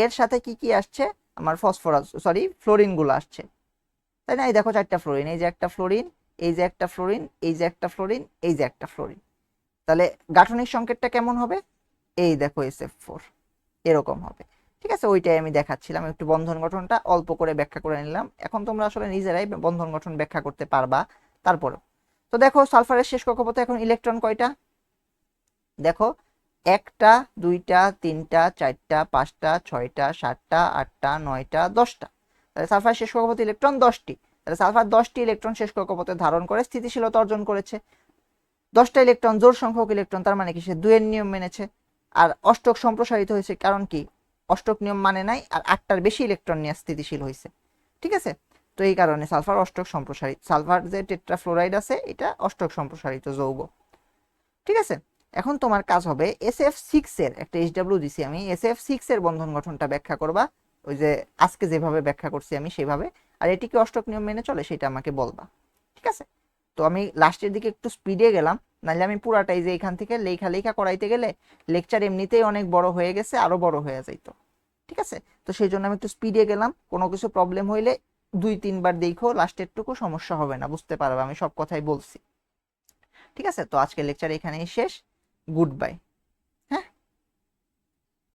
[SPEAKER 1] এর সাথে কি কি আসছে, আমার ফ্লোরিন গুলো আসছে, তাই না? এই দেখো 4টা ফ্লোরিন, এই যে একটা ফ্লোরিন, এই যে একটা ফ্লোরিন, এই যে একটা ফ্লোরিন, এই যে একটা ফ্লোরিন। তাহলে গাঠনিক সংকেতটা কেমন হবে, এই দেখো SF4 এরকম হবে। ঠিক আছে, ওইটাই আমি দেখাচ্ছিলাম, একটু বন্ধন গঠনটা অল্প করে ব্যাখ্যা করে নিলাম। এখন তোমরা আসলে নিজেরাই বন্ধন গঠন ব্যাখ্যা করতে পারবা তারপরে। তো দেখো সালফারের শেষ কক্ষপথে এখন ইলেকট্রন কয়টা, দেখো 1টা 2টা 3টা 4টা 5টা 6টা 7টা 8টা 9টা 10টা। তাহলে সালফার শেষ কক্ষপথে ইলেকট্রন 10টি, তাহলে সালফার 10টি ইলেকট্রন শেষ কক্ষপথে ধারণ করে স্থিতিশীলতা অর্জন করেছে। 10টা ইলেকট্রন জোড় সংখ্যক ইলেকট্রন, তার মানে কি সে 2-এর নিয়ম মেনেছে। আর অষ্টক সম্প্রসারিত হয়েছে, কারণ কি অষ্টক নিয়ম মানে নাই, আর 8টার বেশি ইলেকট্রন নিয়ে স্থিতিশীল হয়েছে। ঠিক আছে, তো এই কারণে সালফার অষ্টক সম্প্রসারিত, সালফার যে টেট্রাফ্লোরাইড আছে এটা অষ্টক সম্প্রসারিত যৌগ। ঠিক আছে, এখন তোমার কাজ হবে SF6 এর একটা HW দিছি আমি, SF6 এর বন্ধন গঠনটা ব্যাখ্যা করবা, ওই যে আজকে যেভাবে ব্যাখ্যা করছি আমি সেভাবে। আর এটি কি অষ্টক নিয়ম মেনে চলে সেটা আমাকে বলবা। ঠিক আছে, তো আমি লাস্টের দিকে একটু স্পিডে গেলাম, নাহলে আমি পুরাটাই যে এখান থেকে লেখা লেখা করাইতে গেলে লেকচার এমনিতেই অনেক বড় হয়ে গেছে, আরো বড় হয়ে যাইতো। ঠিক আছে, তো সেই জন্য আমি একটু স্পিডে গেলাম। কোনো কিছু প্রবলেম হইলে 2-3 বার দেখো, লাস্টের টুকু সমস্যা হবে না, বুঝতে পারবে আমি সব কথাই বলছি। ঠিক আছে, তো আজকের লেকচার এখানেই শেষ। Good bye.